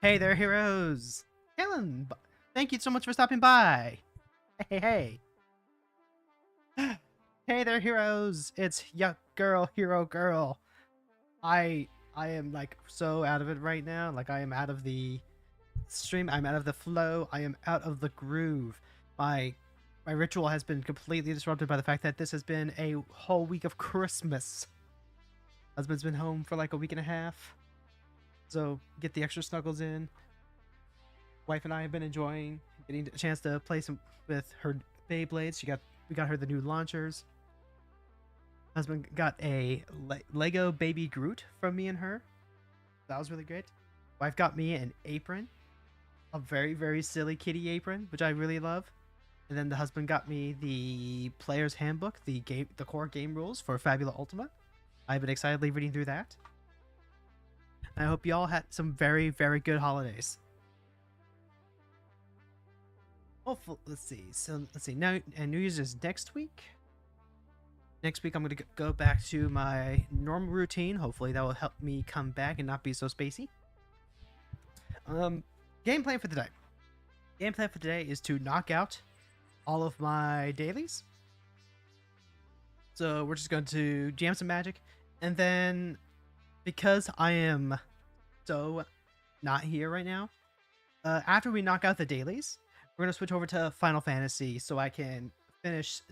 Hey there, heroes! Helen, thank you so much for stopping by. Hey. Hey there, heroes! It's ya girl, hero girl. I am like so out of it right now. Like I am out of the stream. I'm out of the flow. I am out of the groove. My ritual has been completely disrupted by the fact that this has been a whole week of Christmas. Husband's been home for like a week and a half, so get the extra snuggles in. Wife and I have been enjoying getting a chance to play some with her Beyblades. We got her the new launchers. Husband got a Lego baby Groot from me and her. That was really great. Wife got me an apron, a very, very silly kitty apron, which I really love. And then the husband got me the player's handbook, the core game rules for Fabula Ultima. I've been excitedly reading through that. I hope you all had some very, very good holidays. Hopefully, let's see. Now, and New Year's is next week. Next week, I'm going to go back to my normal routine. Hopefully, that will help me come back and not be so spacey. Game plan for today. Game plan for today is to knock out all of my dailies. So we're just going to jam some magic, and then because I am so not here right now, after we knock out the dailies, we're gonna switch over to Final Fantasy so I can finish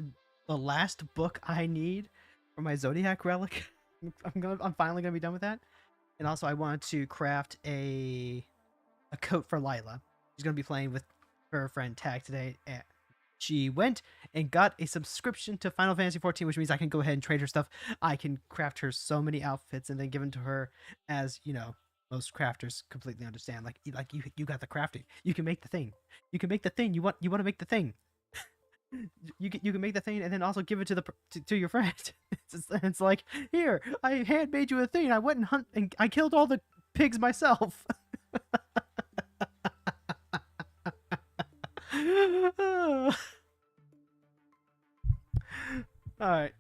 the last book I need for my Zodiac relic. I'm finally gonna be done with that. And also I wanted to craft a coat for Lila. She's gonna be playing with her friend Tag today. And she went and got a subscription to Final Fantasy XIV, which means I can go ahead and trade her stuff. I can craft her so many outfits and then give them to her, as you know, most crafters completely understand. Like you got the crafting. You can make the thing. You can make the thing. You want to make the thing. You can make the thing and then also give it to your friend. It's like, here, I handmade you a thing. I went and hunt and I killed all the pigs myself. Alright.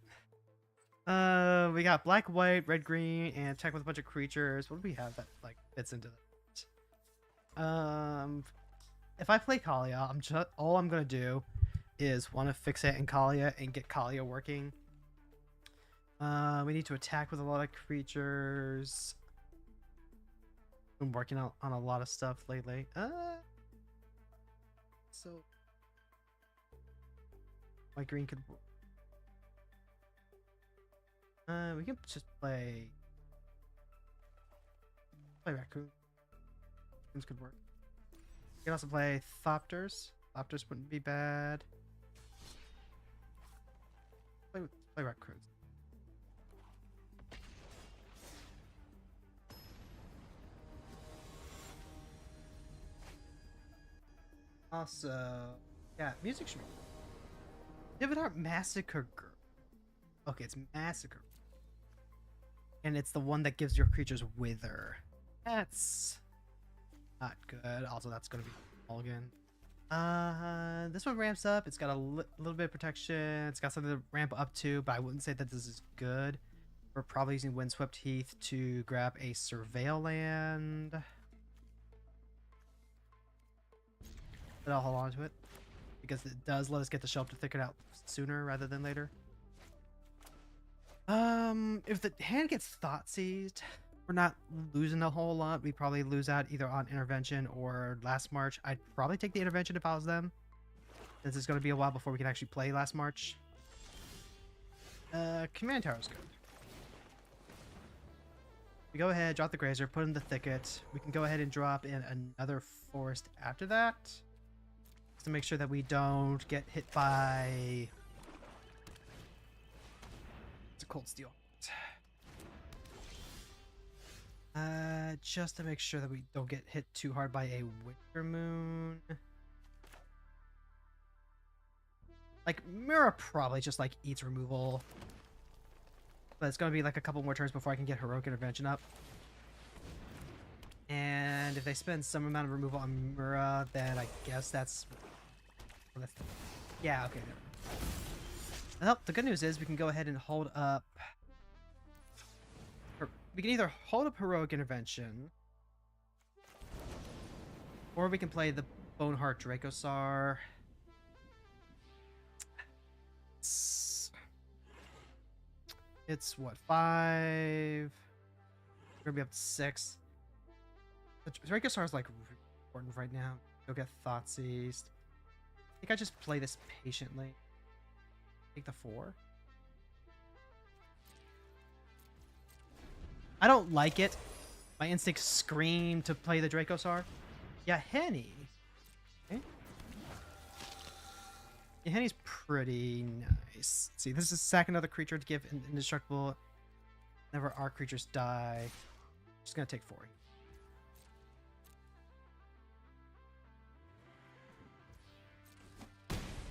We got black, white, red, green, and attack with a bunch of creatures. What do we have that like fits into that? If I play Kalia, all I'm gonna do is want to fixate in Kalia and get Kalia working. We need to attack with a lot of creatures. Been working on a lot of stuff lately. So white, green could work. We can just play raccoon. Raccoons could work. We can also play Thopters. Thopters wouldn't be bad. Play raccoons. Also, yeah, music should be. Dividar Massacre Girl. Okay, it's Massacre. And it's the one that gives your creatures wither. That's not good. Also, that's going to be Mulligan. This one ramps up. It's got a little bit of protection. It's got something to ramp up to, but I wouldn't say that this is good. We're probably using Windswept Heath to grab a Surveil land. But I'll hold on to it because it does let us get the shelf to thicken out sooner rather than later. If the hand gets thought seized, we're not losing a whole lot. We probably lose out either on intervention or last march. I'd probably take the intervention if I was them, since it's going to be a while before we can actually play last march. Command tower is good. We go ahead, drop the grazer, put in the thicket. We can go ahead and drop in another forest after that, just to make sure that we don't get hit by a cold steel. Just to make sure that we don't get hit too hard by a winter moon. Like Mira probably just like eats removal, but it's gonna be like a couple more turns before I can get heroic intervention up. And if they spend some amount of removal on Mira, then I guess that's yeah, okay. Well, the good news is we can go ahead and hold up. We can either hold up heroic intervention Or we can play the Boneheart Dracosaur. It's what, 5? We're gonna be up to 6. The Dracosaur is like really important right now. Go get Thoughtseized. I think I just play this patiently. Take the 4. I don't like it. My instincts scream to play the Dracosaur. Yeah, Henny. Okay. Yeah, Henny's pretty nice. See, this is sack another creature to give indestructible. Whenever our creatures die. Just gonna take 4.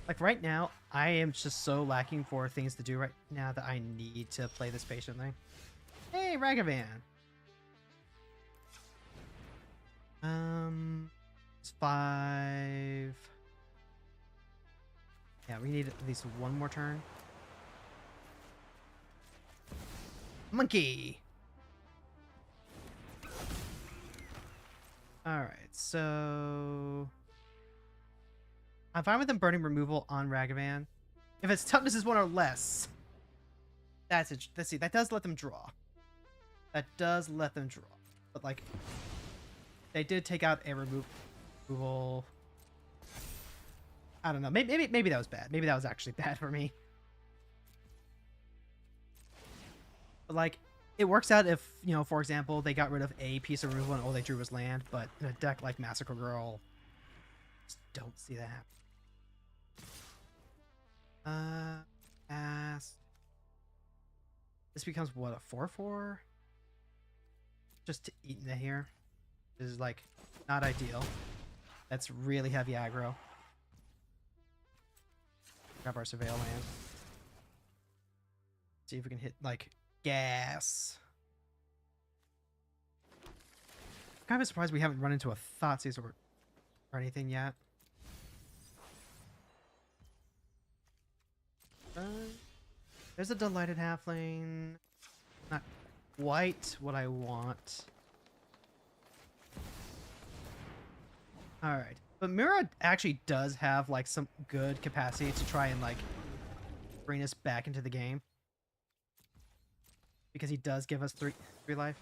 Like right now, I am just so lacking for things to do right now that I need to play this patiently. Hey, Ragavan. It's 5. Yeah, we need at least one more turn. Monkey. All right, so I'm fine with them burning removal on Ragavan. If its toughness is 1 or less, that's it. Let's see. That does let them draw. That does let them draw. But like, they did take out a removal. I don't know. Maybe that was bad. Maybe that was actually bad for me. But like, it works out if, you know, for example, they got rid of a piece of removal and all they drew was land. But in a deck like Massacre Girl, just don't see that happen. Pass. This becomes what, a 4/4? Just to eat into here. This is like not ideal. That's really heavy aggro. Grab our surveil land. See if we can hit like gas. I'm kind of surprised we haven't run into a Thoughtseize or anything yet. There's a Delighted Halfling. Not quite what I want. Alright. But Mira actually does have like some good capacity to try and like bring us back into the game. Because he does give us three life.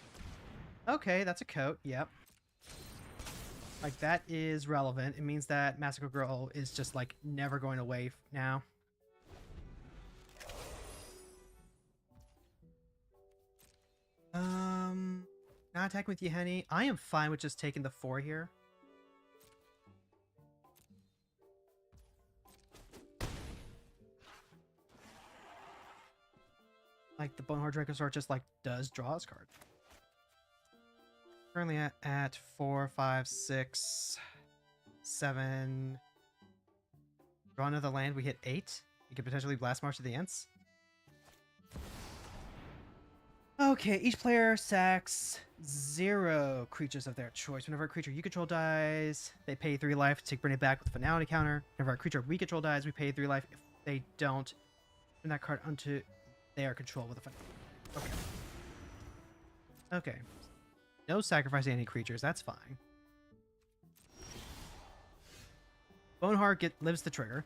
Okay, that's a coat. Yep. Like, that is relevant. It means that Massacre Girl is just like never going away now. Not attacking with Yeheni. I am fine with just taking the 4 here. Like, the Boneheart Dracosaur just, like, does draw his card. Currently at 4, 5, 6, 7. Draw another land, we hit 8. You could potentially Blast March to the Ents. Okay, each player sacks 0 creatures of their choice. Whenever a creature you control dies, they pay 3 life to bring it back with a finality counter. Whenever a creature we control dies, we pay 3 life. If they don't, turn that card onto their control with a finality. Okay. Okay. No sacrificing any creatures, that's fine. Boneheart lives the trigger.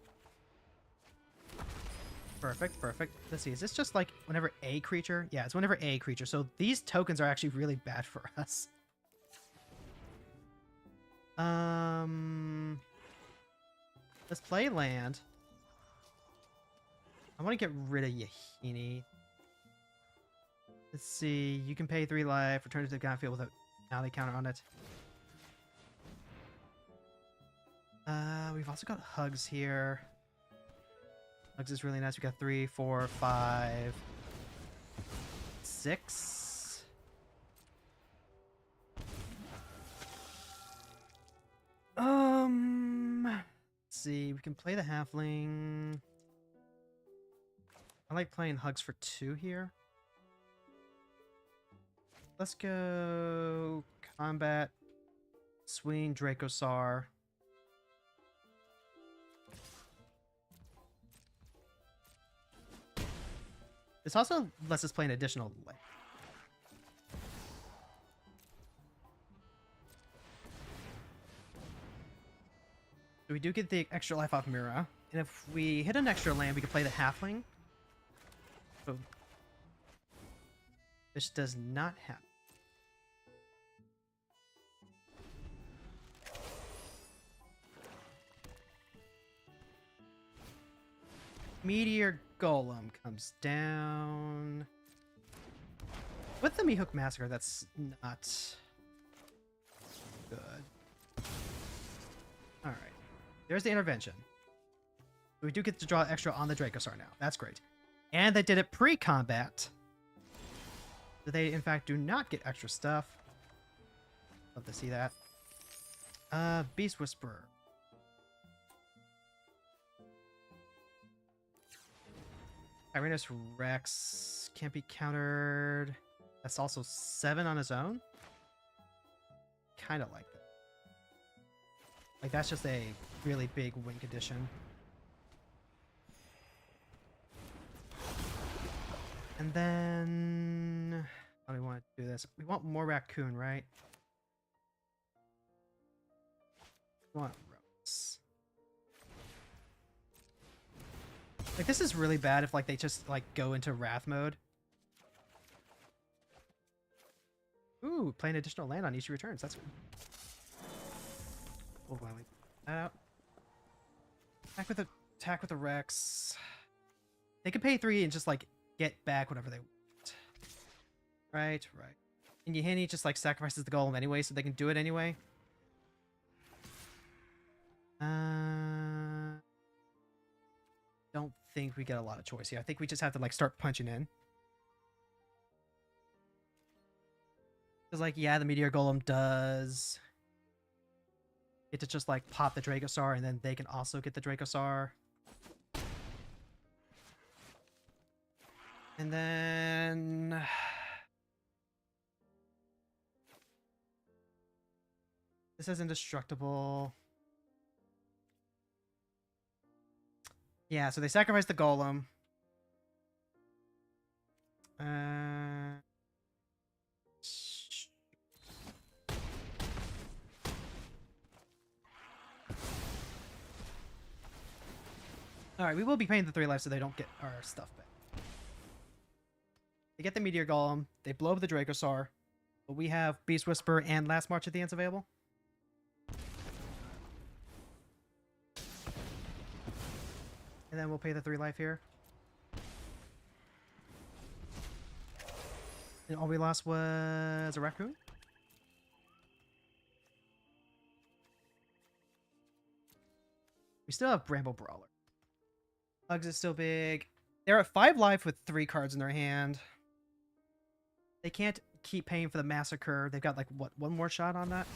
Perfect, perfect. Let's see, is this just like whenever a creature? Yeah, it's whenever a creature. So these tokens are actually really bad for us. Let's play land. I want to get rid of Yeheni. Let's see, you can pay 3 life, return to the battlefield with a finality counter on it. We've also got Hugs here. Hugs is really nice. We got 3, 4, 5, 6. Let's see. We can play the Halfling. I like playing Hugs for 2 here. Let's go combat Swing Dracosaur. This also lets us play an additional land. So we do get the extra life off Mira. And if we hit an extra land, we can play the halfling. So this does not happen. Meteor Golem comes down. With the Meathook Massacre, that's not good. Alright. There's the intervention. We do get to draw extra on the Dracosar now. That's great. And they did it pre-combat. So they, in fact, do not get extra stuff. Love to see that. Beast Whisperer. Tyrannus Rex can't be countered. That's also 7 on his own. Kind of like that. Like, that's just a really big win condition. And then... how do we want to do this? We want more raccoon, right? We want roads. Like, this is really bad if, like, they just, like, go into Wrath mode. Ooh, play an additional land on each returns. That's good. We'll gladly put that out. Attack with the Rex. They could pay 3 and just, like, get back whatever they want. Right. And Yahini just, like, sacrifices the golem anyway, so they can do it anyway. Don't think we get a lot of choice here. I think we just have to, like, start punching in. Because, like, yeah, the Meteor Golem does get to just, like, pop the Dracosar, and then they can also get the Dracosar. And then... this is indestructible. Yeah, so they sacrifice the golem. Alright, we will be paying the 3 life so they don't get our stuff back. They get the Meteor Golem, they blow up the Dracosar, but we have Beast Whisperer and Last March at the ends available. And then we'll pay the 3 life here. And all we lost was a raccoon. We still have Bramble Brawler. Hugs is still big. They're at 5 life with 3 cards in their hand. They can't keep paying for the Massacre. They've got, like, what, 1 more shot on that?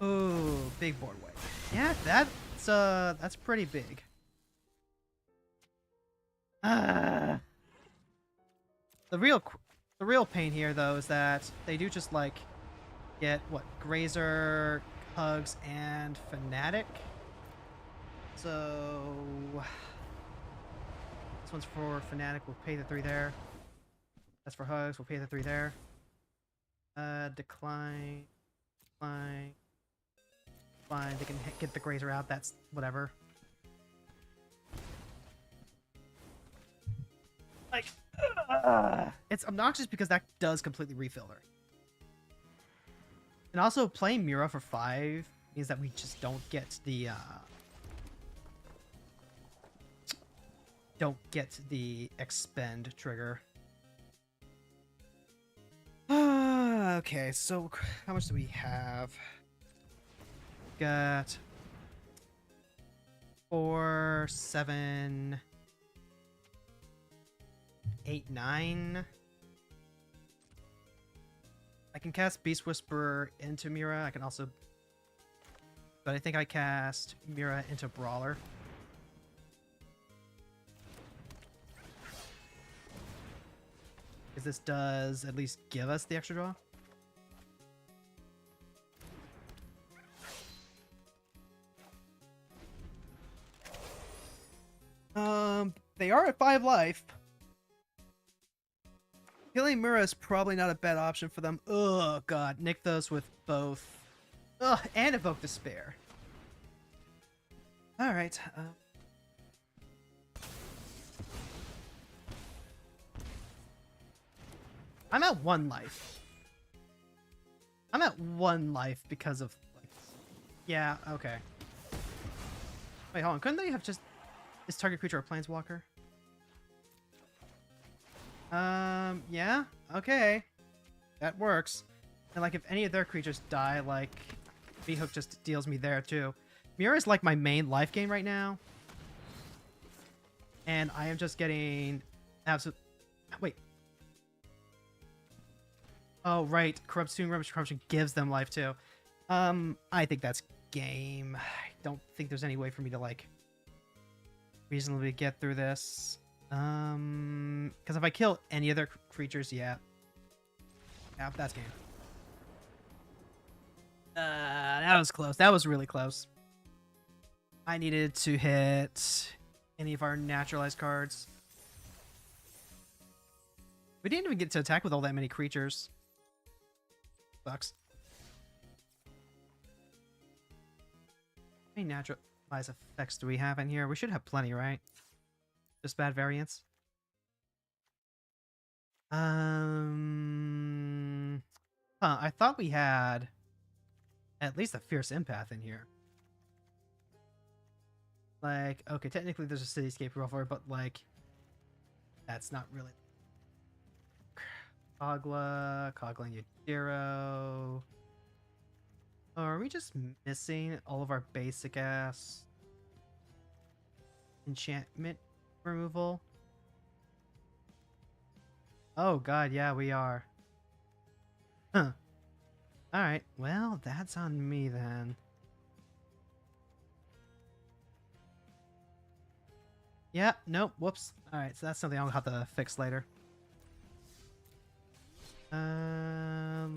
Ooh, big board weight. Yeah, that's pretty big. The real pain here, though, is that they do just, like, get, what, Grazer, Hugs, and Fanatic. So... this one's for Fanatic, we'll pay the 3 there. That's for Hugs, we'll pay the 3 there. Decline. They can get the Grazer out, that's whatever. Like, it's obnoxious because that does completely refill her. And also, playing Mira for 5 means that we just don't get the expend trigger. Okay, so how much do we have? Got 4, 7, 8, 9. I can cast Beast Whisperer into Mira. I can also... but I think I cast Mira into Brawler. Because this does at least give us the extra draw. They are at 5 life. Killing Mira is probably not a bad option for them. Oh god, Nykthos with both. Ugh, and Evoke Despair. All right. I'm at 1 life. I'm at 1 life because of like. Yeah. Okay. Wait, hold on. Couldn't they have just is target creature a planeswalker? Yeah. Okay. That works. And like, if any of their creatures die, like, V-Hook just deals me there too. Mirror is like my main life gain right now. And I am just getting absolute. Wait. Oh, right. Corruption gives them life too. I think that's game. I don't think there's any way for me to like reasonably get through this. Because if I kill any other creatures, yeah, that's game. That was close. That was really close. I needed to hit any of our naturalized cards. We didn't even get to attack with all that many creatures. Sucks. How many naturalized effects do we have in here? We should have plenty, right? Just bad variants. I thought we had at least a Fierce Empath in here. Like, okay, technically there's a Cityscape Rover, but like, that's not really. Kogla and Yajiro. Oh, are we just missing all of our basic ass enchantment removal? Oh god, yeah, we are. Huh. Alright, well, that's on me then. Yeah, nope, whoops. Alright, so that's something I'll have to fix later.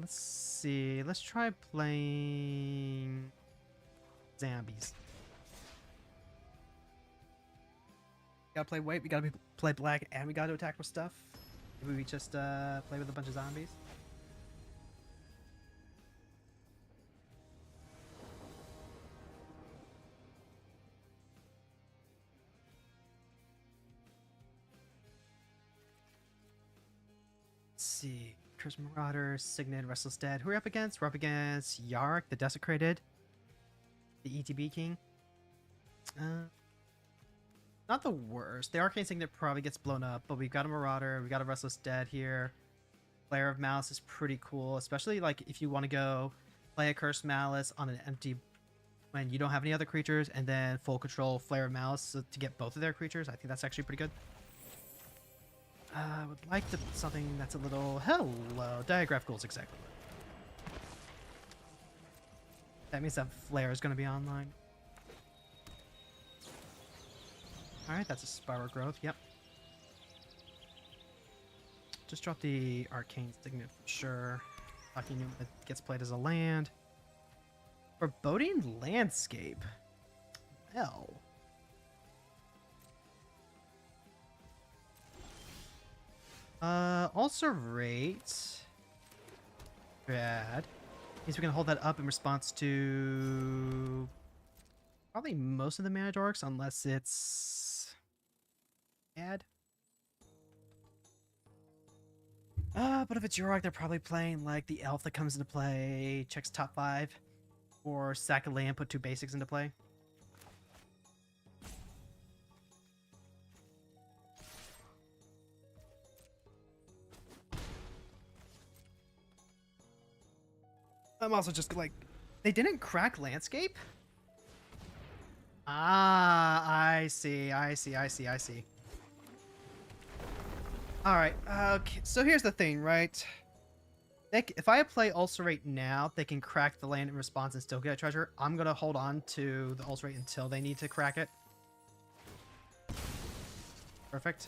Let's see. Let's try playing zombies. Gotta play white, we gotta play black, and we gotta attack with stuff. Maybe we just play with a bunch of zombies. Let's see. Curse Marauder, Signet, Restless Dead. Who are we up against? We're up against Yarok, the Desecrated, the ETB King. Not the worst. The Arcane Signet probably gets blown up, but we've got a Marauder, we've got a Restless Dead here. Flare of Malice is pretty cool, especially like if you want to go play a Cursed Malice on an empty when you don't have any other creatures, and then full control Flare of Malice to get both of their creatures. I think that's actually pretty good. I would like to something that's a little... Hello, Diagraph Ghouls, exactly. That means that Flare is going to be online. Alright, that's a Spiral Growth, yep. Just drop the Arcane Signet for sure. Lucky Newman gets played as a land. Foreboding Landscape. Well... Ulcerate. Bad. Means we can hold that up in response to probably most of the mana dorks, unless it's bad. But if it's York, they're probably playing like the elf that comes into play, checks top 5, or sack a land, put 2 basics into play. I'm also just like, they didn't crack Landscape? Ah, I see. Alright, okay, so here's the thing, right? If I play Ulcerate now, they can crack the land in response and still get a treasure. I'm gonna hold on to the Ulcerate until they need to crack it. Perfect.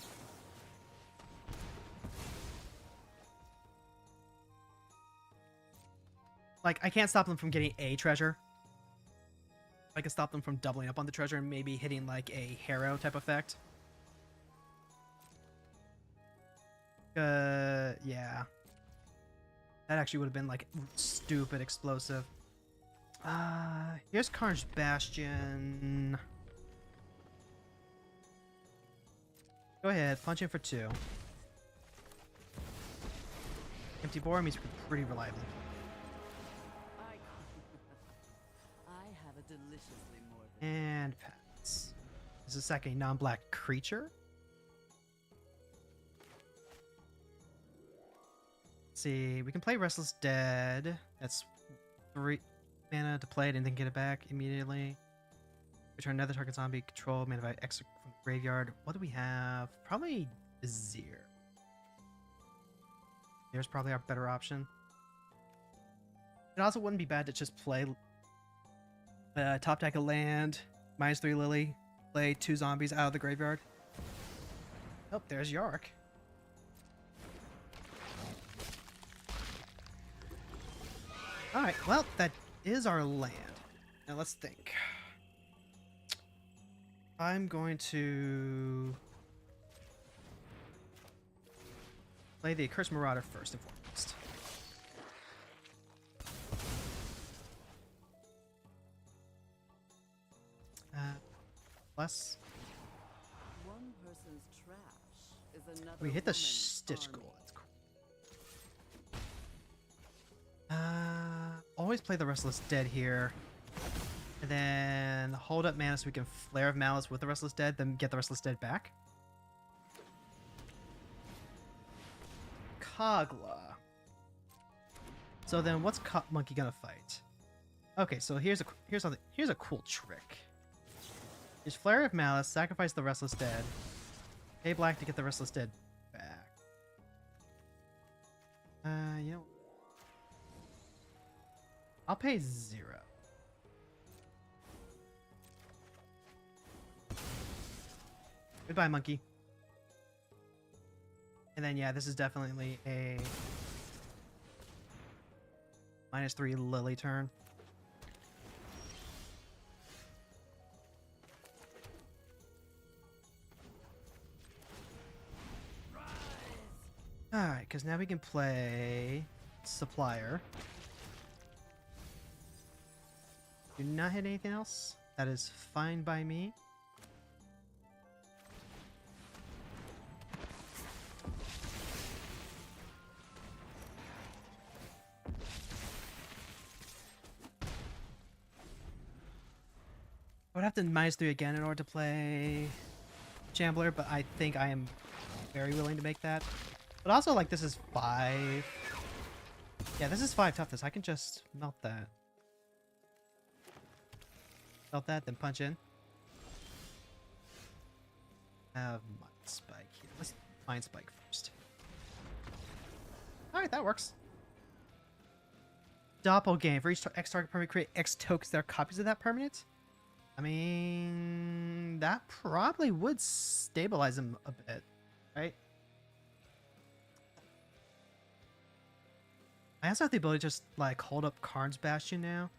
Like, I can't stop them from getting a treasure. I can stop them from doubling up on the treasure and maybe hitting, like, a Harrow type effect. Yeah. That actually would have been, like, stupid explosive. Here's Carnage Bastion. Go ahead, punch in for 2. Empty boar means pretty reliable. I have a deliciously morbid. And pass. This is a non-black creature. Let's see, we can play Restless Dead. That's 3 mana to play it and then get it back immediately. Return another target zombie, control mana by X from the graveyard. What do we have? Probably Azir. There's probably our better option. It also wouldn't be bad to just play top deck a land, -3 Lily, play 2 zombies out of the graveyard. Oh, there's Yark. Alright, well, that is our land. Now let's think. I'm going to play the Accursed Marauder first and foremost. Plus, One person's trash is another. we hit the woman's Stitch army. goal. That's cool. Always play the Restless Dead here. And then hold up mana so we can Flare of Malice with the Restless Dead, then get the Restless Dead back. Kogla. So then what's Monkey gonna fight? Okay, so here's a cool trick. Use Flare of Malice, sacrifice the Restless Dead, pay black to get the Restless Dead back. You know, I'll pay 0. Goodbye, monkey. And then, yeah, this is definitely a -3 Lily turn. Alright, because now we can play Supplier. Do not hit anything else. That is fine by me. I would have to -3 again in order to play Shambler, but I think I am very willing to make that. But also, like, this is 5. Yeah, this is 5 toughness. I can just melt that. Melt that, then punch in. Have Mind Spike here. Let's Mind Spike first. Alright, that works. Doppelganger. For each X target permanent, create X tokens that are copies of that permanent. I mean, that probably would stabilize him a bit, right? I also have the ability to just, like, hold up Karn's Bastion now.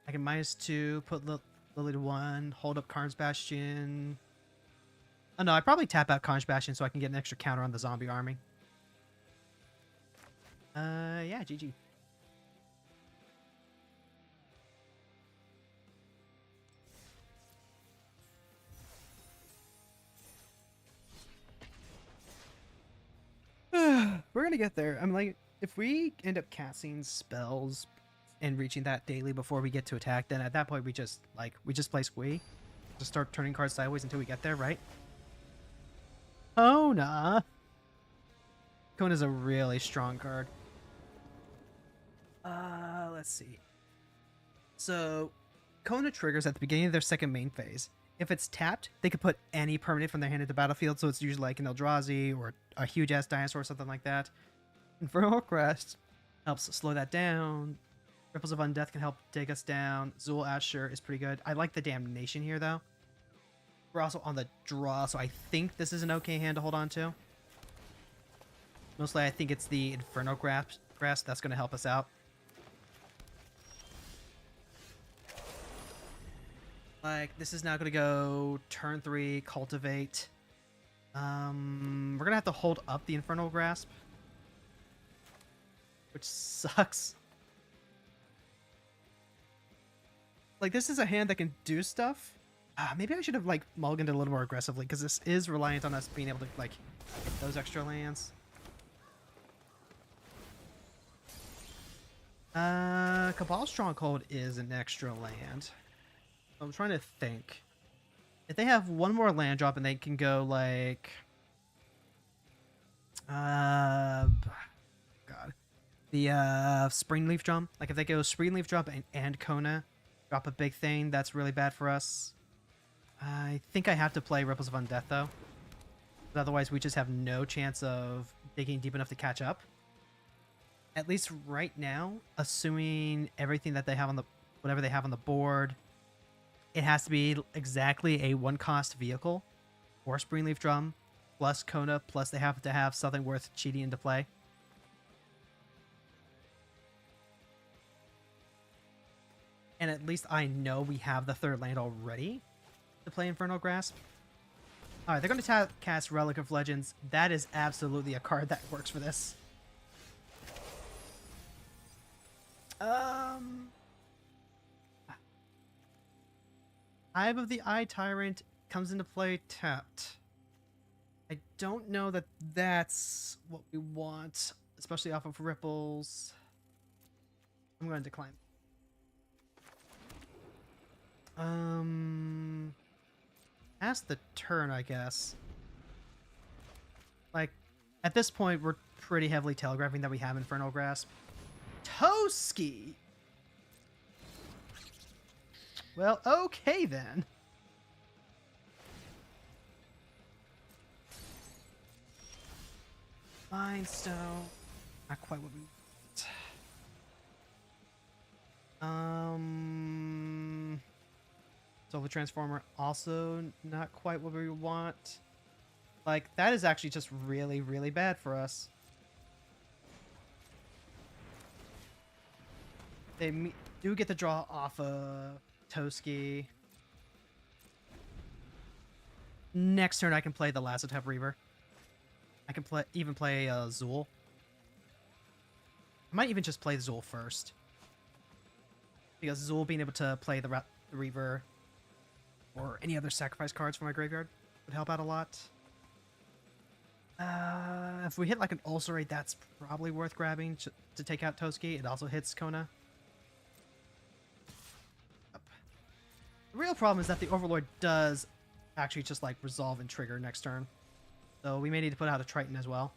I can -2, put Lily to 1, hold up Karn's Bastion. Oh no, I probably tap out Karn's Bastion so I can get an extra counter on the zombie army. Yeah, GG. We're gonna get there. I'm like, if we end up casting spells and reaching that daily before we get to attack, then at that point we just play Squee. Just start turning cards sideways until we get there, right? Kona. Kona's a really strong card. Let's see. So, Kona triggers at the beginning of their second main phase. If it's tapped, they could put any permanent from their hand into the battlefield, so it's usually like an Eldrazi or a huge-ass dinosaur or something like that. Infernal Crest helps slow that down. Ripples of Undeath can help take us down. Zul Asher is pretty good. I like the Damnation here, though. We're also on the draw, so I think this is an okay hand to hold on to. Mostly, I think it's the Inferno Grasp that's going to help us out. Like, this is now going to go turn 3, Cultivate. We're going to have to hold up the Infernal Grasp, which sucks. Like, this is a hand that can do stuff, Maybe I should have like mulliganed a little more aggressively because this is reliant on us being able to like get those extra lands. Cabal Stronghold is an extra land. I'm trying to think. If they have one more land drop and they can go like, God, the Springleaf Drum. Like if they go Springleaf Drum and Kona, drop a big thing, that's really bad for us. I think I have to play Ripples of Undeath though. Otherwise, we just have no chance of digging deep enough to catch up. At least right now, assuming everything that they have on the whatever they have on the board, it has to be exactly a one-cost vehicle or Springleaf Drum plus Kona, plus they have to have something worth cheating into play. And at least I know we have the third land already to play Infernal Grasp. Alright, they're going to cast Relic of Legends. That is absolutely a card that works for this. Hive of the Eye Tyrant comes into play tapped. I don't know that that's what we want, especially off of Ripples. I'm going to decline. Past the turn, I guess. Like, at this point, we're pretty heavily telegraphing that we have Infernal Grasp. Toski! Well, okay then. Mind Stone. Not quite what we want. Silver Transformer, also not quite what we want. Like, that is actually just really, really bad for us. They do get the draw off of Toski. Next turn, I can play the Lazotep Reaver. I can even play Zool. I might even just play Zool first. Because Zool being able to play the Reaver or any other sacrifice cards from my graveyard would help out a lot. If we hit like an Ulcerate, that's probably worth grabbing to take out Toski. It also hits Kona. The real problem is that the Overlord does actually just like resolve and trigger next turn. So we may need to put out a Triton as well.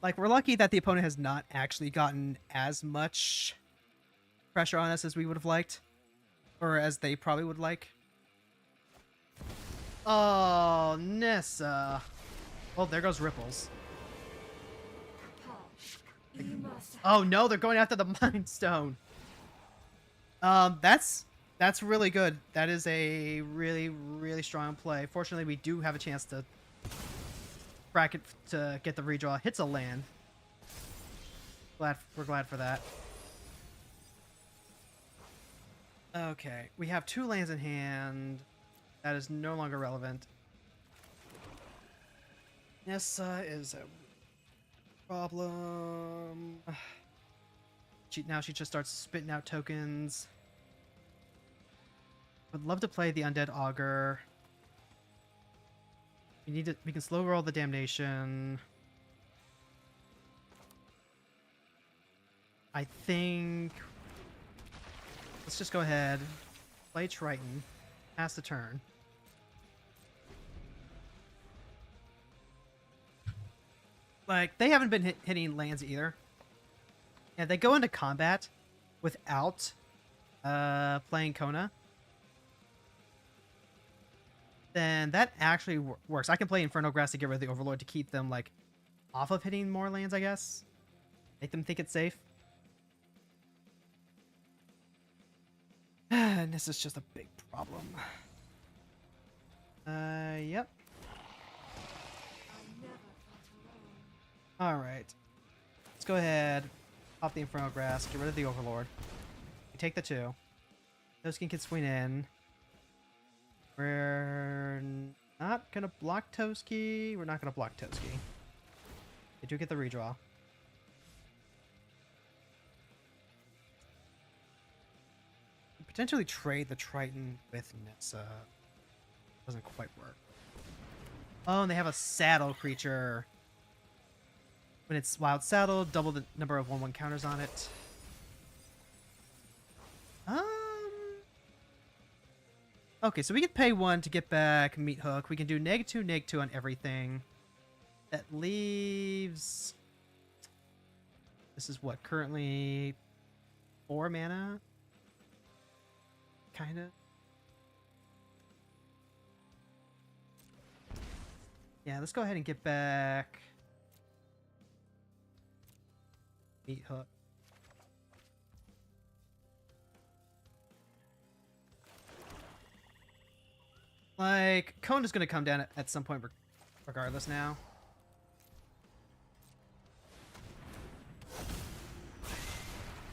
Like, we're lucky that the opponent has not actually gotten as much pressure on us as we would have liked. Or as they probably would like. Oh, Nissa. Well, there goes Ripples. Oh no, they're going after the Mind Stone. That's really good. That is a really, really strong play. Fortunately, we do have a chance to crack it to get the redraw. Hits a land. We're glad for that. Okay, we have 2 lands in hand. That is no longer relevant. Nissa is a problem. Now she just starts spitting out tokens. Would love to play the Undead Augur. We can slow roll the Damnation. I think let's just go ahead, play Triton, pass the turn. Like, they haven't been hitting lands either. And they go into combat without playing Kona. Then that actually works. I can play Infernal Grass to get rid of the Overlord to keep them, like, off of hitting more lands, I guess. Make them think it's safe. And this is just a big problem. Yep. Alright. Let's go ahead. Pop the Infernal Grass. Get rid of the Overlord. We take the 2. Toski can swing in. We're not going to block Toski. We're not going to block Toski. They do get the redraw. potentially trade the Triton with Nissa. Doesn't quite work. Oh, and they have a saddle creature. When it's wild saddled, double the number of 1/1 counters on it. Okay, so we can pay 1 to get back Meat Hook. We can do -2, -2 on everything. That leaves... This is what, currently 4 mana? Kinda. Yeah, let's go ahead and get back Meat Hook. Like, Kona's gonna come down at some point regardless now.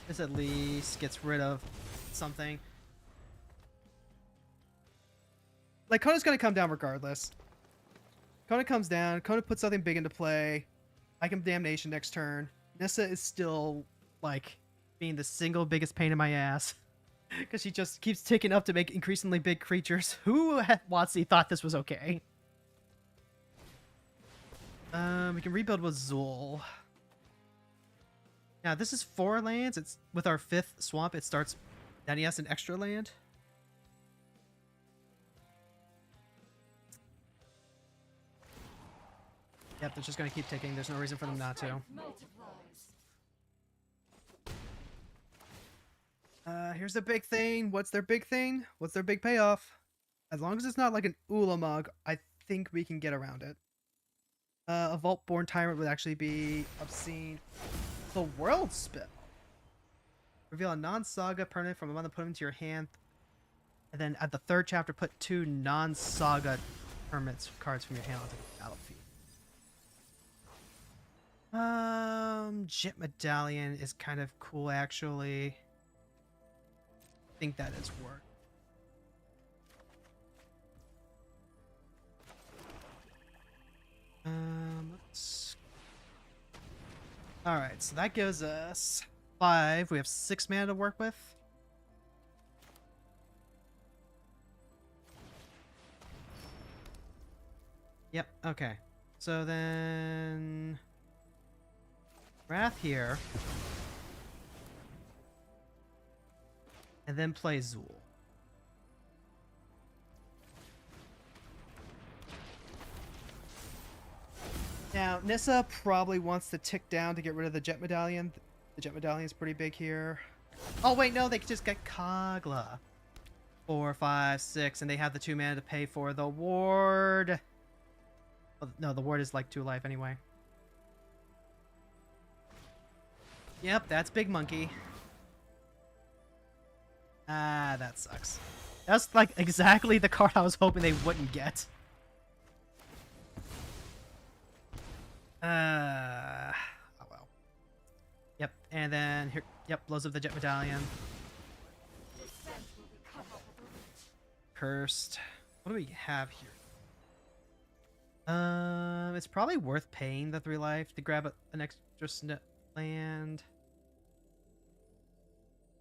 This at least gets rid of something. Like, Kona's gonna come down regardless. Kona comes down, Kona puts something big into play. I can Damnation next turn. Nissa is still, like, being the single biggest pain in my ass. Because she just keeps ticking up to make increasingly big creatures. Who at WotC thought this was okay? We can rebuild with Zul. Now, this is 4 lands. It's with our 5th swamp. It starts netting us an extra land. Yep, they're just going to keep ticking. There's no reason for them not to. Here's the big thing. What's their big thing? What's their big payoff? As long as it's not like an Ulamog, I think we can get around it. A Vault-Born Tyrant would actually be obscene. The World Spell. Reveal a non-saga permanent from among them, put them into your hand. And then at the 3rd chapter, put 2 non-saga permanent cards from your hand onto the battlefield. Jet Medallion is kind of cool, actually. I think that is work. Let's... Alright, so that gives us 5. We have 6 mana to work with. Yep, okay. So then... Wrath here. And then play Zul. Now, Nissa probably wants to tick down to get rid of the Jet Medallion. The Jet Medallion is pretty big here. Oh, wait, no, they just get Kogla. 4, 5, 6, and they have the 2 mana to pay for the ward. Oh, no, the ward is like 2 life anyway. Yep, that's Big Monkey. Ah, that sucks. That's like exactly the card I was hoping they wouldn't get. Oh well. Yep, and then here, yep, blows up the Jet Medallion. Cursed. What do we have here? It's probably worth paying the 3 life to grab an extra land.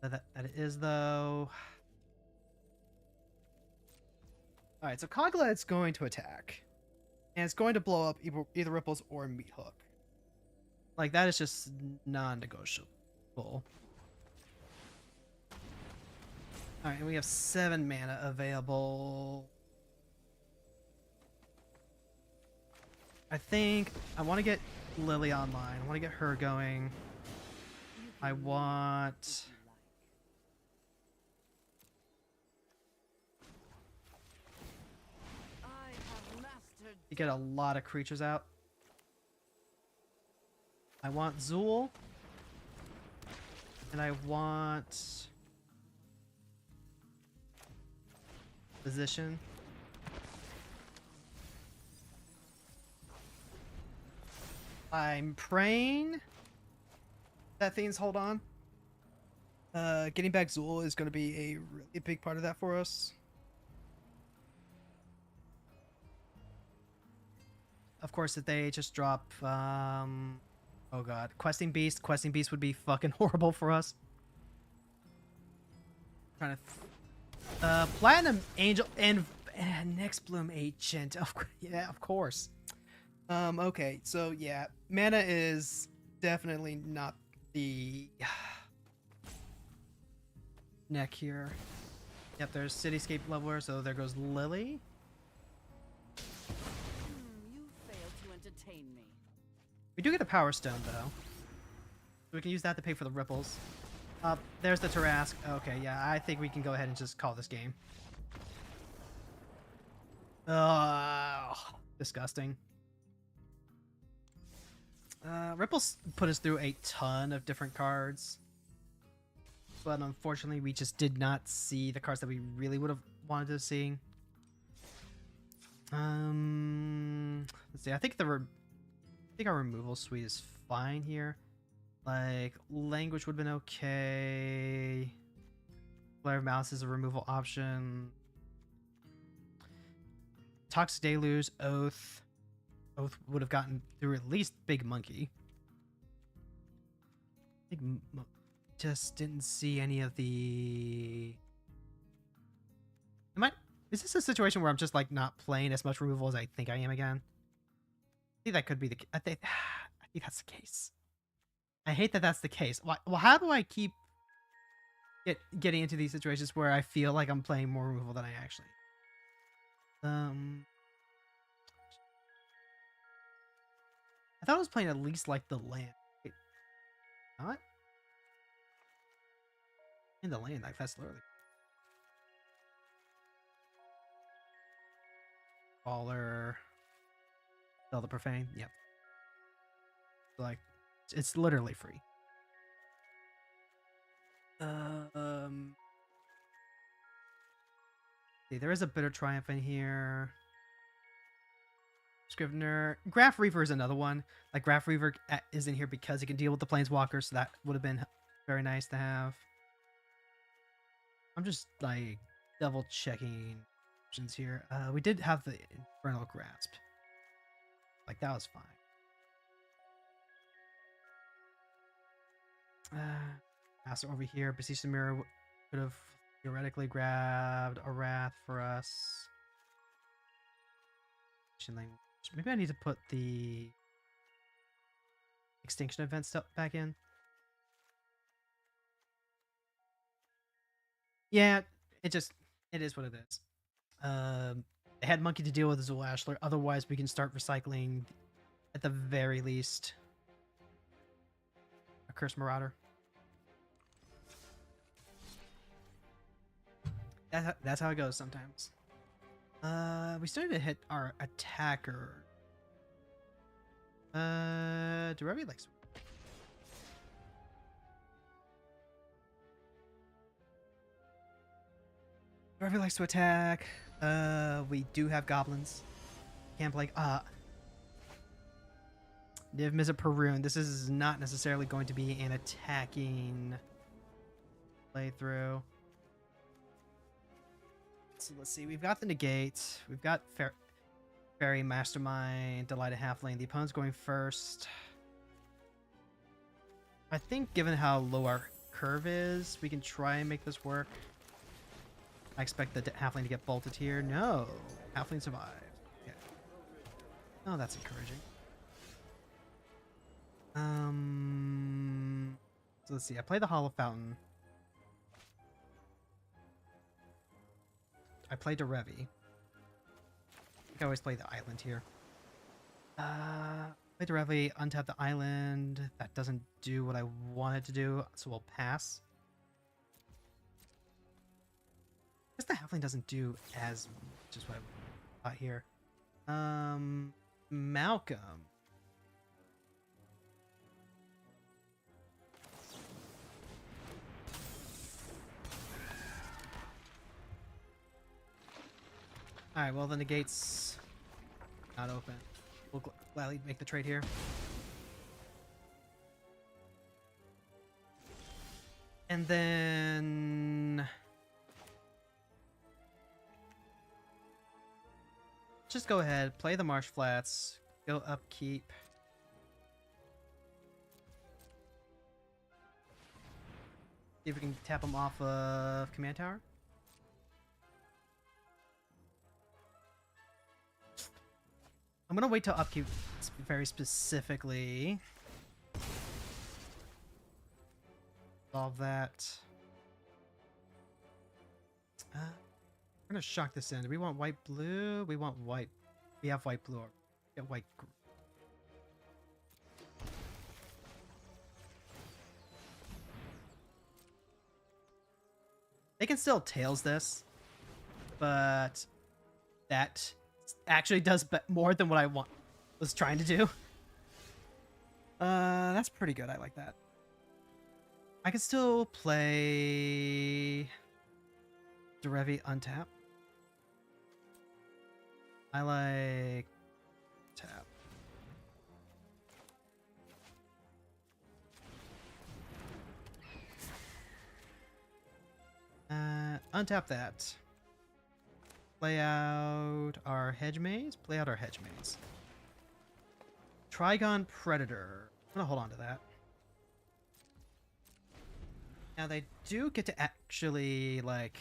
That it is, though. Alright, so Kogla is going to attack. And it's going to blow up either Ripples or Meat Hook. Like, that is just non-negotiable. Alright, and we have 7 mana available. I think I want to get Lily online. I want to get her going. I want... You get a lot of creatures out. I want Zul. And I want... Position. I'm praying that things hold on. Getting back Zul is going to be a really big part of that for us. Of course, if they just drop, oh god, Questing Beast would be fucking horrible for us. Trying to Platinum Angel and Next Bloom Agent. Yeah, of course. Okay, so yeah, mana is definitely not the neck here. Yep, there's Cityscape Leveler, so there goes Lily. You failed to entertain me. We do get a Power Stone, though. So we can use that to pay for the ripples. There's the Tarask. Okay, yeah, I think we can go ahead and just call this game. Disgusting. Ripples put us through a ton of different cards. But unfortunately, we just did not see the cards that we really would have wanted to see. Let's see. I think our removal suite is fine here. Like, language would have been okay. Flare of Mouse is a removal option. Toxic Deluge, Oath. Oath would have gotten through at least Big Monkey. I think just didn't see any of the... Is this a situation where I'm just like not playing as much removal as I think I am again? I think that could be I think that's the case. I hate that that's the case. Well, how do I keep getting into these situations where I feel like I'm playing more removal than I actually... I thought I was playing at least like the land. Wait, not? In the land, like that's literally... Baller. Sell the Profane. Yep. Like, it's literally free. See, there is a Bitter Triumph in here. Scrivener. Graph Reaver is another one. Like, Graph Reaver is in here because it can deal with the Planeswalkers, so that would have been very nice to have. I'm just, like, double checking options here. We did have the Infernal Grasp. Like, that was fine. Master over here. Beseech the Mirror could have theoretically grabbed a Wrath for us. Maybe I need to put the Extinction Event stuff back in. Yeah, it is what it is. They had Monkey to deal with as well, Ashler. Otherwise, we can start recycling, at the very least, a Curse Marauder. That's how it goes sometimes. We still need to hit our attacker. Do Remy likes... Remy likes to attack. We do have goblins. Can't play... Niv Mizzet Perun. This is not necessarily going to be an attacking playthrough. So let's see. We've got the Negate. We've got Fairy Mastermind, Delighted Halfling. The opponent's going first. I think given how low our curve is, we can try and make this work. I expect the Halfling to get bolted here. No. Halfling survived. Okay. Oh, that's encouraging. So let's see. I play the Hollow Fountain. I play Derevi. I think I always play the island here. Play Derevi, untap the island. That doesn't do what I want it to do, so we'll pass. I guess the Halfling doesn't do as much as what I thought here. Malcolm. Alright, well, the Negate's not open. We'll gladly make the trade here. And then... just go ahead, play the Marsh Flats, go upkeep. See if we can tap them off of Command Tower. gonna wait till upkeep very specifically. Solve that. We're gonna shock this in. Do we want white blue? We want white. We have white blue. Get white. They can still tails this, but that actually does more than what I was trying to do. That's pretty good. I like that. I can still play Derevi untap. I like tap. Untap that. Play out our hedge maze. Play out our hedge maze. Trigon Predator. I'm gonna hold on to that. Now they do get to actually like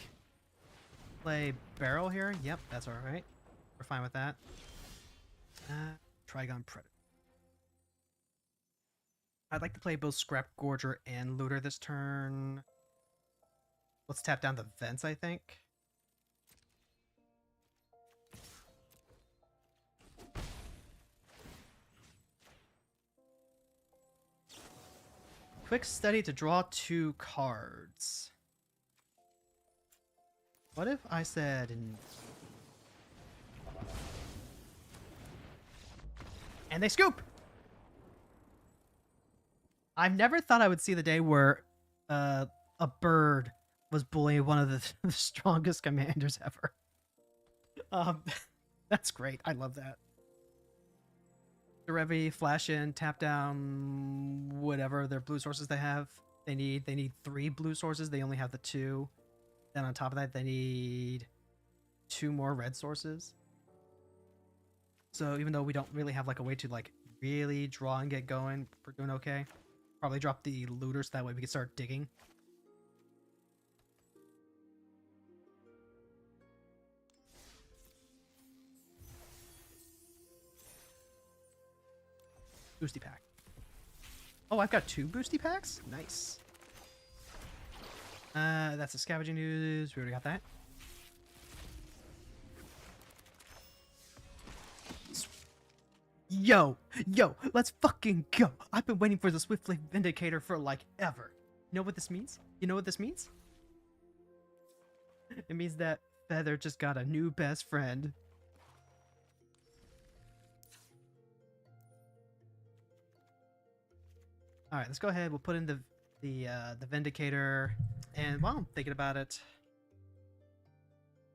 play barrel here. Yep, that's all right. We're fine with that. Trigon Predator. I'd like to play both Scrap Gorger and Looter this turn. Let's tap down the vents, I think. Quick study to draw 2 cards. What if I said... And they scoop! I've never thought I would see the day where a bird was bullying one of the strongest commanders ever. That's great. I love that. Derevi, flash in, tap down whatever their blue sources they have. They need 3 blue sources. They only have the 2. Then on top of that, they need 2 more red sources. So even though we don't really have like a way to like really draw and get going, we're doing okay. Probably drop the looters, that way we can start digging. Boosty pack. Oh, I've got 2 boosty packs? Nice. That's the scavenging news. We already got that. Yo, let's fucking go. I've been waiting for the Swiftly Vindicator for like ever. You know what this means? You know what this means? It means that Feather just got a new best friend. All right, let's go ahead. We'll put in the Vindicator, and while I'm thinking about it,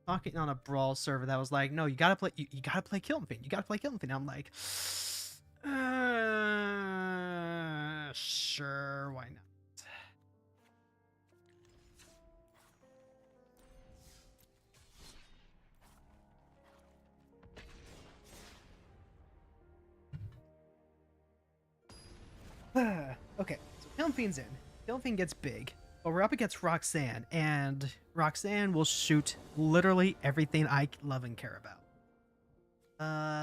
talking on a brawl server that was like, no, you gotta play, you gotta play Kiln Fiend. You gotta play Kiln Fiend. I'm like, sure, why not? Okay, so Kiln Fiend's in. Kiln Fiend gets big. But we're up against Roxanne, and Roxanne will shoot literally everything I love and care about.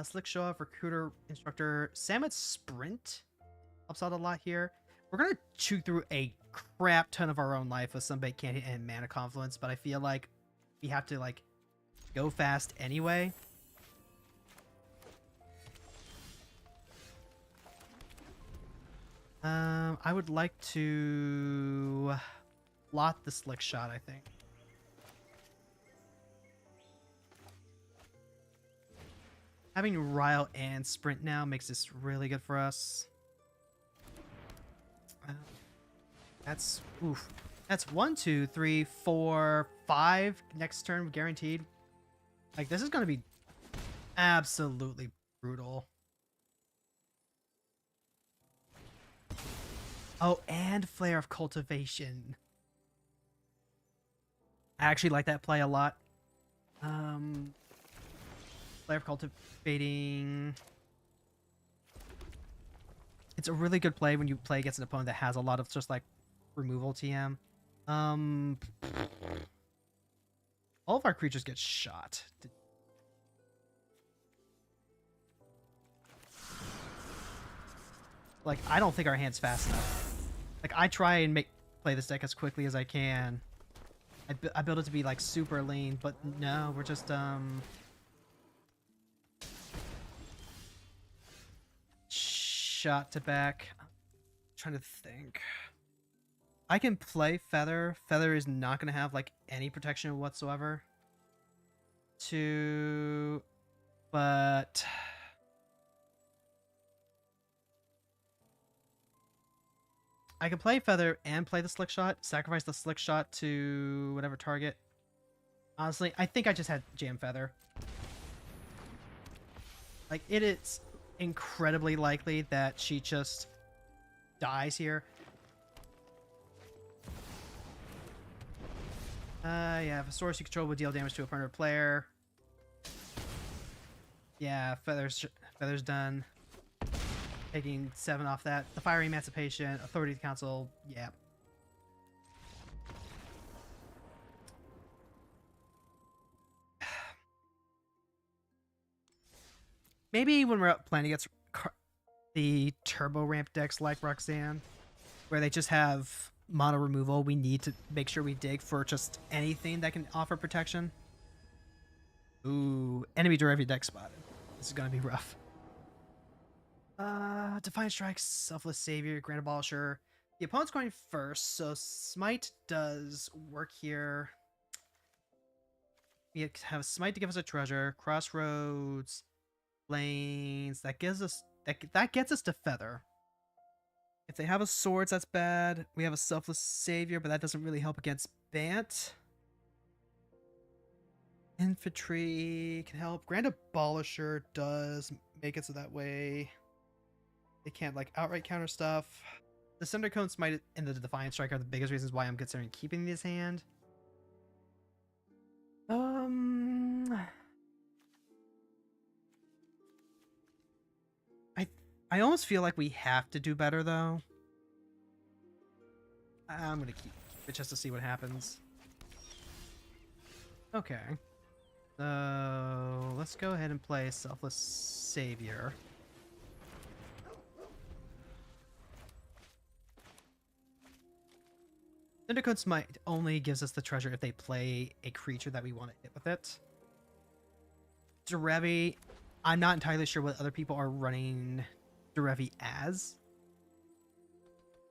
Slick Show Off, Recruiter, Instructor, Samet Sprint helps out a lot here. We're gonna chew through a crap ton of our own life with Sunbait Candy and Mana Confluence, but I feel like we have to like go fast anyway. I would like to lot the Slick Shot, I think. Having Rile and Sprint now makes this really good for us. That's 1, 2, 3, 4, 5 next turn guaranteed. Like, this is gonna be absolutely brutal. Oh, and Flare of Cultivation. I actually like that play a lot. Flare of Cultivating. It's a really good play when you play against an opponent that has a lot of just like removal TM. All of our creatures get shot. like, I don't think our hand's fast enough. Like, I try and play this deck as quickly as I can. I build it to be, like, super lean, but no, we're just, shot to back. I'm trying to think. I can play Feather. Feather is not going to have, like, any protection whatsoever. But I can play Feather and play the Slick Shot, sacrifice the Slick Shot to whatever target. Honestly, I think I just had Jam Feather. Like, it is incredibly likely that she just dies here. Yeah, if a source you control would deal damage to a partner player. Yeah, Feather's done. Taking 7 off that. The Fiery Emancipation, Authority of the Council, yeah. Maybe when we're planning against the turbo ramp decks like Roxanne, where they just have mono removal, we need to make sure we dig for just anything that can offer protection. Ooh, enemy derivative deck spotted. This is gonna be rough. Defiant Strike, Selfless Savior, Grand Abolisher. The opponent's going first, so Smite does work here. We have Smite to give us a treasure. Crossroads, Lanes. That gives us that gets us to Feather. If they have a Swords, that's bad. We have a Selfless Savior, but that doesn't really help against Bant. Infantry can help. Grand Abolisher does make it so that way they can't, like, outright counter stuff. The Cinder Cone, Smite, and the Defiant Strike are the biggest reasons why I'm considering keeping this hand. I almost feel like we have to do better, though. I'm gonna keep it just to see what happens. Okay. So let's go ahead and play Selfless Savior. Syndicate Smite only gives us the treasure if they play a creature that we want to hit with it. Derevi, I'm not entirely sure what other people are running Derevi as.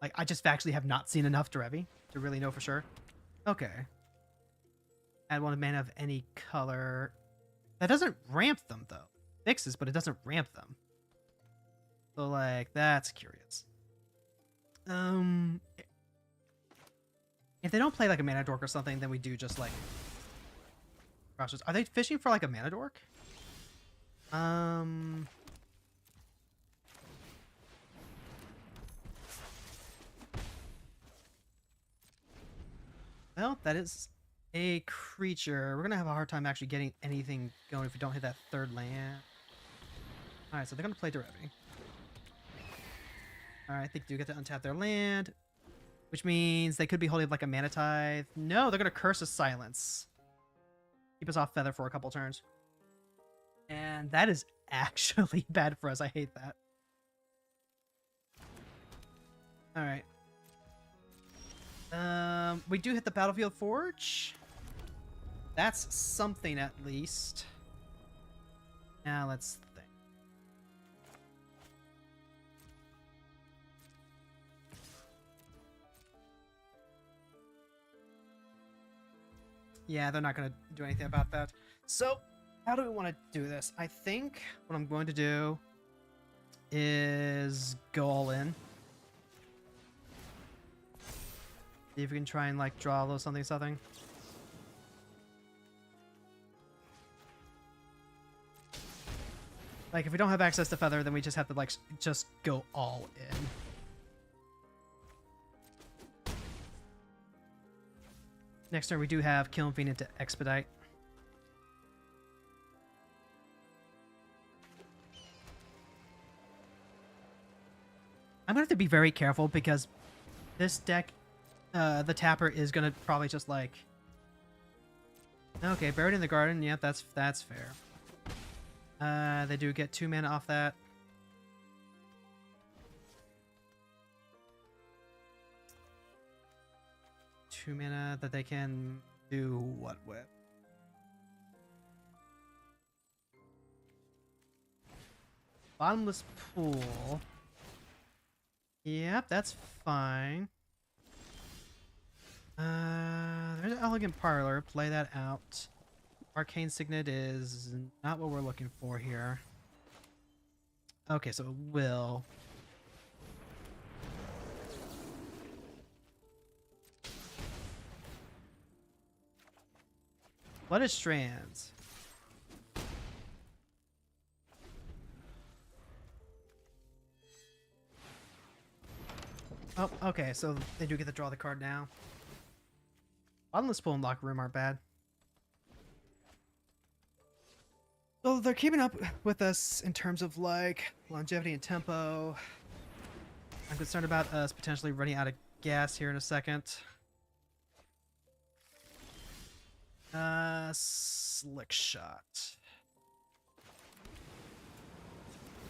Like, I just actually have not seen enough Derevi to really know for sure. Okay. Add 1 mana of any color. That doesn't ramp them, though. Fixes, but it doesn't ramp them. So, like, that's curious. If they don't play, like, a Mana Dork or something, then we do just, like... Crossroads. Are they fishing for, like, a Mana Dork? Well, that is a creature. We're going to have a hard time actually getting anything going if we don't hit that 3rd land. Alright, so they're going to play Derevi. Alright, they do get to untap their land, which means they could be holding, like, a Mana Tithe. No, they're going to Curse us Silence. Keep us off Feather for a couple turns. And that is actually bad for us. I hate that. Alright. We do hit the Battlefield Forge. That's something, at least. Now let's think. Yeah, they're not going to do anything about that. So, how do we want to do this? I think what I'm going to do is go all in. See if we can try and, like, draw a little something. Like, if we don't have access to Feather, then we just have to, like, just go all in. Next turn, we do have Kiln Fiend into Expedite. I'm gonna have to be very careful because this deck, the Tapper is gonna probably just, like... Okay, Buried in the Garden. Yep, that's fair. They do get 2 mana off that. 2 mana that they can do what with? Bottomless pool. Yep, that's fine. There's an elegant parlor. Play that out. Arcane Signet is not what we're looking for here. Okay, so it will. What is Strands? Oh, okay, so they do get to draw the card now. Bottomless pool and locker room aren't bad. So they're keeping up with us in terms of like longevity and tempo. I'm concerned about us potentially running out of gas here in a second. Slick shot.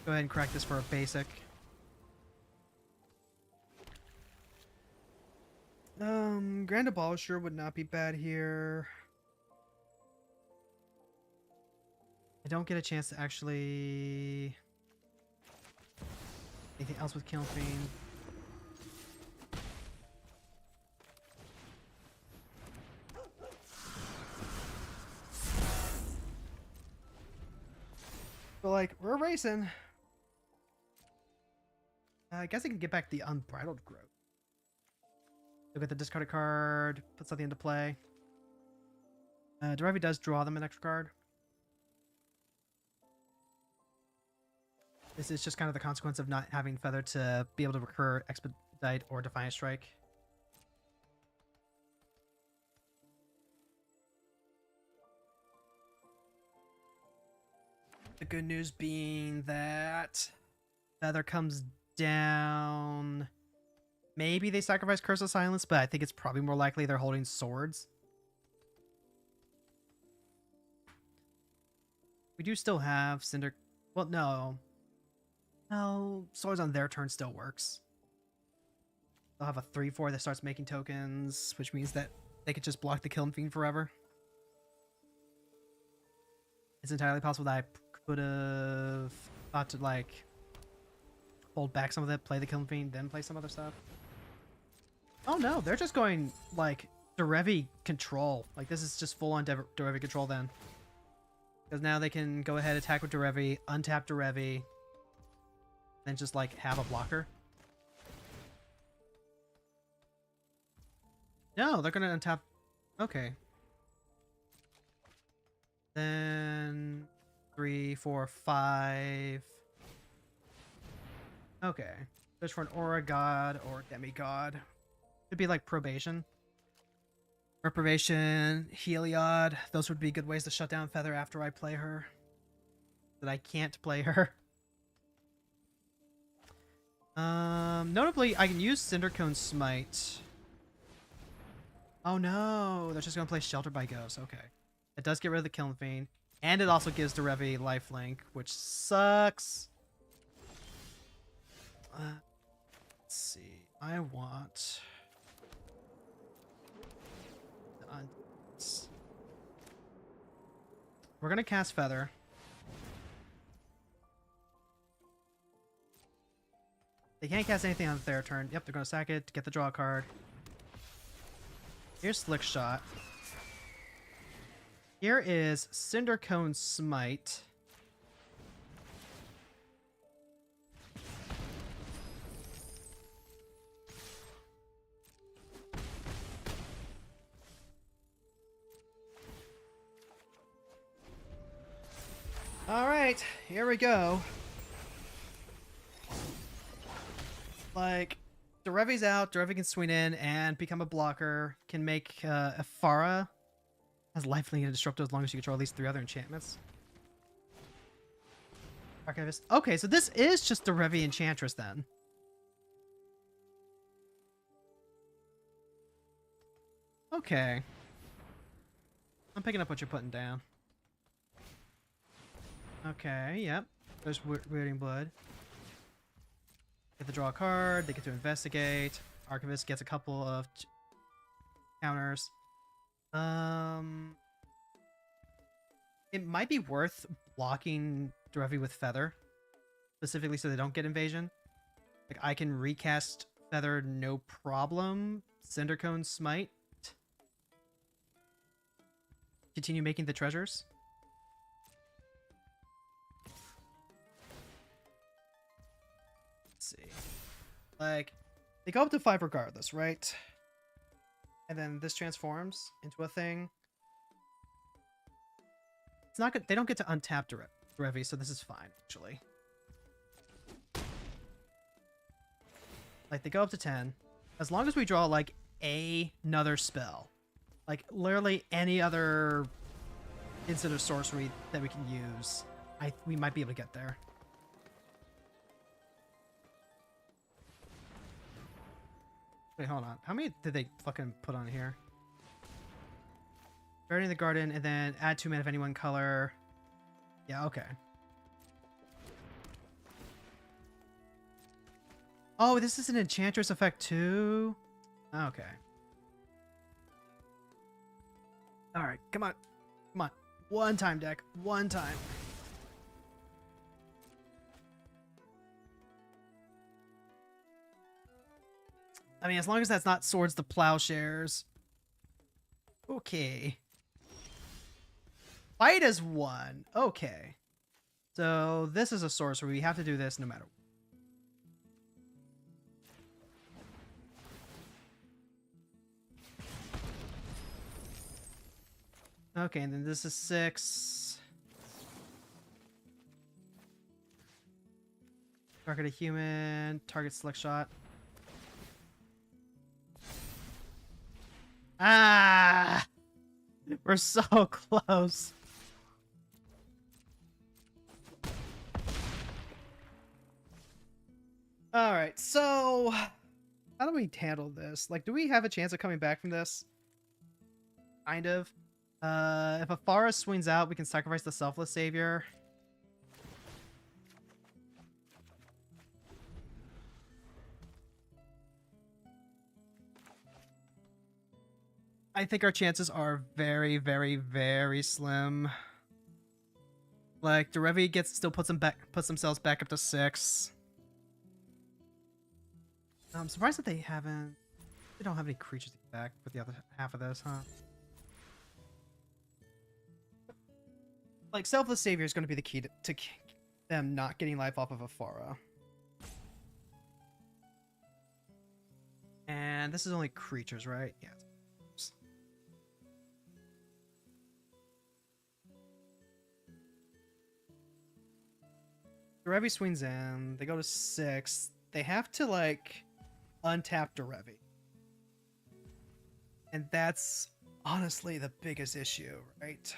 Go ahead and crack this for a basic. Grand Abolisher would not be bad here. I don't get a chance to actually... Anything else with Kiln Fiend? But like, we're racing. I guess I can get back the Unbridled Growth. Look at the discarded card, put something into play. Derevi does draw them an extra card. This is just kind of the consequence of not having Feather to be able to recur, Expedite, or Defiant Strike. The good news being that Feather comes down. Maybe they sacrifice Curse of Silence, but I think it's probably more likely they're holding swords. We do still have Cinder... Well, no. No, swords on their turn still works. They'll have a 3/4 that starts making tokens, which means that they could just block the Kiln Fiend forever. It's entirely possible that I could have thought to, like, hold back some of it, play the Kiln Fiend, then play some other stuff. Oh no, they're just going, like, Derevi control. Like, this is just full-on Derevi control then. Because now they can go ahead, attack with Derevi, untap Derevi, then just, like, have a blocker. No, they're gonna untap... Okay. Then... 3, 4, 5... Okay. Search for an Aura God or Demigod. Could be like Probation. Reprobation, Heliod. Those would be good ways to shut down Feather after I play her. That I can't play her. Notably, I can use Cindercone Smite. Oh no, they're just gonna play Shelter by Ghost. Okay. It does get rid of the Kiln Fiend. And it also gives Derevi lifelink, which sucks. Let's see. I want... We're gonna cast Feather. They can't cast anything on their turn. Yep, they're gonna sack it to get the draw card. Here's Slick Shot. Here is Cindercone Smite. Alright, here we go. Like, Derevi's out, Derevi can swing in and become a blocker, can make Ifara has lifelink and disruptor as long as you control at least 3 other enchantments. Archivist. Okay, so this is just Derevi Enchantress then. Okay. I'm picking up what you're putting down. Okay, yep. There's Weirding Blood. Get to draw a card, they get to investigate. Archivist gets a couple of counters. It might be worth blocking Derevi with Feather, specifically so they don't get invasion. Like, I can recast Feather no problem. Cindercone Smite. Continue making the treasures. Let's see. Like, they go up to 5 regardless, right? And then this transforms into a thing. It's not good. They don't get to untap Derevi, so this is fine, actually. Like, they go up to 10. As long as we draw, like, another spell. Like, literally any other instant or sorcery that we can use, we might be able to get there. Wait, hold on. How many did they fucking put on here? Guardian of the Garden, and then add 2 mana of any one color. Yeah, okay. Oh, this is an Enchantress effect too? Okay. Alright, come on. Come on. One time, deck. One time. I mean, as long as that's not Swords to Plowshares. Okay. Fight is 1. Okay. So this is a sorcery. We have to do this no matter what. Okay, and then this is 6. Target a human. Target select shot. Ah! We're so close. Alright, so how do we handle this? Like, do we have a chance of coming back from this? Kind of. If a forest swings out, we can sacrifice the Selfless Savior. I think our chances are very, very, very slim. Like, Derevi still puts themselves back up to 6. I'm surprised that they don't have any creatures back with the other half of this, huh? Like, Selfless Savior is going to be the key to them not getting life off of Afara. And this is only creatures, right? Yeah. Derevi swings in. They go to 6. They have to, like, untap Derevi. And that's honestly the biggest issue, right?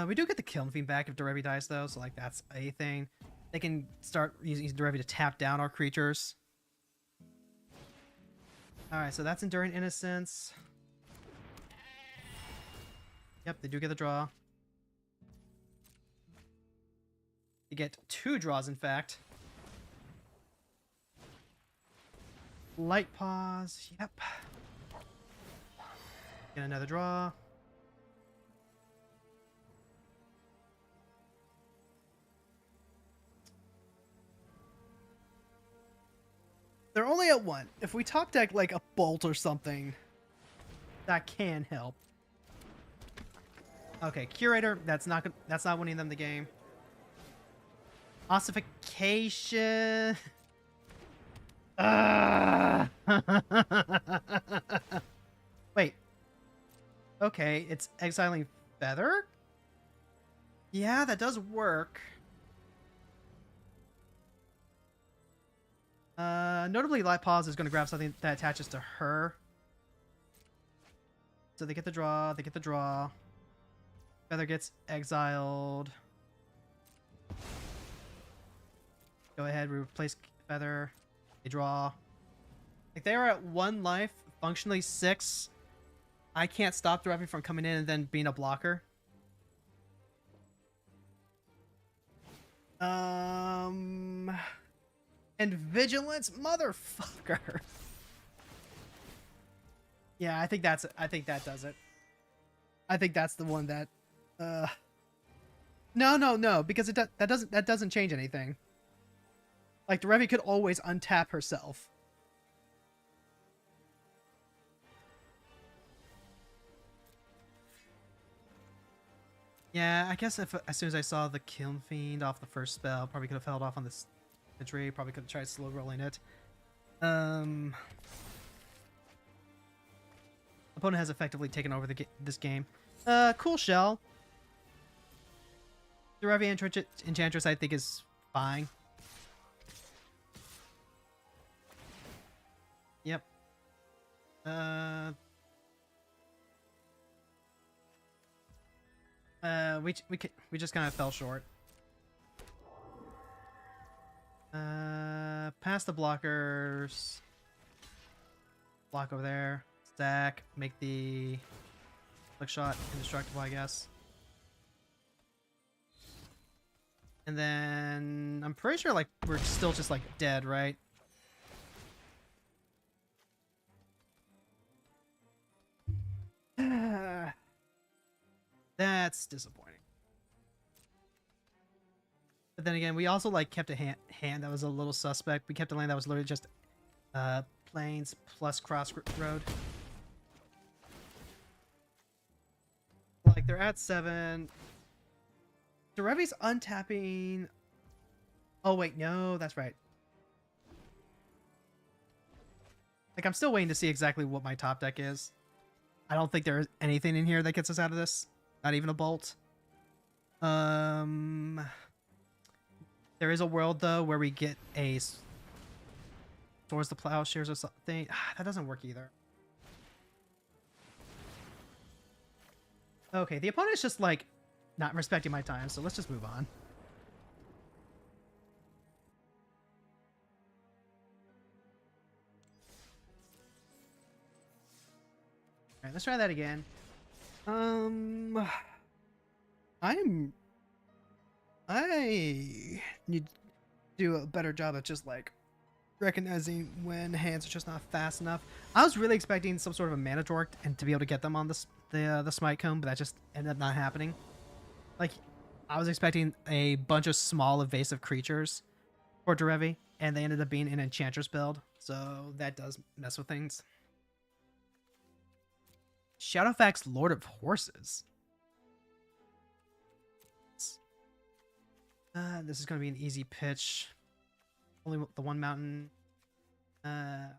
We do get the Kiln Fiend back if Derevi dies, though, so, like, that's a thing. They can start using Derevi to tap down our creatures. Alright, so that's Enduring Innocence. Yep, they do get the draw. You get 2 draws, in fact. Light Pause. Yep. Get another draw. They're only at 1. If we top deck like a Bolt or something, that can help. Okay, Curator. That's not winning them the game. Ossification. Wait. Okay, it's exiling Feather? Yeah, that does work. Notably, Light Pause is going to grab something that attaches to her. So they get the draw, they get the draw. Feather gets exiled. Go ahead, we replace Feather. They draw. Like, they are at 1 life, functionally 6. I can't stop Derevi from coming in and then being a blocker. And Vigilance? Motherfucker. Yeah, I think that's it. I think that does it. I think that's the one that no, because that doesn't change anything. Like Derevi could always untap herself. Yeah, I guess if as soon as I saw the Kiln Fiend off the first spell, probably could have held off on this imagery. Probably could have tried slow rolling it. Opponent has effectively taken over this game. Cool shell. Derevi Enchantress, I think, is fine. Yep. We just kind of fell short. Past the blockers. Block over there. Stack. Make the flick shot indestructible, I guess. And then I'm pretty sure like we're still just like dead, right? That's disappointing. But then again, we also like kept a hand that was a little suspect. We kept a land that was literally just plains plus crossroad. Like they're at 7. Derevi's untapping. Oh wait, no, that's right. Like I'm still waiting to see exactly what my top deck is. I don't think there's anything in here that gets us out of this. Not even a bolt. There is a world though where we get a towards the plowshares or something. That doesn't work either. Okay, the opponent's just like not respecting my time, so let's just move on. Alright, let's try that again. I need to do a better job of just like recognizing when hands are just not fast enough. I was really expecting some sort of a mana dork and to be able to get them on the smite cone, but that just ended up not happening. Like I was expecting a bunch of small evasive creatures for Derevi, and they ended up being an Enchantress build, so that does mess with things. Shadowfax Lord of Horses. This is going to be an easy pitch. Only the one mountain.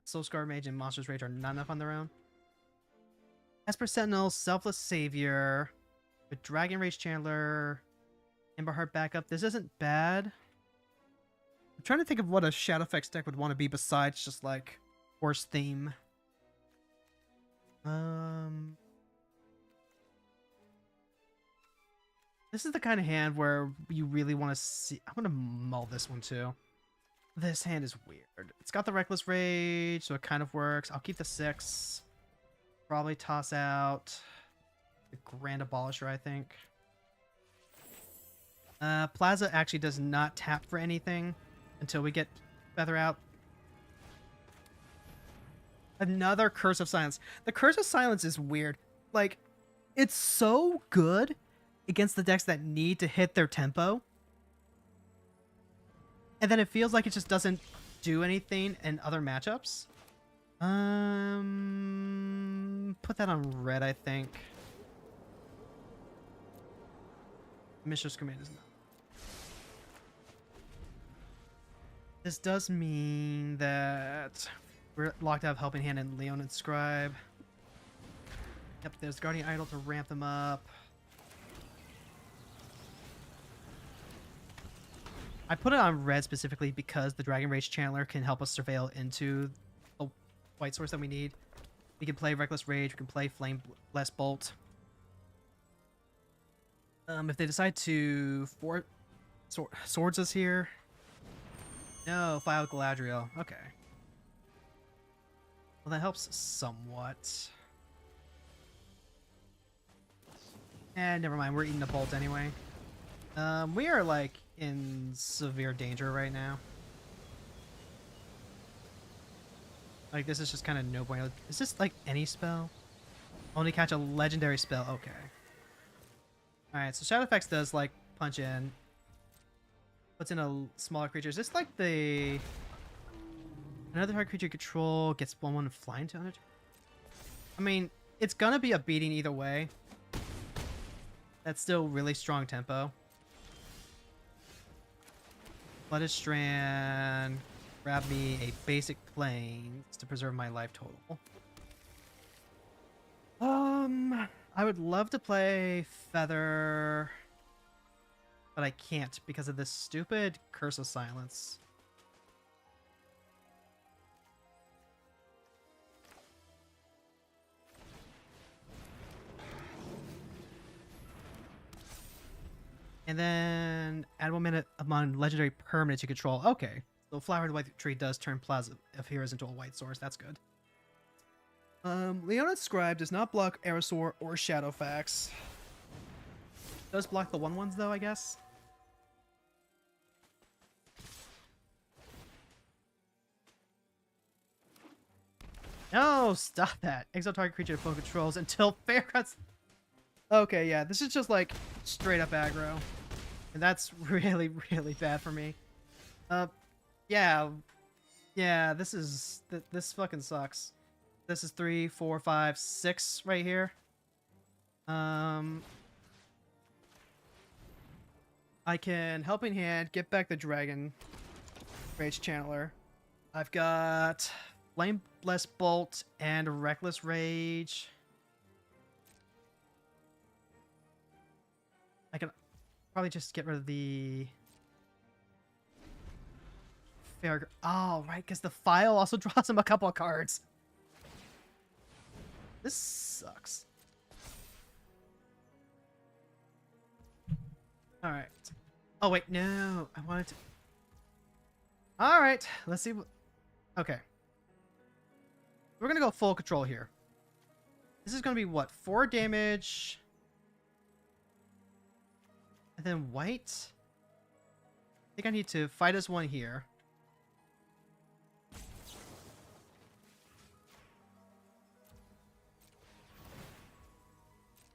Soul Scar Mage and Monstrous Rage are not enough on their own. Esper Sentinel, Selfless Savior, with Dragon Rage Chandler, Emberheart backup. This isn't bad. I'm trying to think of what a Shadowfax deck would want to be besides just like horse theme. This is the kind of hand where you really want to see. I'm gonna mull this one too. This hand is weird. It's got the Reckless Rage, so it kind of works. I'll keep the 6. Probably toss out the Grand Abolisher, I think. Plaza actually does not tap for anything until we get Feather out. Another Curse of Silence. The Curse of Silence is weird. Like, it's so good against the decks that need to hit their tempo. And then it feels like it just doesn't do anything in other matchups. Put that on red, I think. Mistress Command is not. This does mean that we're locked out of Helping Hand and Leon and Scribe. Yep, there's Guardian Idol to ramp them up. I put it on red specifically because the Dragon Rage Chandler can help us surveil into the white source that we need. We can play Reckless Rage, we can play Flame Blessed Bolt. If they decide to swords us here. No, file Galadriel. Okay. Well, that helps somewhat. And never mind, we're eating a bolt anyway. We are like in severe danger right now. Like, this is just kind of no bueno. Is this, like, any spell? Only catch a legendary spell. Okay. Alright, so Shadow Effects does, like, punch in. Puts in a smaller creature. Is this, like, the... Another hard creature you control gets 1/1 flying to another... I mean, it's gonna be a beating either way. That's still really strong tempo. Flooded Strand. Grab me a basic Plains to preserve my life total. I would love to play Feather, but I can't because of this stupid Curse of Silence. And then add 1 minute among legendary permanents you control. Okay. So Flowered White Tree does turn Plaza of Heroes into a white source. That's good. Leona's Scribe does not block Aerosaur or Shadowfax. Does block the 1/1s though, I guess. No, stop that. Exile target creature to phone controls until Fairgrounds. Okay, yeah, this is just like straight up aggro. And that's really, really bad for me. Yeah. Yeah, this fucking sucks. This is 3, 4, 5, 6 right here. I can Helping Hand, get back the Dragon Rage Channeler. I've got Flame Blessed Bolt and Reckless Rage. I can probably just get rid of the Fair. Oh, right, because the file also draws him a couple of cards. This sucks. All right. Oh wait, no, I wanted to. All right, let's see. Okay, we're gonna go full control here. This is gonna be what, 4 damage, and then white. I think I need to fight as 1 here.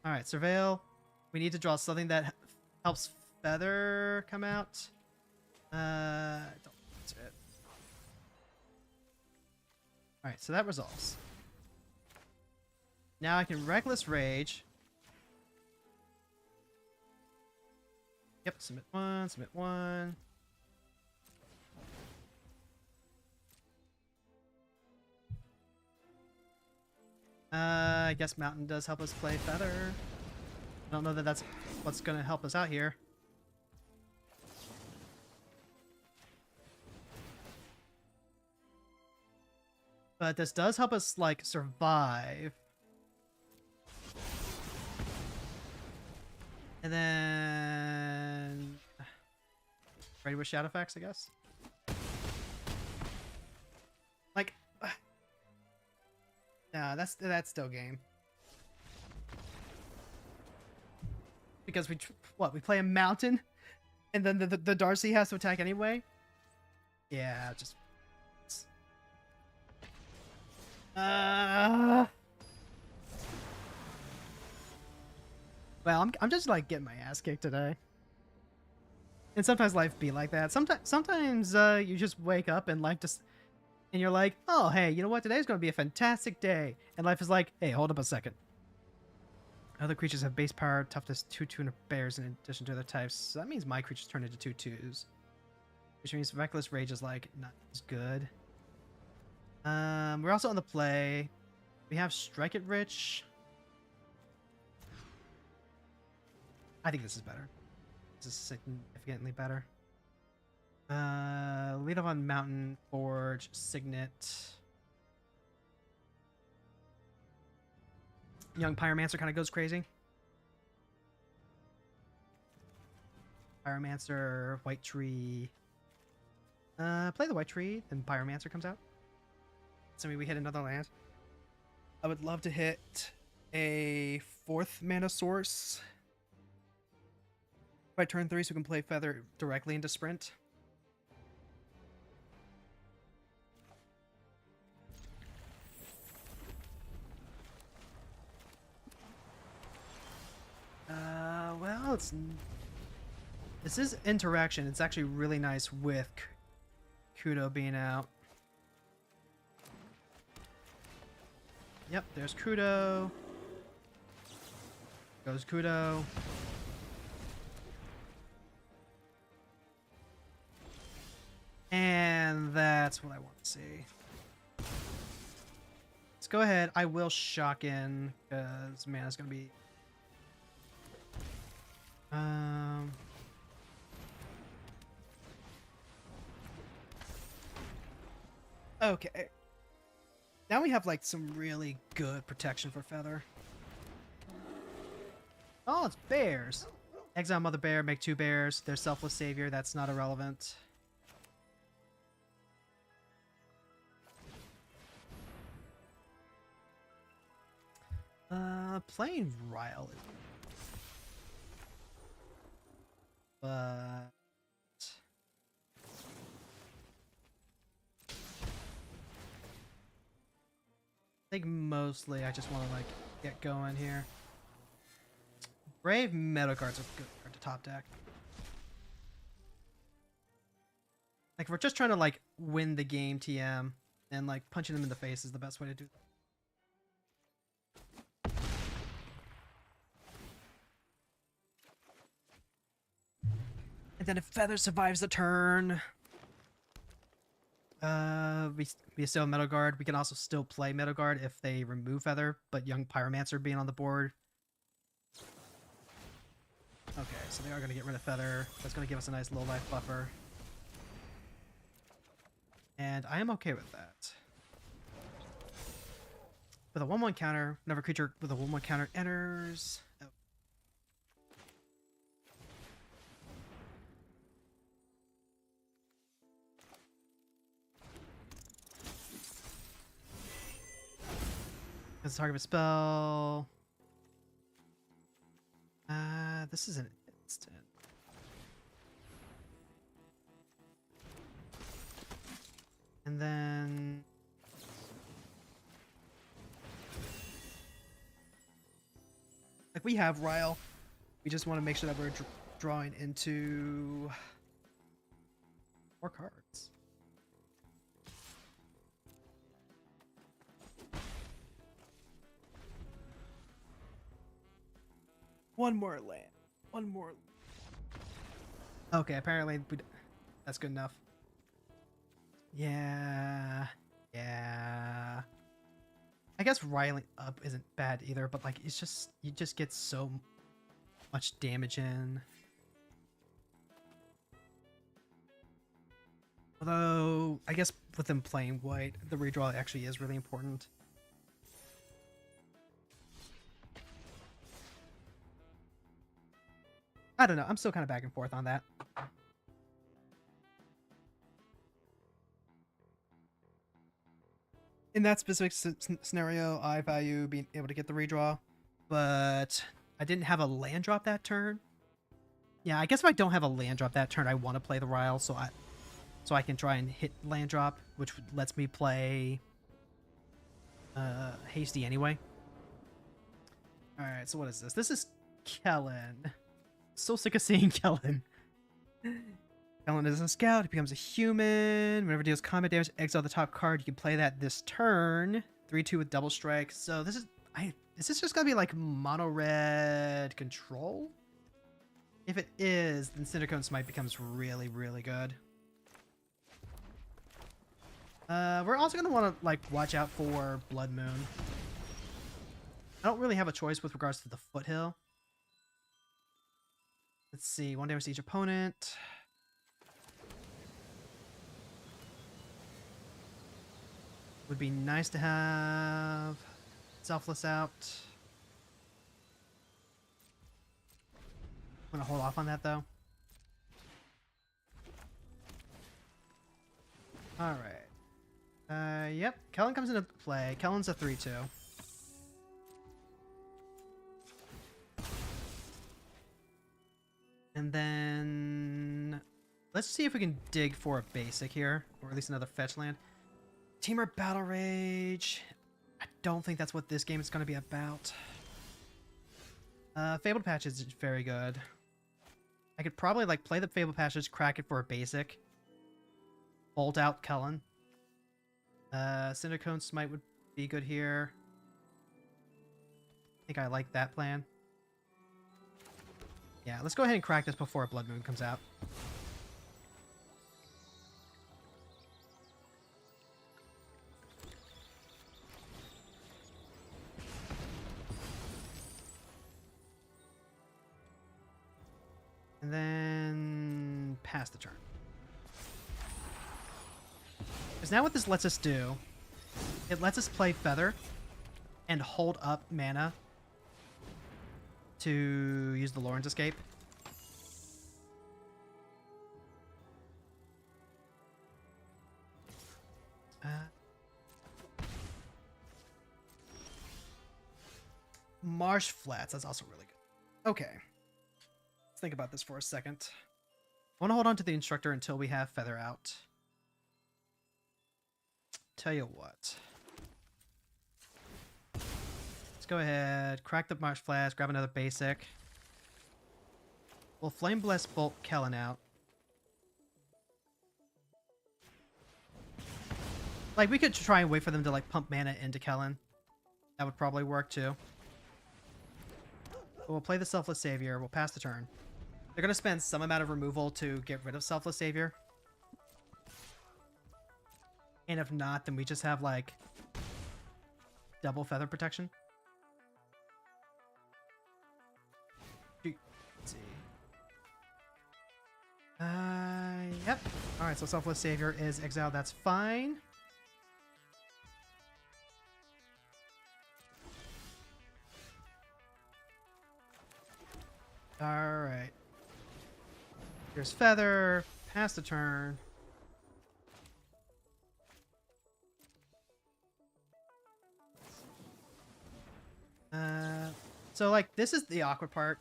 All right, Surveil. We need to draw something that helps Feather come out. That's it. All right, so that resolves. Now I can Reckless Rage. Yep, submit 1, submit 1. I guess Mountain does help us play Feather. I don't know that that's what's going to help us out here. But this does help us, like, survive. And then... Ready with Shadowfax, I guess? Like... Nah, that's still game. Because we play a Mountain? And then the Darcy has to attack anyway? Yeah, just... Well, I'm just like getting my ass kicked today. And sometimes life be like that. Sometimes you just wake up and life just... And you're like, oh, hey, you know what? Today's going to be a fantastic day. And life is like, hey, hold up a second. Other creatures have base power, toughness, 2/2 and bears in addition to their types. So that means my creatures turn into 2/2s. Which means Reckless Rage is like not as good. We're also on the play. We have Strike It Rich. I think this is better. This is significantly better. Lead off on Mountain, Forge, Signet. Young Pyromancer kind of goes crazy. Pyromancer, White Tree. Play the White Tree, then Pyromancer comes out. So we hit another land. I would love to hit a 4th mana source by turn 3 so we can play Feather directly into Sprint. it's... This is interaction. It's actually really nice with Kudo being out. Yep, there's Kudo. Goes Kudo. And that's what I want to see. Let's go ahead. I will shock in, because, man, it's going to be... Okay. Now we have, like, some really good protection for Feather. Oh, it's bears. Exile Mother Bear, make 2 bears. Their Selfless Savior, that's not irrelevant. Playing Ryle. But... I think mostly I just want to, like, get going here. Brave Meadow Guards are good card to top deck. Like, if we're just trying to, like, win the game TM, and, like, punching them in the face is the best way to do that. And then if Feather survives the turn, we still have Meadow Guard. We can also still play Meadow Guard if they remove Feather, but Young Pyromancer being on the board. Okay, so they are going to get rid of Feather. That's going to give us a nice low life buffer. And I am okay with that. With a 1/1 counter, whenever a creature with a 1/1 counter enters... Oh. As a target of a spell. This is an instant. And then... Like, we have Ryle. We just want to make sure that we're drawing into... more cards. One more land. One more. Okay, apparently that's good enough. Yeah. Yeah. I guess riling up isn't bad either, but like it's just you just get so much damage in. Although I guess with them playing white, the redraw actually is really important. I don't know. I'm still kind of back and forth on that. In that specific scenario, I value being able to get the redraw, but I didn't have a land drop that turn. Yeah, I guess if I don't have a land drop that turn, I want to play the Ryle, so I can try and hit land drop, which lets me play hasty anyway. All right, so what is this? This is Kellen. So sick of seeing Kellen. Kellen is a scout. He becomes a human. Whenever it deals combat damage, exile the top card. You can play that this turn. 3/2 with double strike. So this is... Is this just gonna be like mono red control? If it is, then Cindercone Smite becomes really, really good. We're also gonna want to like watch out for Blood Moon. I don't really have a choice with regards to the Foothill. Let's see, 1 damage to each opponent. Would be nice to have Selfless out. I'm gonna hold off on that though. Alright. Yep, Kellen comes into play. Kellen's a 3/2. And then let's see if we can dig for a basic here, or at least another fetch land. Teamer Battle Rage. I don't think that's what this game is going to be about. Fabled Patch is very good. I could probably like play the Fable Passage, crack it for a basic. Bolt out Kellen. Cindercone Smite would be good here. I think I like that plan. Yeah, let's go ahead and crack this before Blood Moon comes out. And then pass the turn. Because now what this lets us do, it lets us play Feather and hold up mana to use the Lauren's Escape. Marsh Flats, that's also really good. Okay. Let's think about this for a second. I want to hold on to the Instructor until we have Feather out. Tell you what. Let's go ahead, crack the Marsh Flats, grab another basic. We'll Flame Bless Bolt Kellen out. Like, we could try and wait for them to, like, pump mana into Kellen. That would probably work, too. But we'll play the Selfless Savior. We'll pass the turn. They're going to spend some amount of removal to get rid of Selfless Savior. And if not, then we just have, like, double Feather protection. Let's see. Yep. Alright, so Selfless Savior is exiled. That's fine. Alright. Here's Feather. Pass the turn. So, like, this is the awkward part.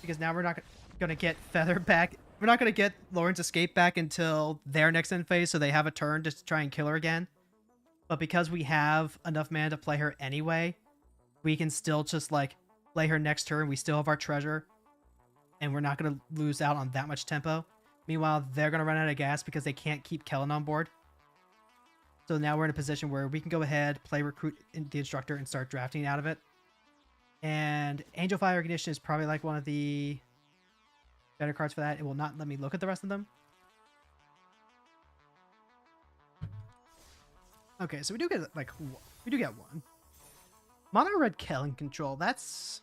Because now we're not going to get Feather back. We're not going to get Lauren's Escape back until their next end phase, so they have a turn just to try and kill her again. But because we have enough mana to play her anyway, we can still just, like, play her next turn. We still have our treasure. And we're not going to lose out on that much tempo. Meanwhile, they're going to run out of gas because they can't keep Kellen on board. So now we're in a position where we can go ahead, play Recruit the Instructor, and start drafting out of it. And Angel Fire Ignition is probably like one of the better cards for that. It will not let me look at the rest of them. Okay, so we do get like one. Mono Red Kellen control. That's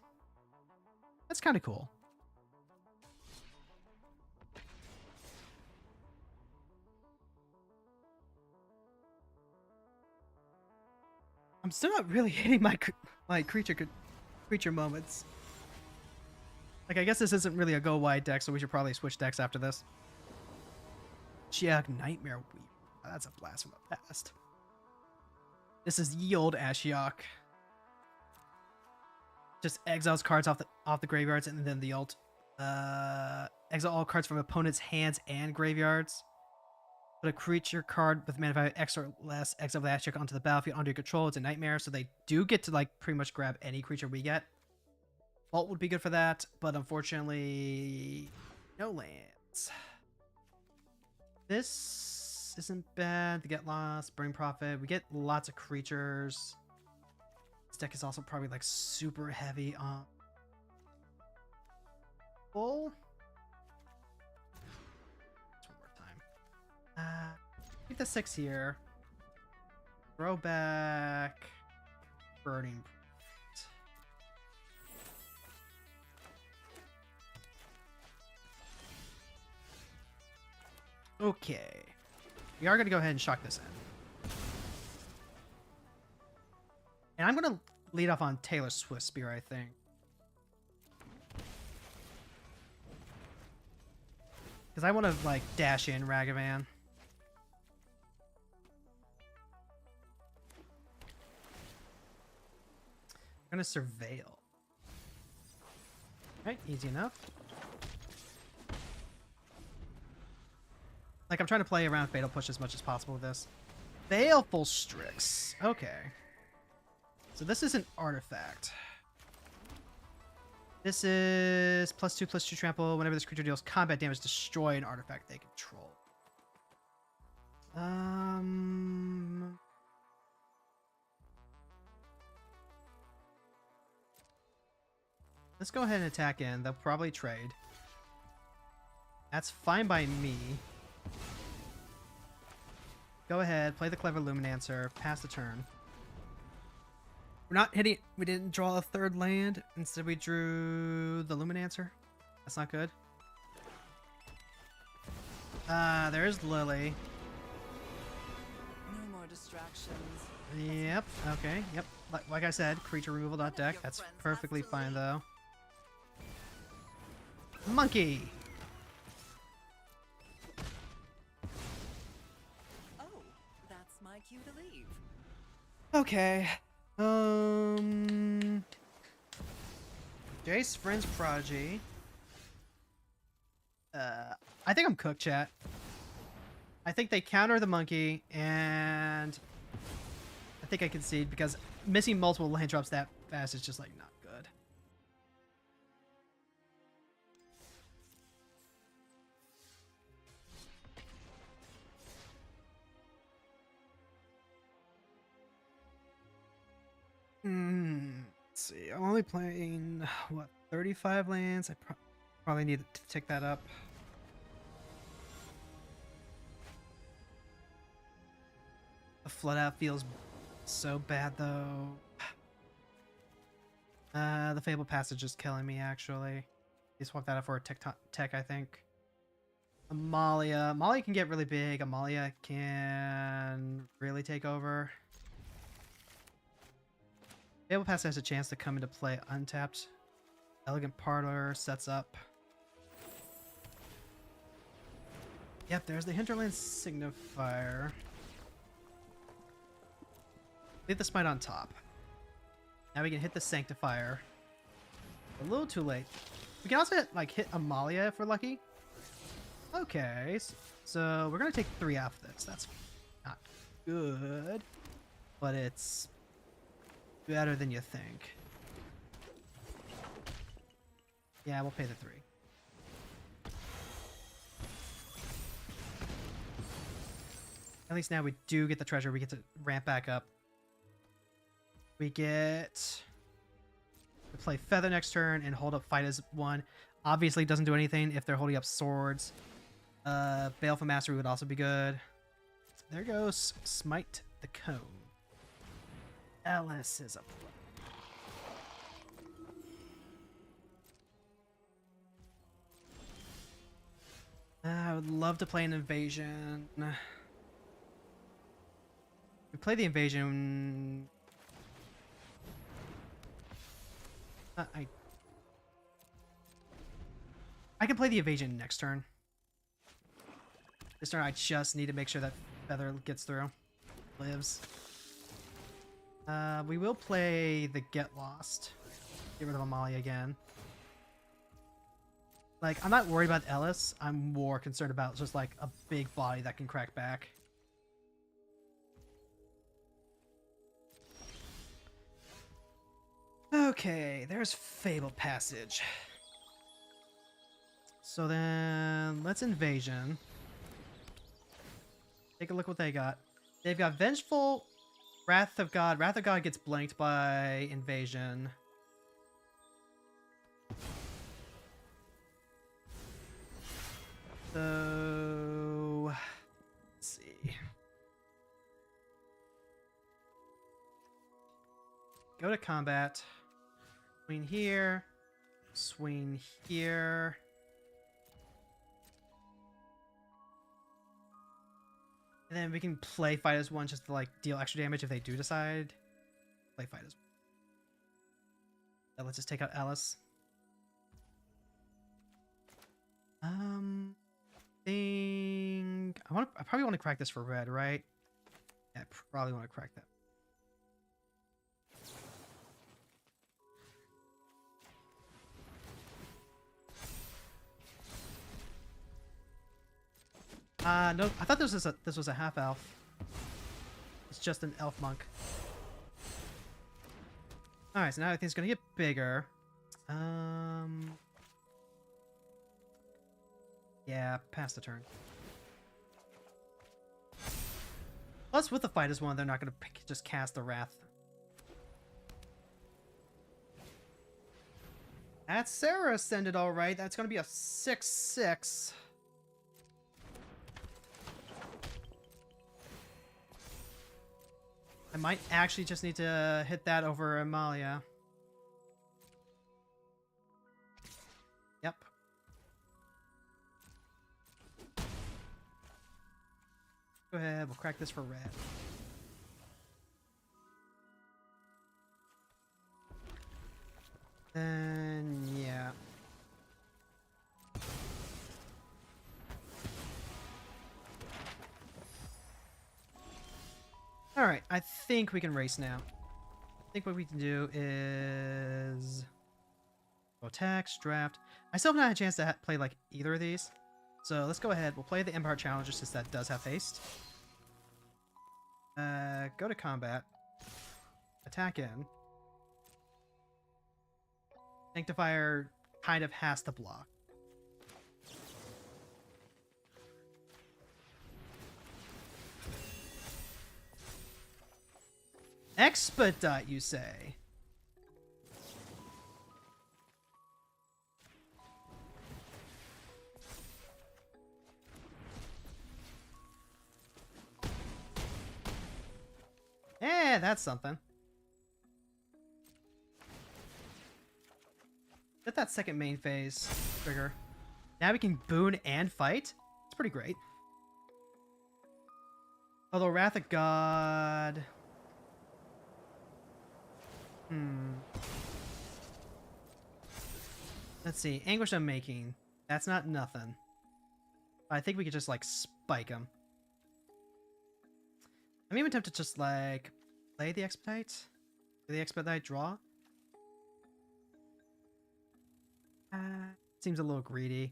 kind of cool. I'm still not really hitting my creature moments. Like, I guess this isn't really a go wide deck, so we should probably switch decks after this. Ashiok Nightmare Weep. Oh, that's a blast from the past. This is ye old Ashiok. Just exiles cards off the graveyards, and then the ult. Exile all cards from opponents' hands and graveyards. Put a creature card with mana value X or less, exile the Ashiok onto the battlefield under your control. It's a nightmare, so they do get to, like, pretty much grab any creature we get. Vault would be good for that, but unfortunately, no lands. This isn't bad. To get lost, Burning Prophet. We get lots of creatures. This deck is also probably, like, super heavy on full. Keep the 6 here. Throw back. Burning. Okay. We are going to go ahead and shock this in. And I'm going to lead off on Taylor Swift Spear, I think. Because I want to, like, dash in Ragavan. I'm going to Surveil. Alright, easy enough. Like, I'm trying to play around Fatal Push as much as possible with this. Baleful Strix. Okay. So this is an artifact. This is +2/+2 trample. Whenever this creature deals combat damage, destroy an artifact they control. Let's go ahead and attack in. They'll probably trade. That's fine by me. Go ahead, play the clever Luminancer, pass the turn. We're not hitting. We didn't draw a third land. Instead, we drew the Luminancer. That's not good. There's Lily. No more distractions. Yep. Okay. Yep. Like I said, creature removal deck. That's perfectly fine though. Monkey. Oh, that's my cue to leave. Okay. Jace, Friends, Prodigy. I think I'm cooked, chat. I think they counter the monkey, and I think I concede because missing multiple land drops that fast is just like not good. Let's see. I'm only playing what 35 lands. I probably need to tick that up. The flood out feels so bad though. The Fable Passage is killing me actually. You swap that out for a tech, I think. Amalia. Amalia can get really big. Amalia can really take over. Fable Passage has a chance to come into play untapped. Elegant Parlor sets up. Yep, there's the Hinterland Signifier. Leave the Smite on top. Now we can hit the Sanctifier. A little too late. We can also hit Amalia if we're lucky. Okay, so we're gonna take 3 off this. That's not good, but it's better than you think. Yeah, we'll pay the 3. At least now we do get the treasure. We get to ramp back up. We get to play Feather next turn and hold up Fight as 1. Obviously doesn't do anything if they're holding up swords. Baleful Mastery would also be good. There goes Smite the Cone. Ellis is a play. I would love to play an invasion. We play the invasion. I can play the evasion next turn. This turn I just need to make sure that Feather gets through. Lives. We will play the Get Lost. Get rid of Amalia again. Like, I'm not worried about Ellis. I'm more concerned about just like a big body that can crack back. Okay, there's Fable Passage. So then, let's Invasion. Take a look what they got. They've got Vengeful, Wrath of God. Wrath of God gets blanked by Invasion. So, let's see. Go to combat. Swing here. Swing here. And then we can play Fight as 1 just to like deal extra damage if they do decide. Play Fight as 1. So let's just take out Ellis. I probably want to crack this for red, right? Yeah, I probably want to crack that. No, I thought this was a half elf. It's just an elf monk. All right, so now everything's gonna get bigger. Yeah, pass the turn. Plus, with the fight as one, they're not going to just cast the Wrath. That's Sarah ascended all right. That's going to be a 6/6. I might actually just need to hit that over Amalia. Yep. Go ahead, we'll crack this for red. Then, yeah. Alright, I think we can race now. I think what we can do is... go attacks, draft. I still haven't had a chance to play, like, either of these. So let's go ahead. We'll play the Empire Challenger since that does have haste. Go to combat. Attack in. Sanctifier kind of has to block. Expedite, you say? Eh, that's something. Get that second main phase trigger. Now we can boon and fight? It's pretty great. Although Wrath of God... Let's see. Anguish I'm making. That's not nothing. I think we could just, like, spike him. I'm even tempted to just, like, play the Expedite. Do the Expedite draw? Seems a little greedy.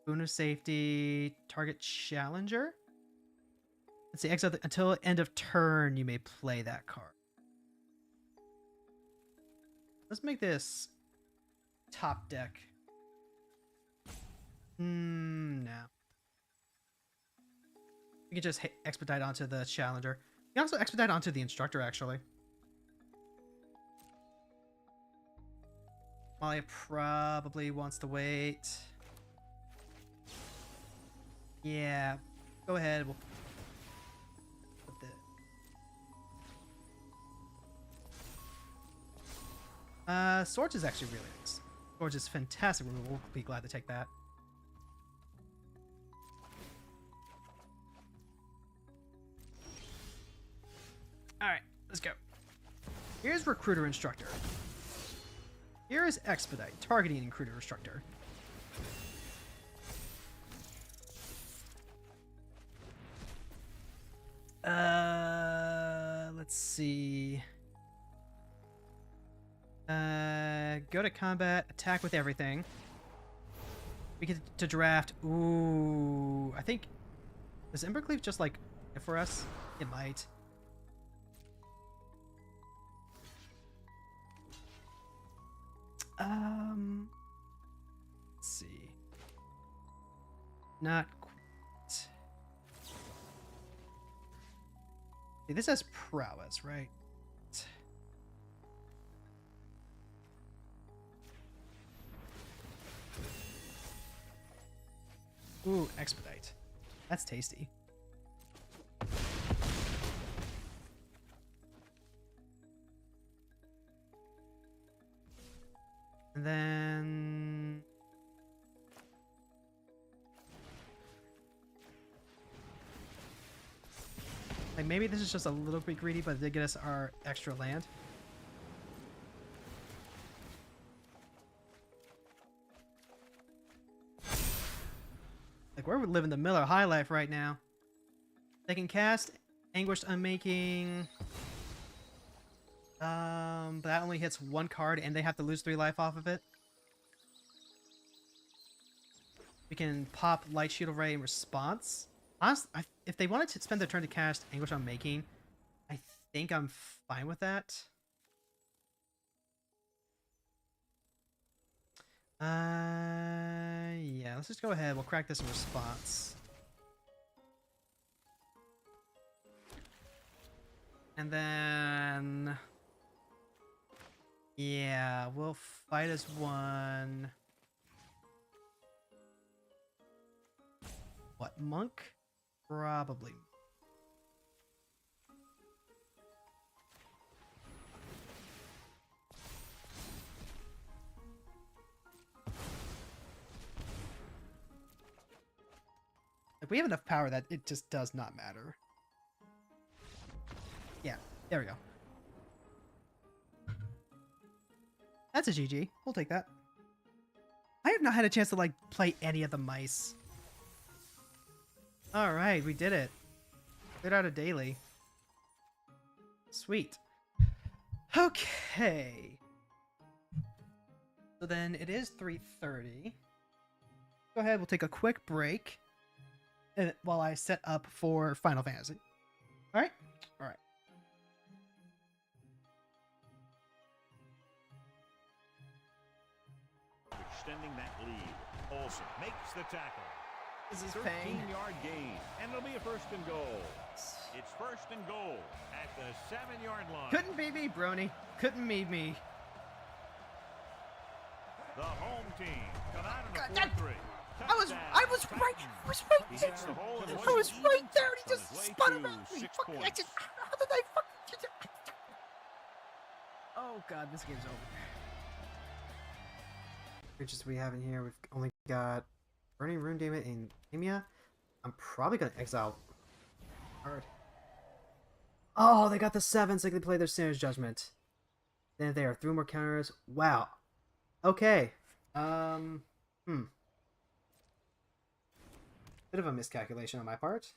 Boon of safety. Target challenger? Let's see. Exile until end of turn, you may play that card. Let's make this top deck. No. We can just expedite onto the challenger. We can also expedite onto the instructor, actually. Molly probably wants to wait. Yeah. Go ahead. We'll put the... Swords is actually really nice. Swords is fantastic. We'll be glad to take that. Alright, let's go. Here's Recruiter Instructor. Here is Expedite, targeting Recruiter Instructor. Let's see. Go to combat, attack with everything. We get to draft. Ooh, I think... Does Embercleave just, like, hit for us? It might. Let's see. Not quite. See, this has prowess, right? Ooh, expedite. That's tasty. And then... like, maybe this is just a little bit greedy, but it did get us our extra land. Like, we're living the Miller High Life right now. They can cast Anguished Unmaking. But that only hits one card, and they have to lose 3 life off of it. We can pop Light Shield Array in response. Honestly, if they wanted to spend their turn to cast Anguish Unmaking, I think I'm fine with that. Yeah, let's just go ahead. We'll crack this in response. And then... yeah, we'll fight as one. What, monk? Probably. Like, we have enough power that it just does not matter. Yeah, there we go. That's a GG. We'll take that. I have not had a chance to, like, play any of the mice. Alright, we did it. Cleared out a daily. Sweet. Okay. So then it is 3:30. Go ahead, we'll take a quick break while I set up for Final Fantasy. Alright? Alright. Extending that lead. Olsen makes the tackle. This is pain. 13-yard gain, and it'll be a first and goal. It's first and goal at the 7-yard line. Couldn't be me, Brony. Couldn't be me. The home team come out in God, a 4-3. I was right He there. hits the hole and I was right there, and he on just his way spun to around me. 6 Fucking, I points. just, how did I fucking... Oh god, this game's over. Creatures we have in here, we've only got Burning Rune Demon and Amia. I'm probably gonna exile card. Oh, they got the 7 so they can play their Sinner's Judgment. Then if they are through more counters. Wow. Okay. Bit of a miscalculation on my part.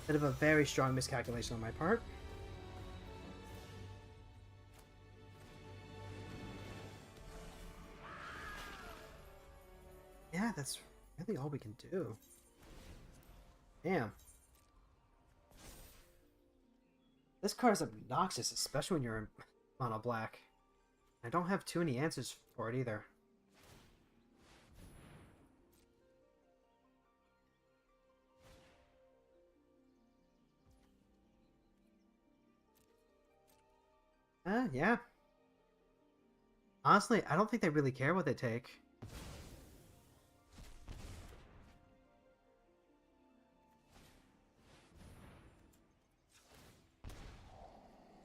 Bit of a very strong miscalculation on my part. Yeah, that's really all we can do. Damn. This card is obnoxious, especially when you're in mono black. I don't have too many answers for it either. Yeah. Honestly, I don't think they really care what they take.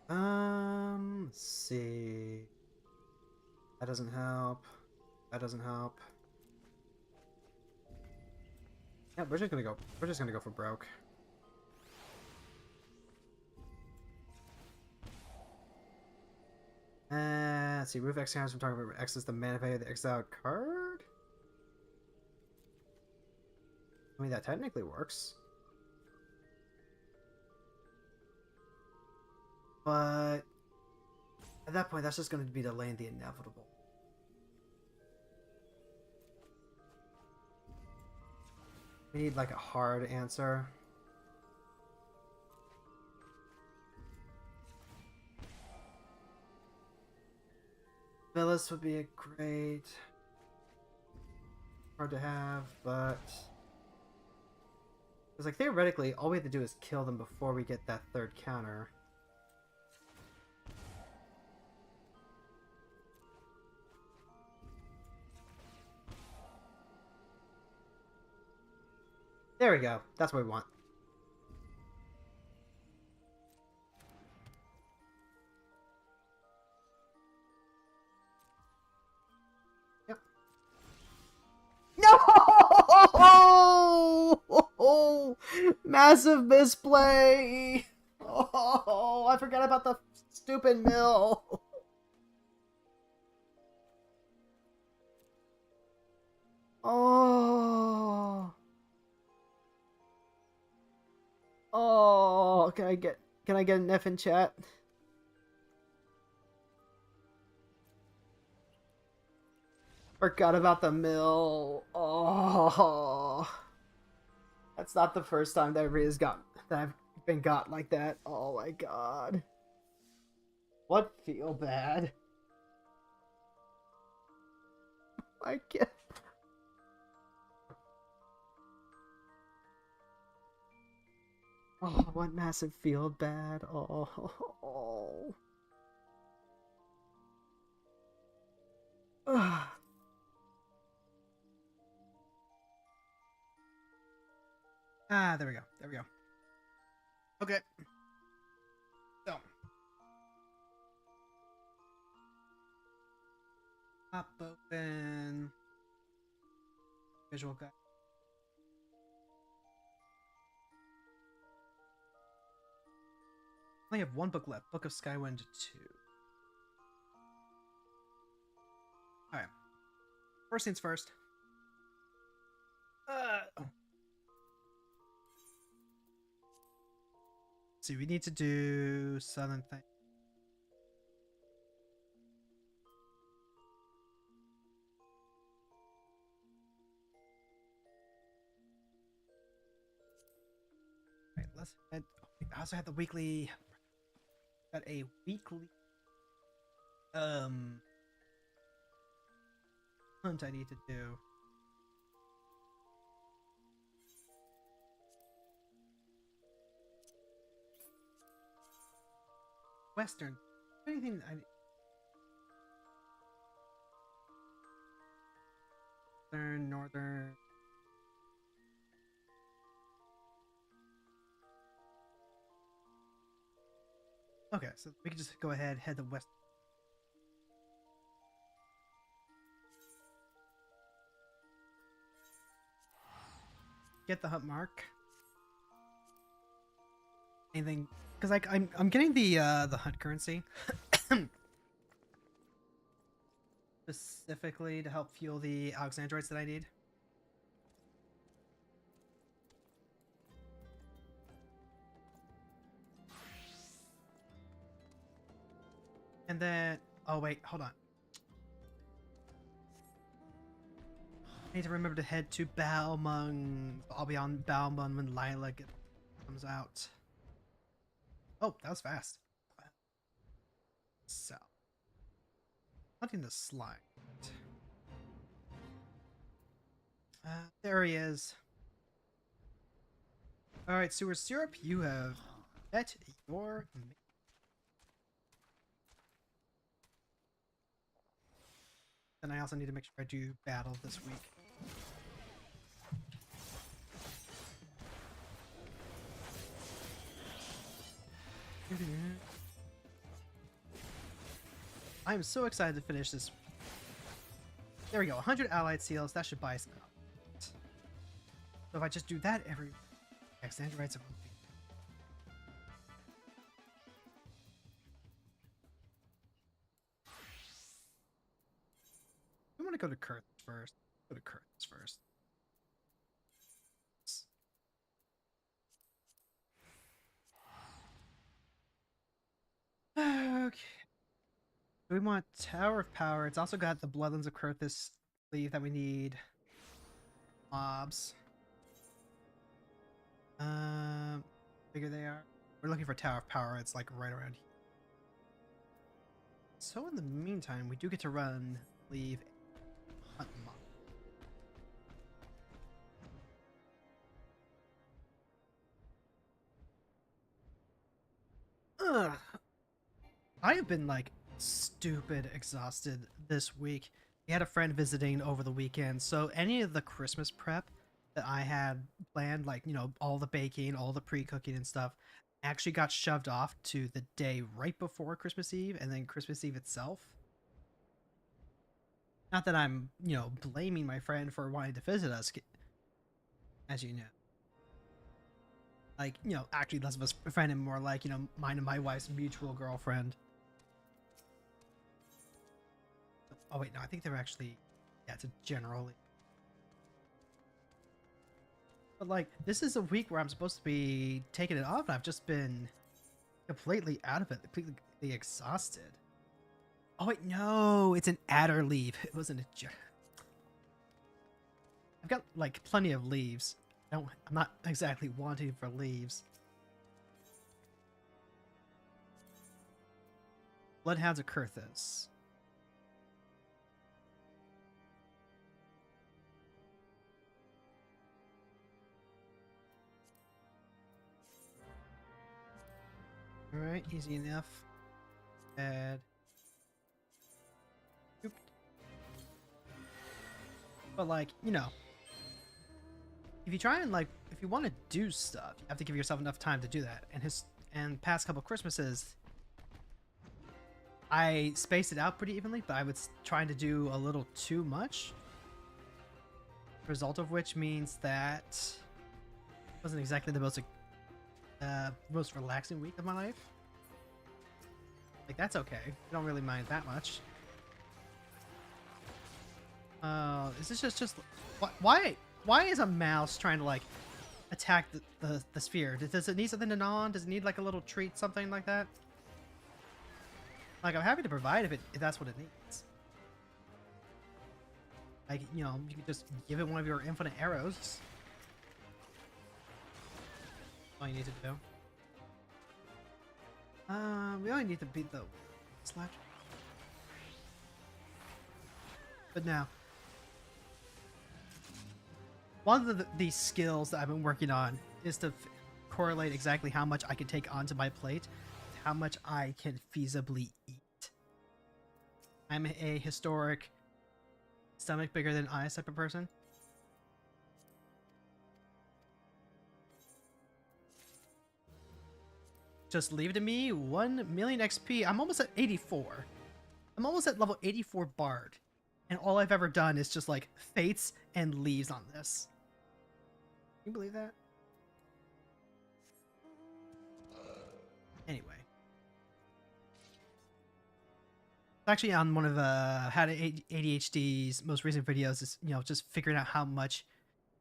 Let's see. That doesn't help. That doesn't help. Yeah, we're just gonna go for broke. Let's see. Remove X counters from target. X is the mana value of the exiled card. I mean, that technically works. But at that point, that's just going to be delaying the inevitable. We need like a hard answer. Phyllis would be a great card to have, but it's like theoretically, all we have to do is kill them before we get that third counter. There we go. That's what we want. Yep. No! Massive misplay! Oh, I forgot about the stupid mill. Oh. Oh, can I get an F in chat? Forgot about the mill. Oh. That's not the first time that I've been got like that. Oh my god. What feel bad? I can't. Oh, what massive feel bad. Oh. Ah, there we go. There we go. Okay. So. Pop open. Visual guide. I only have one book left. Book of Skywind 2. Alright. First things first. See, we need to do Southern thing. Alright, let's head. I also have the weekly. Got a weekly hunt I need to do. Western. Anything I Southern, northern. Okay, so we can just go ahead, head to west. Get the hunt mark. Anything? Because like I'm getting the hunt currency specifically to help fuel the Alexandrites that I need. And then, oh wait, hold on. I need to remember to head to Balmung. I'll be on Balmung when Lila comes out. Oh, that was fast. So, hunting the slime. There he is. All right, Sewer Syrup, you have met your mate. And I also need to make sure I do battle this week. I am so excited to finish this. There we go, 100 allied seals. That should buy us enough. So if I just do that every Alexandrites are moving. We want to go to Kurth first. Go to Kurth first. Okay. We want Tower of Power. It's also got the Bloodlands of Kurthus sleeve that we need. Mobs. Bigger they are. We're looking for Tower of Power. It's like right around here. So in the meantime, we do get to run leave hunt mob. Ugh. I have been like stupid exhausted this week. We had a friend visiting over the weekend, so any of the Christmas prep that I had planned, like, you know, all the baking, all the pre-cooking and stuff, actually got shoved off to the day right before Christmas Eve and then Christmas Eve itself. Not that I'm, you know, blaming my friend for wanting to visit us, as you know. Like, you know, actually less of a friend and more like, you know, mine and my wife's mutual girlfriend. Oh wait, no, I think they're actually, yeah, it's a general. But like, this is a week where I'm supposed to be taking it off, and I've just been completely out of it, completely exhausted. Oh wait, no, it's an adder leave. It wasn't a I've got like plenty of leaves. I'm not exactly wanting for leaves. Bloodhounds of Kurthus. Alright, easy enough. Bad. Oop. But like, you know, if you try and like, if you want to do stuff, you have to give yourself enough time to do that. And past couple Christmases, I spaced it out pretty evenly, but I was trying to do a little too much. Result of which means that it wasn't exactly the most relaxing week of my life. Like, that's okay. I don't really mind that much. Is this just why is a mouse trying to like attack the sphere? Does it need something to gnaw on? Does it need like a little treat, something like that? Like, I'm happy to provide if that's what it needs. Like, you know, you can just give it one of your infinite arrows. All you need to do. We only need to beat the slash. But now, one of these skills that I've been working on is to correlate exactly how much I can take onto my plate with how much I can feasibly eat. I'm a historic stomach bigger than eyes type of person. Just leave it to me. 1 million XP. I'm almost at 84. I'm almost at level 84 Bard. And all I've ever done is just like fates and leaves on this. Can you believe that? Anyway. Actually, on one of How to ADHD's most recent videos is, you know, just figuring out how much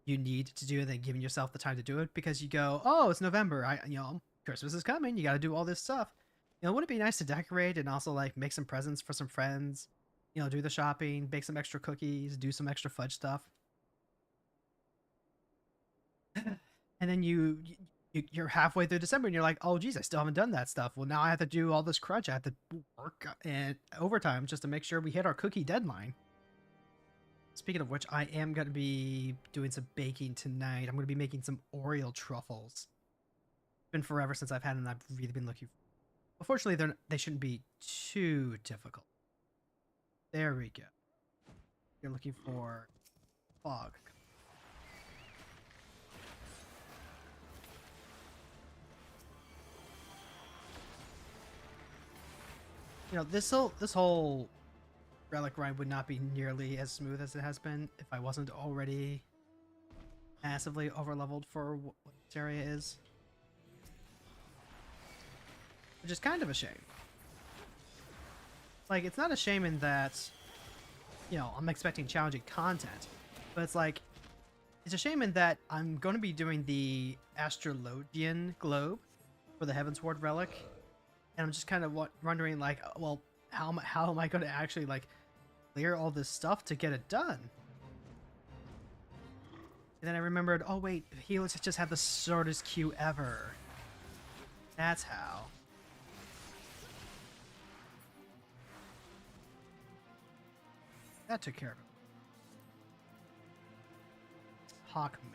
you need to do and then giving yourself the time to do it, because you go, oh, it's November. You know, Christmas is coming. You got to do all this stuff. You know, wouldn't it be nice to decorate and also like make some presents for some friends? You know, do the shopping, bake some extra cookies, do some extra fudge stuff. And then you're halfway through December and you're like, oh geez, I still haven't done that stuff. Well, now I have to do all this crunch. I have to work and overtime just to make sure we hit our cookie deadline. Speaking of which, I am going to be doing some baking tonight. I'm going to be making some Oreo truffles. It's been forever since I've had them, and I've really been looking for them. Unfortunately, they shouldn't be too difficult. There we go. You're looking for fog. You know, this whole relic grind would not be nearly as smooth as it has been if I wasn't already massively overleveled for what this area is. Which is kind of a shame. Like, it's not a shame in that, you know, I'm expecting challenging content, but it's like, it's a shame in that I'm going to be doing the Astrologian Globe for the Heavensward relic, and I'm just kind of wondering, like, well, how am I going to actually, like, clear all this stuff to get it done? And then I remembered, oh wait, Helix just had the shortest queue ever. That's how. That took care of it. Hawkman.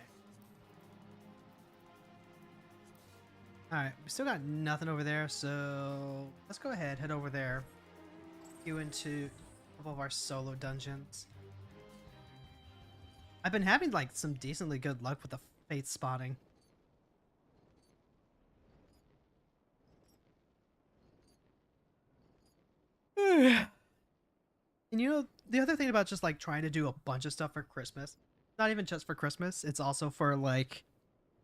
Alright, we still got nothing over there, so let's go ahead, head over there. Go into a couple of our solo dungeons. I've been having like some decently good luck with the fate spotting. And you know, the other thing about just like trying to do a bunch of stuff for Christmas, not even just for Christmas, it's also for like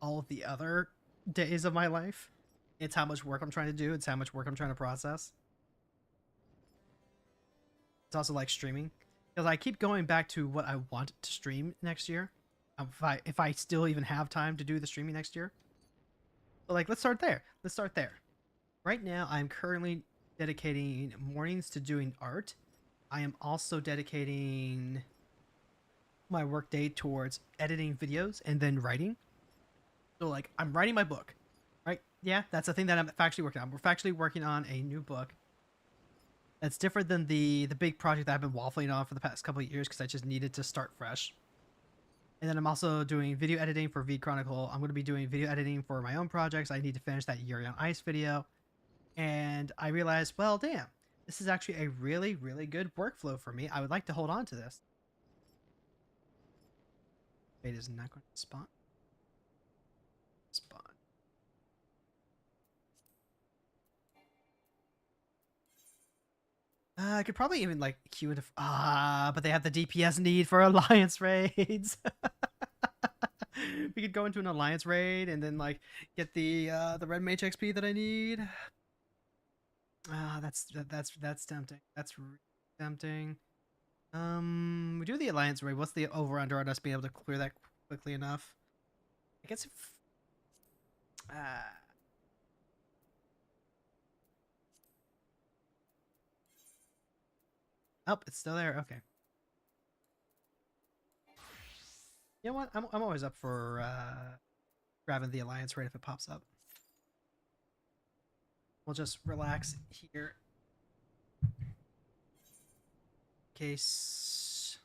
all of the other days of my life. It's how much work I'm trying to do. It's how much work I'm trying to process. It's also like streaming, because I keep going back to what I want to stream next year. If I still even have time to do the streaming next year. But like, let's start there. Let's start there. Right now, I'm currently dedicating mornings to doing art. I am also dedicating my workday towards editing videos and then writing. So like I'm writing my book, right? Yeah, that's the thing that I'm factually working on. We're factually working on a new book. That's different than the big project that I've been waffling on for the past couple of years because I just needed to start fresh. And then I'm also doing video editing for V Chronicle. I'm going to be doing video editing for my own projects. I need to finish that Yuri on Ice video. And I realized, well, damn, this is actually a really, really good workflow for me. I would like to hold on to this. It is not going to spawn. Spawn. I could probably even like queue into but they have the DPS need for alliance raids. We could go into an alliance raid and then like get the red mage XP that I need. That's tempting. That's really tempting. We do the alliance raid. What's the over under on us being able to clear that quickly enough? I guess if oh, it's still there. Okay. You know what? I'm always up for grabbing the alliance raid if it pops up. We'll just relax here. In case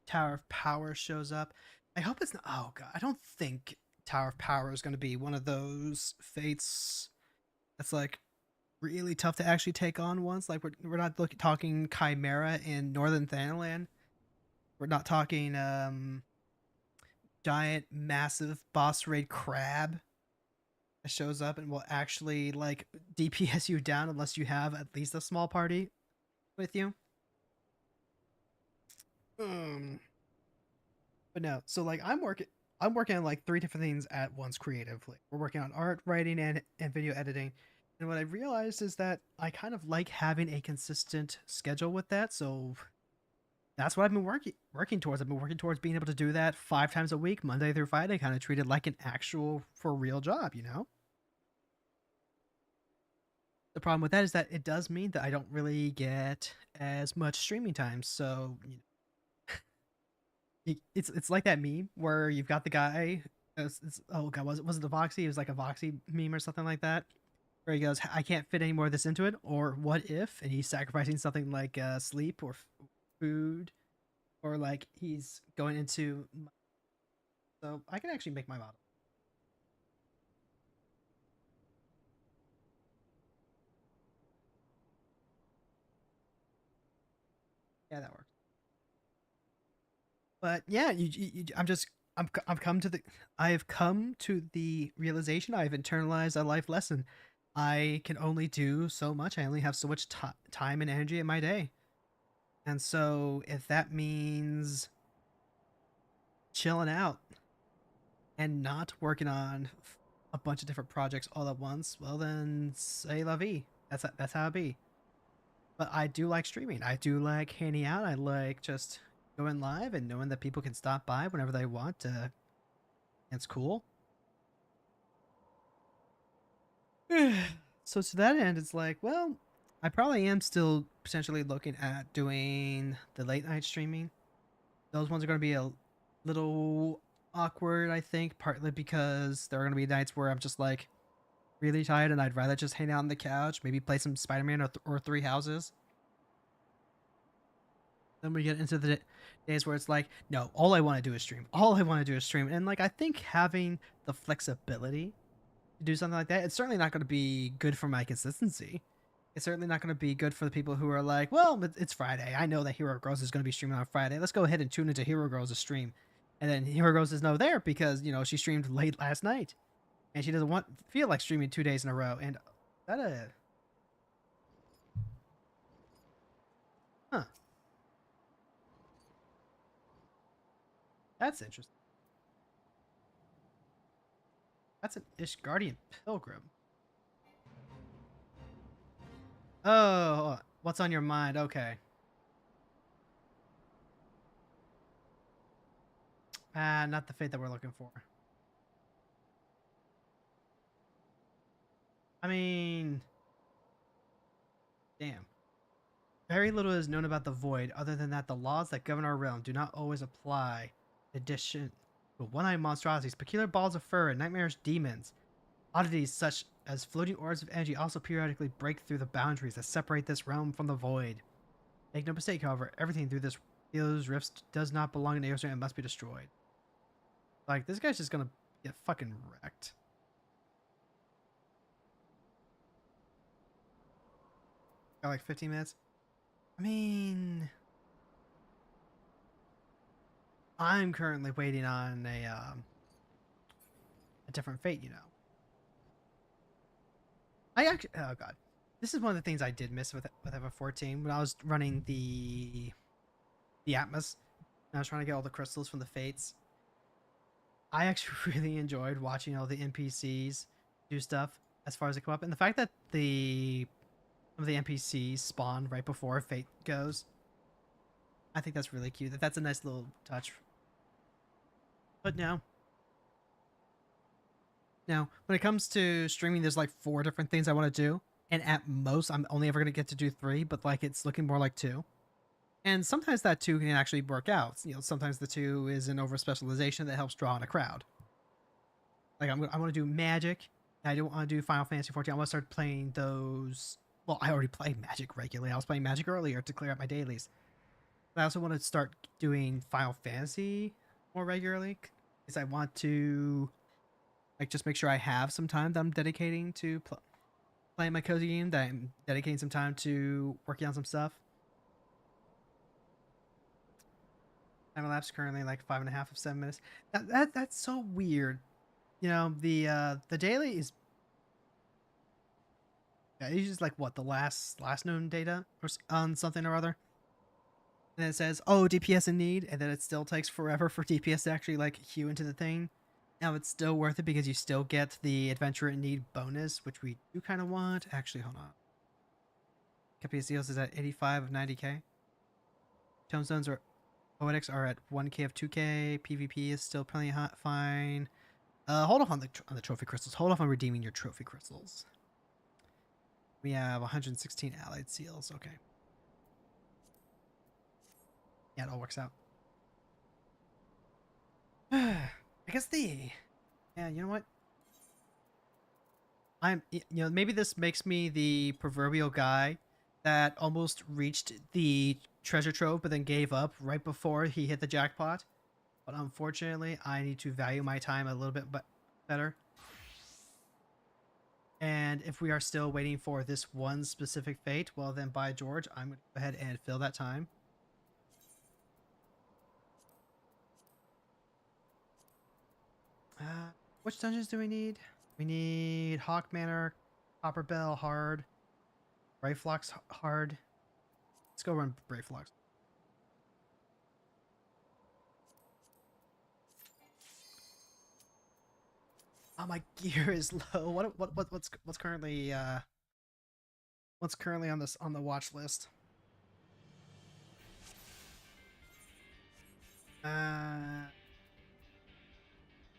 Tower of Power shows up. I hope it's not. Oh god, I don't think Tower of Power is going to be one of those fates that's like really tough to actually take on once. Like we're not talking Chimera in Northern Thanalan. We're not talking giant massive boss raid crab that shows up and will actually like DPS you down unless you have at least a small party with you. But no, so like I'm working on like 3 different things at once creatively. We're working on art, writing, and video editing. And what I realized is that I kind of like having a consistent schedule with that. So that's what I've been working towards. I've been working towards being able to do that 5 times a week, Monday through Friday, kind of treat it like an actual for real job, you know? The problem with that is that it does mean that I don't really get as much streaming time. So, you know, it's like that meme where you've got the guy. Oh god, was it the Voxy? It was like a Voxy meme or something like that, where he goes, "I can't fit any more of this into it," or "What if?" And he's sacrificing something like sleep or food, or like he's going into. So I can actually make my model. Yeah, that works. But yeah, I have come to the realization, I've internalized a life lesson. I can only do so much. I only have so much time and energy in my day. And so if that means chilling out and not working on a bunch of different projects all at once, well then say la vie. That's how it be. But I do like streaming. I do like hanging out. I like just going live and knowing that people can stop by whenever they want. It's cool. So to that end, it's like, well, I probably am still potentially looking at doing the late night streaming. Those ones are going to be a little awkward, I think, partly because there are going to be nights where I'm just like really tired and I'd rather just hang out on the couch, maybe play some Spider-Man or Three Houses. Then we get into the days where it's like, no, all I want to do is stream. All I want to do is stream. And like, I think having the flexibility to do something like that, it's certainly not going to be good for my consistency. It's certainly not going to be good for the people who are like, well, it's Friday. I know that Hero Girls is going to be streaming on Friday. Let's go ahead and tune into Hero Girls' stream. And then Hero Girls is no there because, you know, she streamed late last night. And she doesn't feel like streaming 2 days in a row. And that huh. That's interesting. That's an Ishgardian Pilgrim. Oh, what's on your mind? Okay. Not the fate that we're looking for. I mean, damn. Very little is known about the Void, other than that the laws that govern our realm do not always apply. Addition. But one-eyed monstrosities, peculiar balls of fur, and nightmarish demons. Oddities such as floating orbs of energy also periodically break through the boundaries that separate this realm from the void. Make no mistake, however, everything those rifts does not belong in Aeostar and must be destroyed. Like, this guy's just gonna get fucking wrecked. Got like 15 minutes. I mean, I'm currently waiting on a different fate, you know. I actually, oh god, this is one of the things I did miss with FF14 when I was running the Atmos. And I was trying to get all the crystals from the fates. I actually really enjoyed watching all the NPCs do stuff as far as they come up, and the fact that some of the NPCs spawn right before fate goes. I think that's really cute. That's a nice little touch. But now, when it comes to streaming, there's like 4 different things I want to do, and at most, I'm only ever gonna get to do 3. But like, it's looking more like 2. And sometimes that 2 can actually work out. You know, sometimes the 2 is an over specialization that helps draw in a crowd. Like, I want to do Magic. I don't want to do Final Fantasy 14. I want to start playing those. Well, I already play Magic regularly. I was playing Magic earlier to clear up my dailies. But I also want to start doing Final Fantasy more regularly because I want to like just make sure I have some time that I'm dedicating to playing my cozy game. That I'm dedicating some time to working on some stuff. Time elapsed currently like 5.5 of 7 minutes. That's so weird. You know, the daily is it's just like what the last known data or on something or other. And it says, oh, DPS in need, and then it still takes forever for DPS to actually like hew into the thing. Now it's still worth it because you still get the adventure in need bonus, which we do kind of want. Actually, hold on. KPS deals is at 85 of 90k. Tombstones or Poetics are at 1k of 2k. PvP is still plenty hot, fine. Hold off on the trophy crystals. Hold off on redeeming your trophy crystals. We have 116 allied seals. Okay. Yeah, it all works out. I guess yeah, you know what? Maybe this makes me the proverbial guy that almost reached the treasure trove but then gave up right before he hit the jackpot. But unfortunately, I need to value my time a little bit better. And if we are still waiting for this one specific fate, well then, by George, I'm going to go ahead and fill that time. Which dungeons do we need? We need Hawk Manor, Copper Bell hard, Brayflox hard. Let's go run Brayflox. Oh, my gear is low. What's currently on the watch list?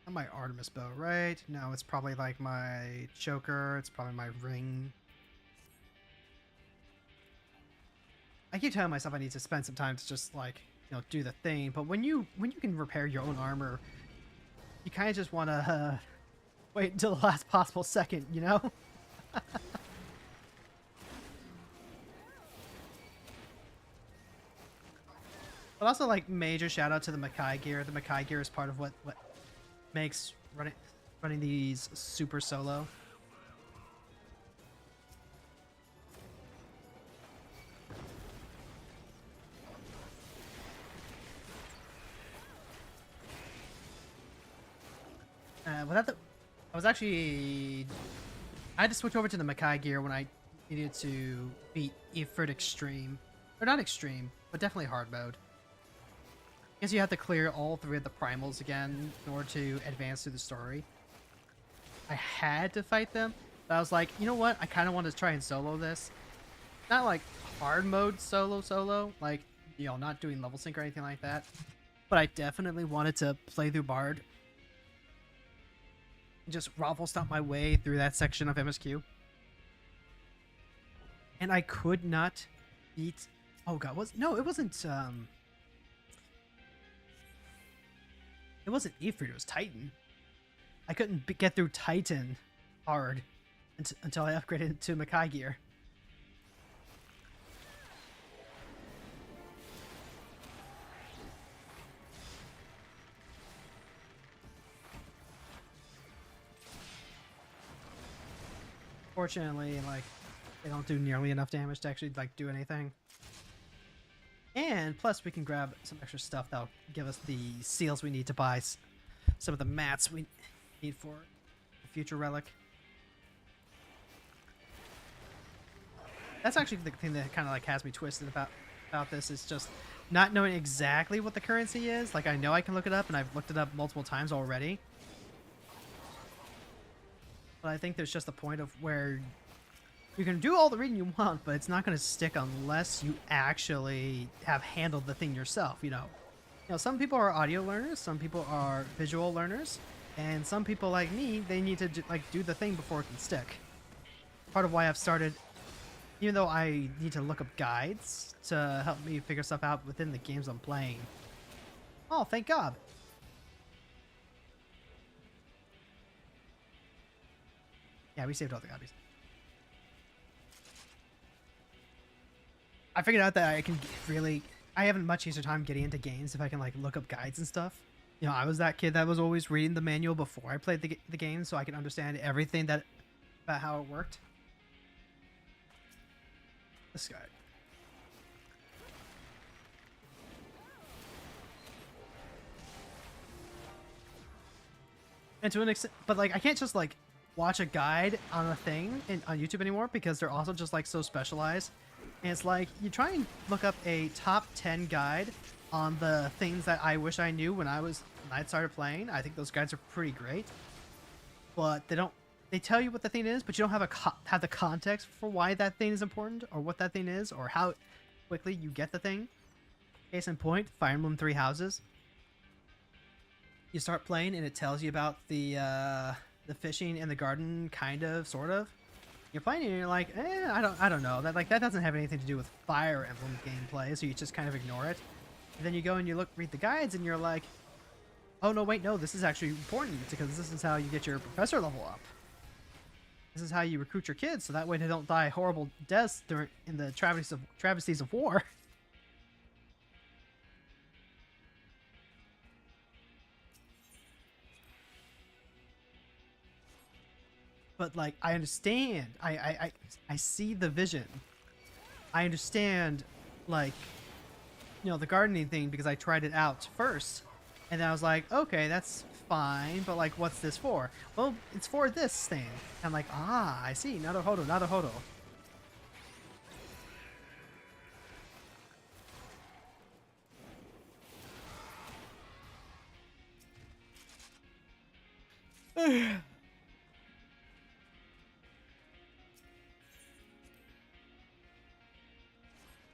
My Artemis bow, right? No, it's probably like my choker. It's probably my ring. I keep telling myself I need to spend some time to just like, do the thing. But when you can repair your own armor, you kind of just want to wait until the last possible second, you know? But also, like, major shout out to the Makai gear. The Makai gear is part of what makes running these super solo. I had to switch over to the Makai gear when I needed to beat Ifrit Extreme. Or not Extreme, but definitely hard mode. I guess you have to clear all 3 of the primals again in order to advance through the story. I had to fight them, but I was like, you know what? I kind of want to try and solo this. Not like hard mode solo, like, not doing level sync or anything like that. But I definitely wanted to play through Bard. Just raffle stomp my way through that section of MSQ. And I could not beat... Oh god, it wasn't... It wasn't Ifrit, it was Titan. I couldn't get through Titan hard until I upgraded to Makai gear. Fortunately, like, they don't do nearly enough damage to actually like do anything. And plus we can grab some extra stuff that'll give us the seals we need to buy some of the mats we need for the future relic. That's actually the thing that kind of like has me twisted about this, is just not knowing exactly what the currency is. Like, I know I can look it up, and I've looked it up multiple times already. But I think there's just a point of where you can do all the reading you want, but it's not going to stick unless you actually have handled the thing yourself, you know. You know, some people are audio learners, some people are visual learners, and some people like me, they need to do the thing before it can stick. Part of why I've started, even though I need to look up guides to help me figure stuff out within the games I'm playing. Oh, thank God. Yeah, we saved all the copies. I figured out that I can I haven't much easier time getting into games if I can like look up guides and stuff. You know, I was that kid that was always reading the manual before I played the game, so I could understand everything about how it worked. This guy. And to an extent, but like I can't just like watch a guide on a thing on YouTube anymore, because they're also just like so specialized. And it's like you try and look up a top 10 guide on the things that I wish I knew when I started playing. I think those guides are pretty great, but they tell you what the thing is, but you don't have the context for why that thing is important, or what that thing is, or how quickly you get the thing. Case in point, Fire Emblem Three Houses. You start playing and it tells you about the fishing in the garden, kind of, sort of. You're playing and you're like, I don't know. That doesn't have anything to do with Fire Emblem gameplay, so you just kind of ignore it. And then you go and you read the guides, and you're like, oh no, wait, no, this is actually important, because this is how you get your professor level up. This is how you recruit your kids, so that way they don't die horrible deaths in the travesties of war. But like, I understand. I see the vision. I understand, like, you know, the gardening thing, because I tried it out first, and then I was like, okay, that's fine, but like, what's this for? Well, it's for this thing. I'm like, ah, I see. Naruhodo, naruhodo.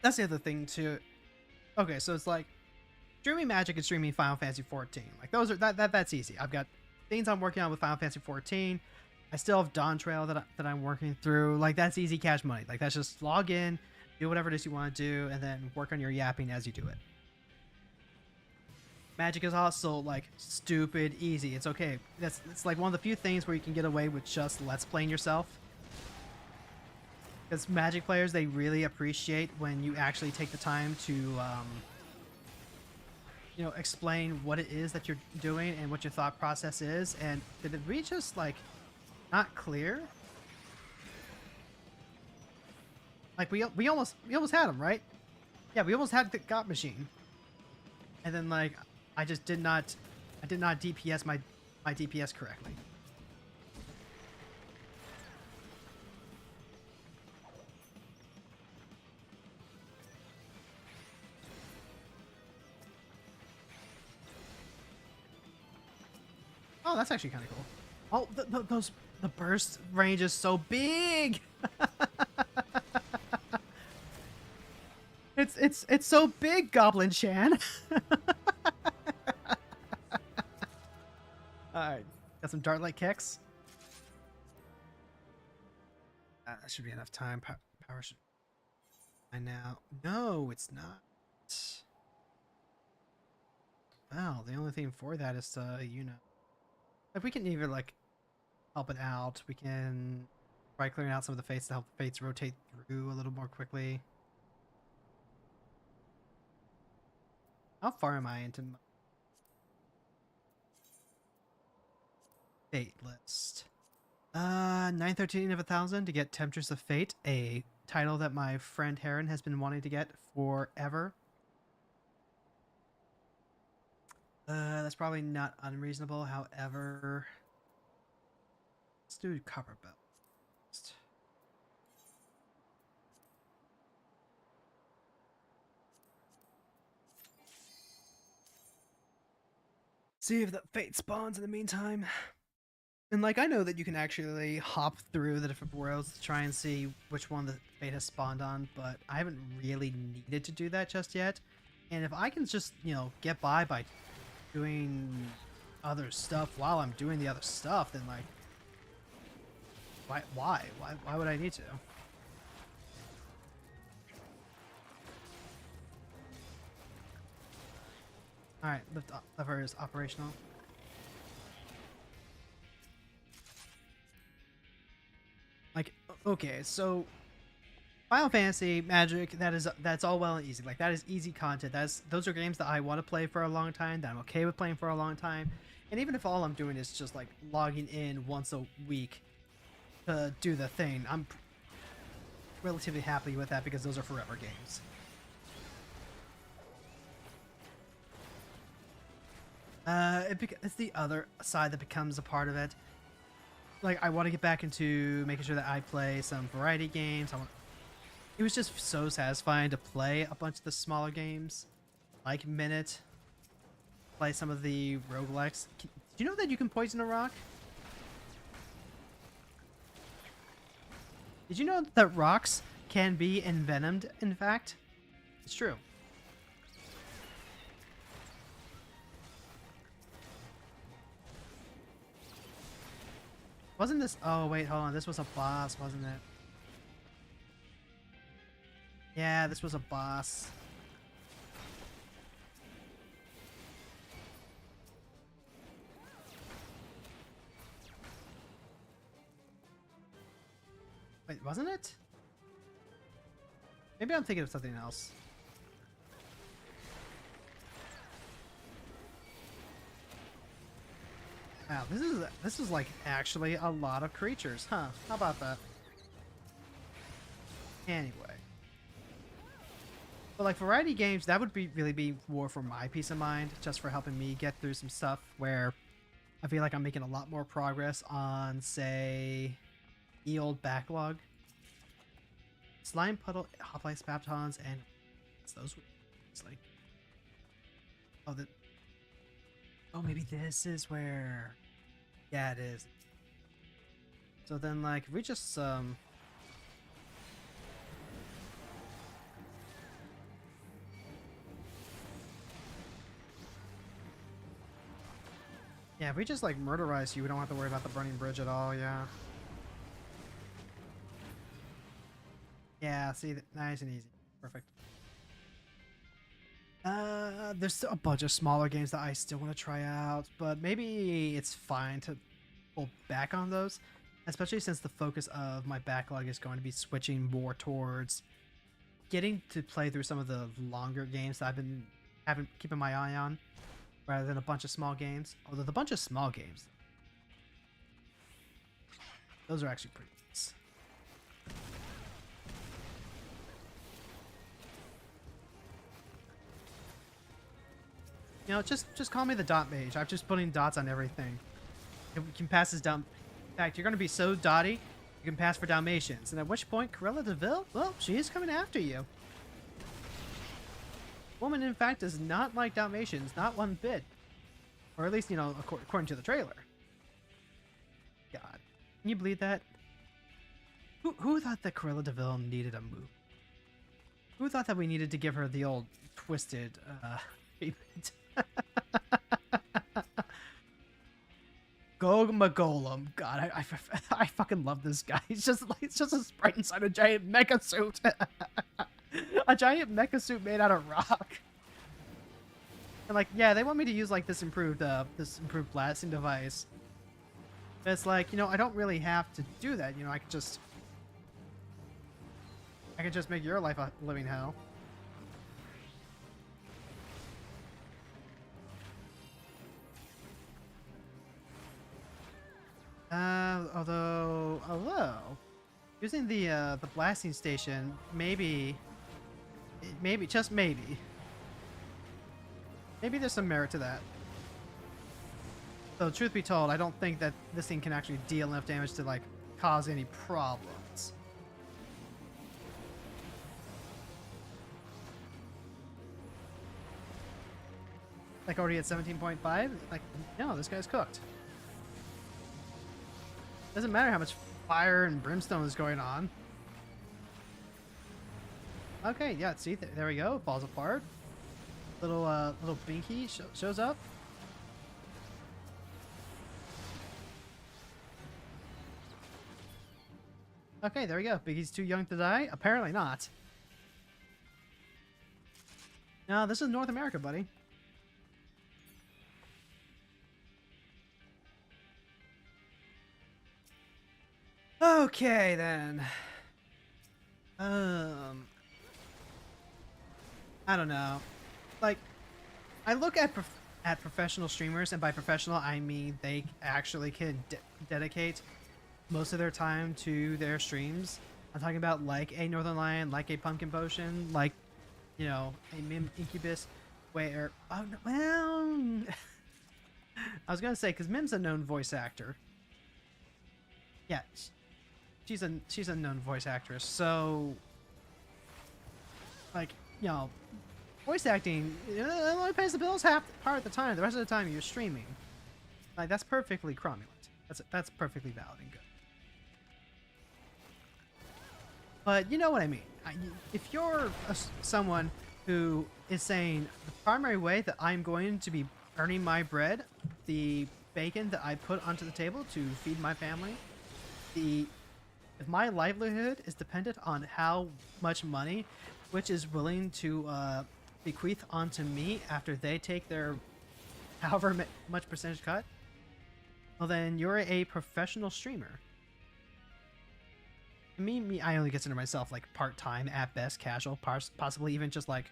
That's the other thing too. Okay, so it's like streaming Magic and streaming Final Fantasy 14. Like, those are that's easy. I've got things I'm working on with Final Fantasy 14. I still have Dawn Trail that I'm working through. Like, that's easy cash money. Like, that's just log in, do whatever it is you want to do, and then work on your yapping as you do it. Magic is also like stupid easy. It's okay. It's like one of the few things where you can get away with just let's playing yourself. Because Magic players, they really appreciate when you actually take the time to, you know, explain what it is that you're doing and what your thought process is. And did it reach us like not clear? Like we almost had him, right? Yeah, we almost had the God Machine. And then like I did not DPS my DPS correctly. Oh, that's actually kind of cool. Oh, the burst range is so big. It's so big, Goblin Chan. Alright, got some Dartlight kicks. That should be enough time. Power should. I now. No, it's not. well, the only thing for that is to, you know, if we can either like help it out, we can try clearing out some of the fates to help the fates rotate through a little more quickly. How far am I into my fate list? 913 of 1,000 to get Temptress of Fate, a title that my friend Heron has been wanting to get forever. That's probably not unreasonable. However, let's do Copper Belt. See if the fate spawns in the meantime. And like, I know that you can actually hop through the different worlds to try and see which one the fate has spawned on, but I haven't really needed to do that just yet. And if I can just, you know, get by doing other stuff while I'm doing the other stuff, then like, why would I need to? All right, lift lever is operational. Like, okay, so Final Fantasy, Magic, that's all well and easy. Like, that is easy content. Those are games that I want to play for a long time, that I'm okay with playing for a long time. And even if all I'm doing is just like logging in once a week to do the thing, I'm relatively happy with that because those are forever games. It's the other side that becomes a part of it. Like, I want to get back into making sure that I play some variety games. It was just so satisfying to play a bunch of the smaller games, like Minute, play some of the roguelikes. Do you know that you can poison a rock? Did you know that rocks can be envenomed, in fact? It's true. Wasn't this... Oh, wait, hold on. This was a boss, wasn't it? Yeah, this was a boss. Wait, wasn't it? Maybe I'm thinking of something else. Wow, this is like actually a lot of creatures, huh? How about that? Anyway. But like variety games, that would really be more for my peace of mind, just for helping me get through some stuff where I feel like I'm making a lot more progress on, say, the old backlog. Slime Puddle, Hoplites, Baptons, and it's those. It's like, oh, maybe this is where. Yeah, it is. So then, like, if we just yeah, if we just like murderize you, we don't have to worry about the burning bridge at all. Yeah. Yeah. See, nice and easy. Perfect. There's still a bunch of smaller games that I still want to try out, but maybe it's fine to pull back on those, especially since the focus of my backlog is going to be switching more towards getting to play through some of the longer games that I've been keeping my eye on, rather than a bunch of small games. Although the bunch of small games, those are actually pretty nice. You know, just call me the dot mage. I'm just putting dots on everything. It can pass as in fact, you're going to be so dotty, you can pass for Dalmatians. And at which point, Cruella de Vil, well, she is coming after you. Woman, in fact, does not like Dalmatians, not one bit. Or at least, you know, according to the trailer. God. Can you believe that? Who thought that Cruella de Vil needed a move? Who thought that we needed to give her the old twisted, treatment? Gogma Golem. God, I fucking love this guy. It's just a sprite inside a giant mecha suit. A giant mecha suit made out of rock. And like, yeah, they want me to use like this improved blasting device. But it's like, you know, I don't really have to do that. You know, I could just make your life a living hell. Although using the blasting station, maybe just maybe there's some merit to that. So truth be told, I don't think that this thing can actually deal enough damage to like cause any problems. Like already at 17.5? Like, no, this guy's cooked. Doesn't matter how much fire and brimstone is going on. Okay, yeah, see, there we go. Falls apart. Little Binky shows up. Okay, there we go. Binky's too young to die? Apparently not. No, this is North America, buddy. Okay, then. I don't know. Like, I look at professional streamers, and by professional, I mean they actually can dedicate most of their time to their streams. I'm talking about like a Northern Lion, like a Pumpkin Potion, like, you know, a Mim Incubus, where, oh, no, well, I was gonna say, because Mim's a known voice actor. Yeah, she's a known voice actress, so, like, you know, voice acting, it only pays the bills half part of the time. The rest of the time you're streaming. Like, that's perfectly cromulent. That's perfectly valid and good. But you know what I mean. If you're someone who is saying the primary way that I'm going to be earning my bread, the bacon that I put onto the table to feed my family, if my livelihood is dependent on how much money Twitch is willing to bequeath onto me after they take their however much percentage cut, well then you're a professional streamer. I only consider myself like part-time at best, casual, possibly even just like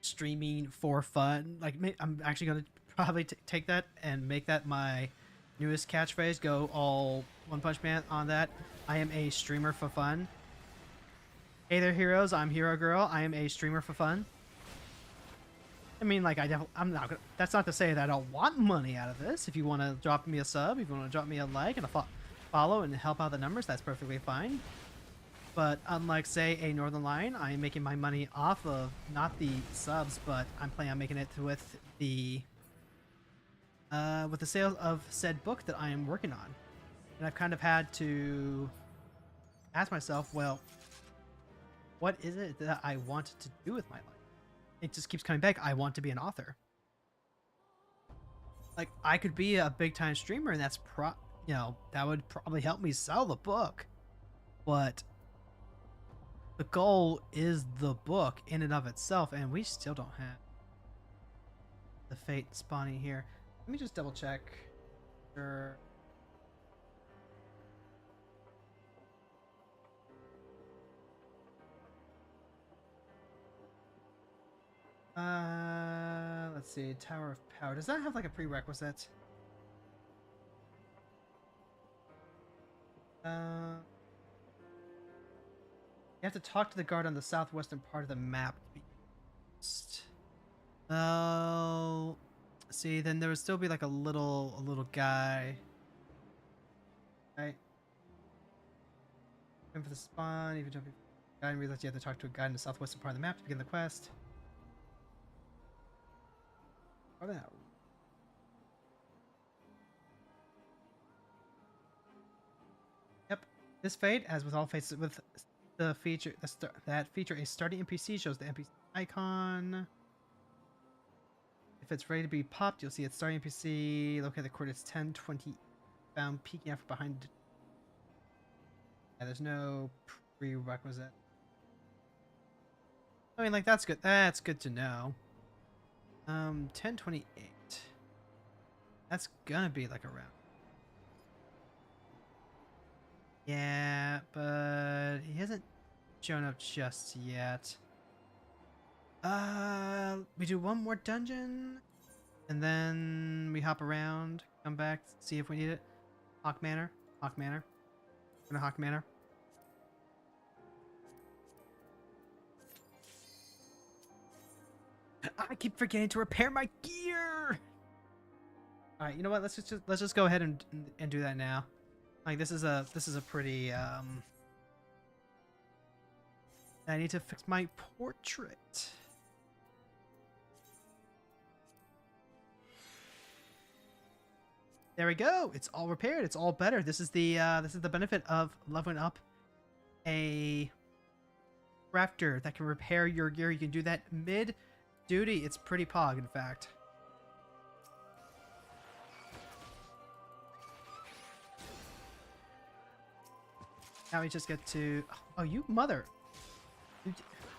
streaming for fun. Like, I'm actually going to probably take that and make that my newest catchphrase, go all One Punch Man on that. I am a streamer for fun. Hey there, heroes. I'm Hero Girl. I am a streamer for fun. I mean, like, I'm not gonna, that's not to say that I don't want money out of this. If you want to drop me a sub, if you want to drop me a like and a follow and help out the numbers, that's perfectly fine. But unlike, say, a Northern Lion, I am making my money off of not the subs, but I'm planning on making it with the sales of said book that I am working on. And I've kind of had to ask myself, well, what is it that I want to do with my life? It just keeps coming back. I want to be an author. Like, I could be a big time streamer, and that's you know, that would probably help me sell the book. But the goal is the book in and of itself, and we still don't have the fate spawning here. Let me just double check. Sure. Let's see. Tower of Power. Does that have like a prerequisite? You have to talk to the guard on the southwestern part of the map. Oh, see, then there would still be like a little guy. Right. Waiting for the spawn. Even jumping. Guy and realize you have to talk to a guy in the southwestern part of the map to begin the quest. Probably not. Yep. This fate, as with all fates, with the feature that feature a starting NPC, shows the NPC icon. If it's ready to be popped, you'll see its starting NPC. Locate the coordinates 10-20 found peeking out from behind. Yeah, there's no prerequisite. I mean, like, that's good. That's good to know. 1028. That's gonna be like around. Yeah, but he hasn't shown up just yet. We do one more dungeon, and then we hop around, come back, see if we need it. Hawk Manor. Hawk Manor. Gonna Hawk Manor. I keep forgetting to repair my gear. All right, you know what? Let's just go ahead and do that now. Like this is a pretty I need to fix my portrait. There we go. It's all repaired. It's all better. This is the benefit of leveling up a crafter that can repair your gear. You can do that mid-duty. It's pretty pog, in fact. Now we just get to... Oh, you mother.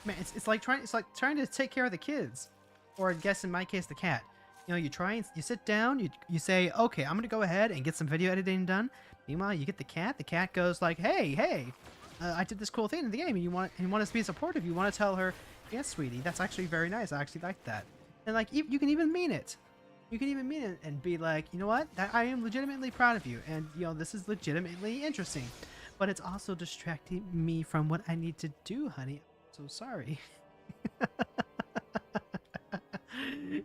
Man, it's like trying to take care of the kids. Or I guess in my case, the cat. You know, you sit down, you say, okay, I'm going to go ahead and get some video editing done. Meanwhile, you get the cat. The cat goes like, hey, I did this cool thing in the game, and you want us to be supportive. You want to tell her, yes, sweetie, that's actually very nice. I actually like that. And like, you can even mean it. You can even mean it and be like, you know what? I am legitimately proud of you. And, you know, this is legitimately interesting. But it's also distracting me from what I need to do, honey. I'm so sorry.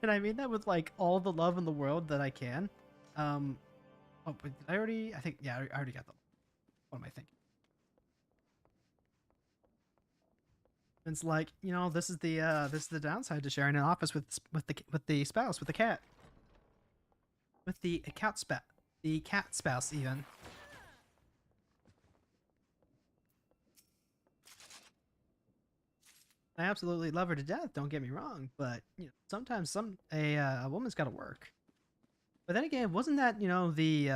And I mean that with like all the love in the world that I can. Oh, but did I already? I think yeah, I already got them. What am I thinking? It's like, you know, this is the downside to sharing an office with the spouse, with the cat, with the cat spouse even. I absolutely love her to death, don't get me wrong, but you know, sometimes a woman's got to work. But then again, wasn't that, you know, the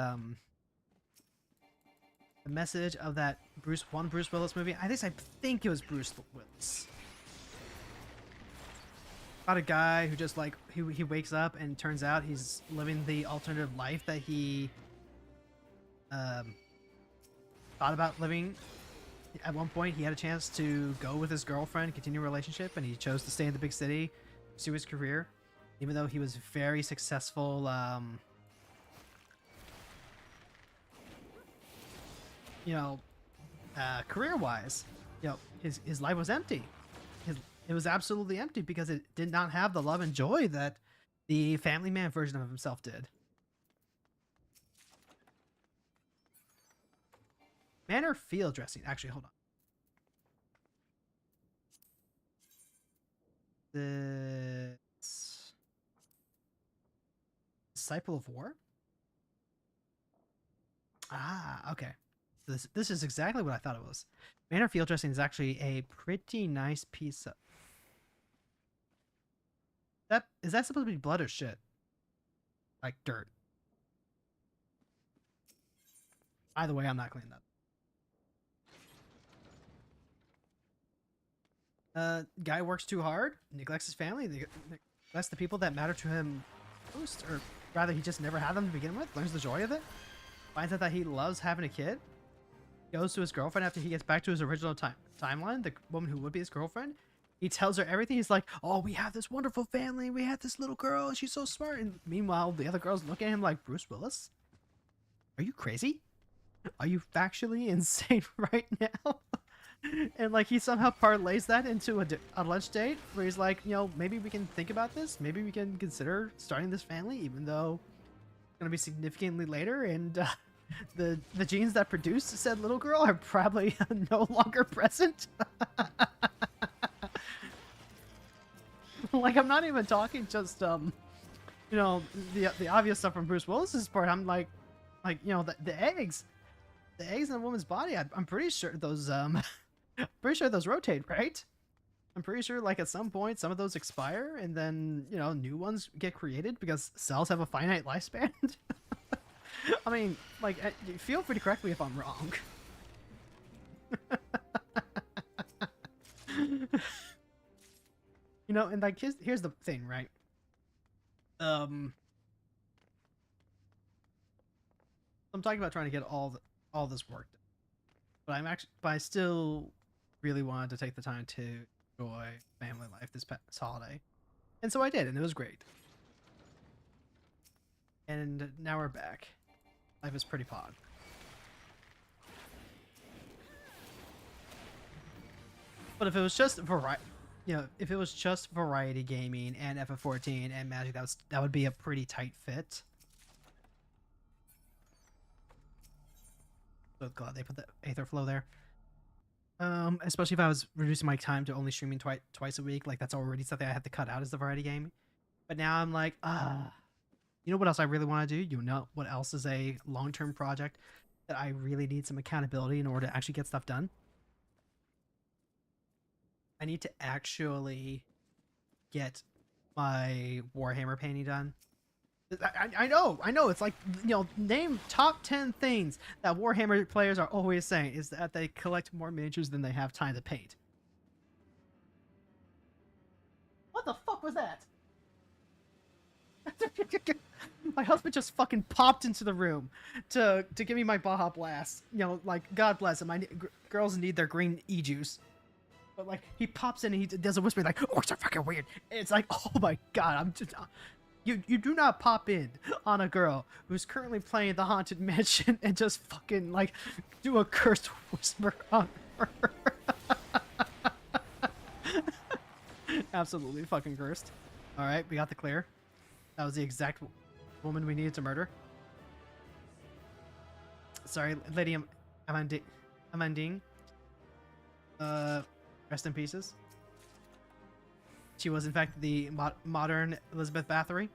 message of that Bruce Willis movie? I think it was Bruce Willis. About a guy who just like he wakes up and turns out he's living the alternative life that he thought about living. At one point, he had a chance to go with his girlfriend, continue a relationship, and he chose to stay in the big city, pursue his career, even though he was very successful, you know, career-wise. You know, his life was empty. It was absolutely empty because it did not have the love and joy that the family man version of himself did. Manor field dressing. Actually, hold on. The Disciple of War? Ah, okay. This is exactly what I thought it was. Manor field dressing is actually a pretty nice piece of... Is that supposed to be blood or shit? Like dirt. Either way, I'm not cleaning that. Guy works too hard, neglects his family, neglects the people that matter to him most, or rather he just never had them to begin with, learns the joy of it, finds out that he loves having a kid, goes to his girlfriend after he gets back to his original timeline, the woman who would be his girlfriend. He tells her everything. He's like, oh, we have this wonderful family, we have this little girl, she's so smart. And meanwhile, the other girls look at him like, Bruce Willis? Are you crazy? Are you factually insane right now? And like he somehow parlays that into a lunch date where he's like, you know, maybe we can think about this. Maybe we can consider starting this family, even though it's gonna be significantly later. And the genes that produced said little girl are probably no longer present. Like I'm not even talking just you know, the obvious stuff from Bruce Willis's part. I'm like you know, the eggs in a woman's body. I'm pretty sure those pretty sure those rotate, right? I'm pretty sure like at some point some of those expire and then, you know, new ones get created because cells have a finite lifespan. I mean, like, feel free to correct me if I'm wrong. You know, and like here's the thing, right? I'm talking about trying to get all this work done. But I still really wanted to take the time to enjoy family life this past holiday. And so I did, and it was great. And now we're back. Life is pretty pog. But if it was just if it was just variety gaming and FF14 and Magic, that would be a pretty tight fit. So glad they put the Aether Flow there. Especially if I was reducing my time to only streaming twice a week, like that's already something I had to cut out as the variety game. But now I'm like, you know what else I really want to do? You know what else is a long-term project that I really need some accountability in order to actually get stuff done? I need to actually get my Warhammer painting done. I know. It's like, name top 10 things that Warhammer players are always saying is that they collect more miniatures than they have time to paint. What the fuck was that? My husband just fucking popped into the room to give me my Baja Blast. Like, God bless him. Girls need their green e-juice. But, like, he pops in and he does a whisper like, oh, it's so fucking weird. And it's like, oh my god, I'm just... You do not pop in on a girl who's currently playing the Haunted Mansion and just fucking, like, do a cursed whisper on her. Absolutely fucking cursed. Alright, we got the clear. That was the exact woman we needed to murder. Sorry, Lady Amandine. Rest in pieces. She was, in fact, the modern Elizabeth Bathory.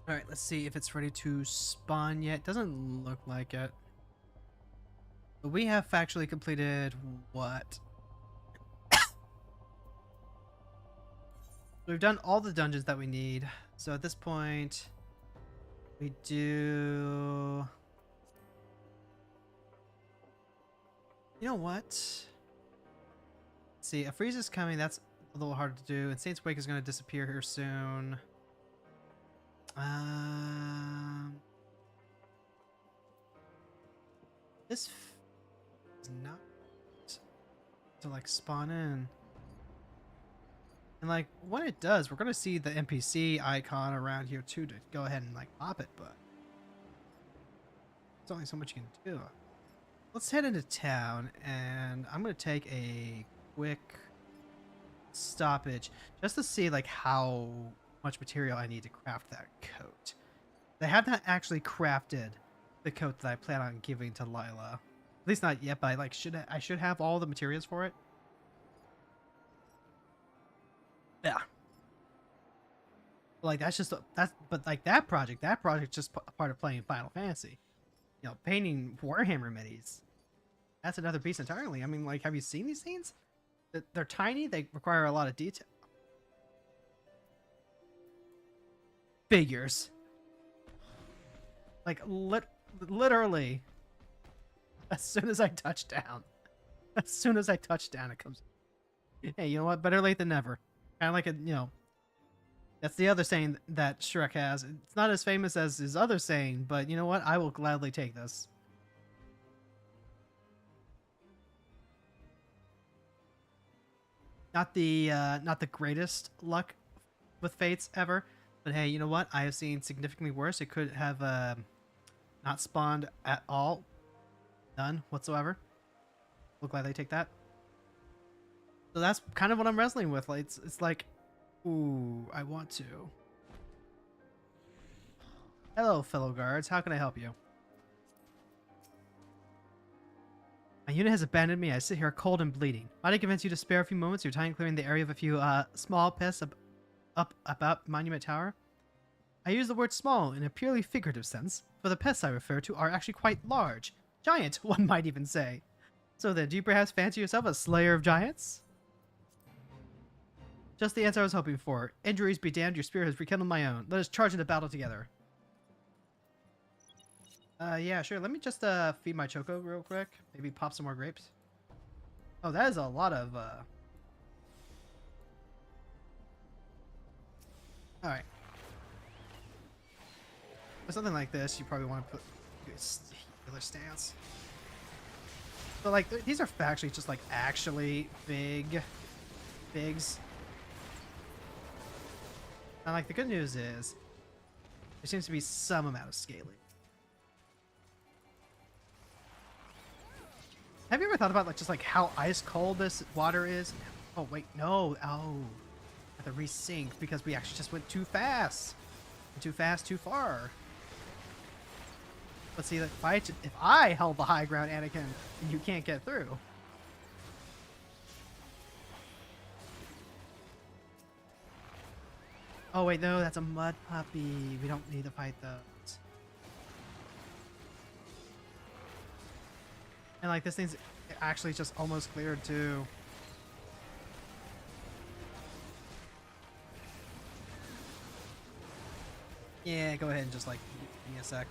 Alright, let's see if it's ready to spawn yet. Doesn't look like it. But we have factually completed what? We've done all the dungeons that we need. So at this point, we do... You know what? Let's see, a freeze is coming. That's a little hard to do. And Saint's Wake is going to disappear here soon. This is not to like spawn in. And like when it does, we're going to see the NPC icon around here too to go ahead and like pop it, but there's only so much you can do. Let's head into town, and I'm going to take a quick stoppage just to see like how much material I need to craft that coat. They have not actually crafted the coat that I plan on giving to Lila. At least not yet, but I should have all the materials for it. Yeah. Like but like that project's just a part of playing Final Fantasy. Painting Warhammer minis. That's another beast entirely. I mean, like, have you seen these scenes? They're tiny. They require a lot of detail. Figures. Like, literally, as soon as I touch down. As soon as I touch down, it comes... Hey, you know what? Better late than never. Kind of like that's the other saying that Shrek has. It's not as famous as his other saying, but you know what? I will gladly take this. Not the greatest luck with fates ever, but hey, you know what? I have seen significantly worse. It could have not spawned at all. None whatsoever. We'll gladly take that. So that's kind of what I'm wrestling with. Like, it's like, ooh, I want to. Hello, fellow guards. How can I help you? My unit has abandoned me. I sit here cold and bleeding. Might I convince you to spare a few moments of your time clearing the area of a few small pests up about Monument Tower? I use the word small in a purely figurative sense, for the pests I refer to are actually quite large. Giant, one might even say. So then, do you perhaps fancy yourself a slayer of giants? Just the answer I was hoping for. Injuries be damned, your spirit has rekindled my own. Let us charge into battle together. Yeah, sure. Let me just feed my Choco real quick. Maybe pop some more grapes. Oh, that is a lot of All right. For something like this, you probably want to put a healer stance. But like, these are actually just like actually bigs. And like, the good news is there seems to be some amount of scaling. Have you ever thought about like just like how ice cold this water is? Oh wait, no. Oh, I have to resync because we actually just went too fast. Too fast, too far. Let's see, if I held the high ground, Anakin, you can't get through. Oh wait, no, that's a mud puppy. We don't need to fight those. And like, this thing's actually just almost cleared too. Yeah, go ahead and just like give me a sec.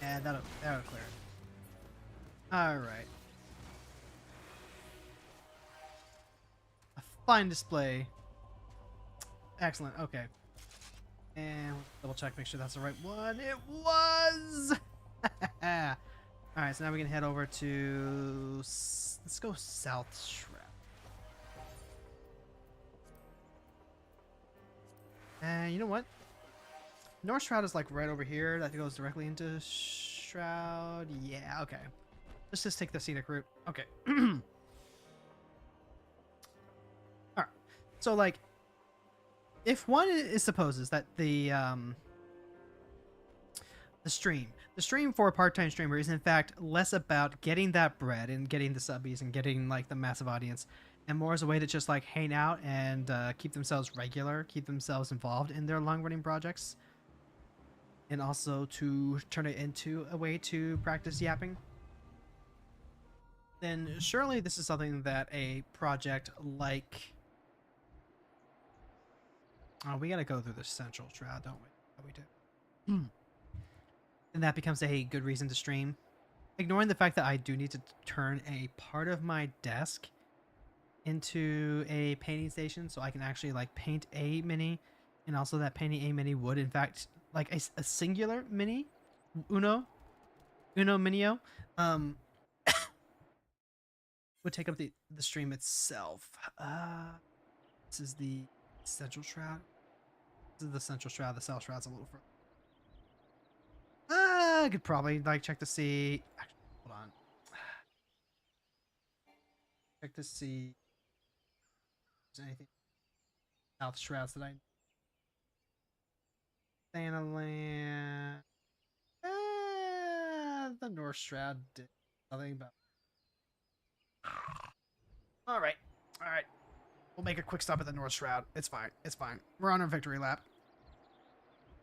Yeah, that'll clear it. Alright. A fine display. Excellent, okay. And double check, make sure that's the right one. It was! Alright, so now we can head over to... Let's go South Shroud. And you know what? North Shroud is like right over here. That goes directly into Shroud. Yeah, okay. Let's just take the scenic route. Okay. Alright. So like, if one supposes that the stream for a part-time streamer is in fact less about getting that bread and getting the subbies and getting like the massive audience, and more as a way to just like hang out and keep themselves regular, keep themselves involved in their long-running projects, and also to turn it into a way to practice yapping, then surely this is something that a project like... Oh, we gotta go through the Central Shroud, don't we? Oh, we do. And that becomes a good reason to stream. Ignoring the fact that I do need to turn a part of my desk into a painting station so I can actually like paint a mini, and also that painting a mini would in fact like a singular mini uno minio would take up the stream itself. This is the Central Shroud. This is the Central Shroud. The South Shroud's a little further. I could probably like check to see. Actually, hold on. Check to see if there's anything South Shrouds that I. Santa Land. The North Shroud did nothing about. All right. We'll make a quick stop at the North Shroud. It's fine. We're on our victory lap.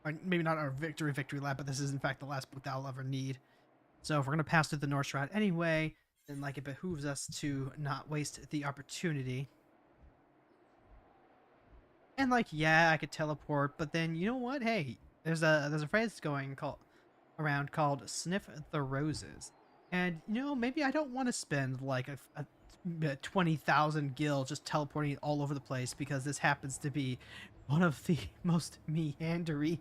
Or maybe not our victory lap, but this is in fact the last book that I'll ever need. So if we're gonna pass through the North Shroud anyway, then like it behooves us to not waste the opportunity. And like, yeah, I could teleport, but then you know what? Hey, there's a phrase going around called "sniff the roses," and you know maybe I don't want to spend like a 20,000 gil just teleporting all over the place because this happens to be one of the most meandery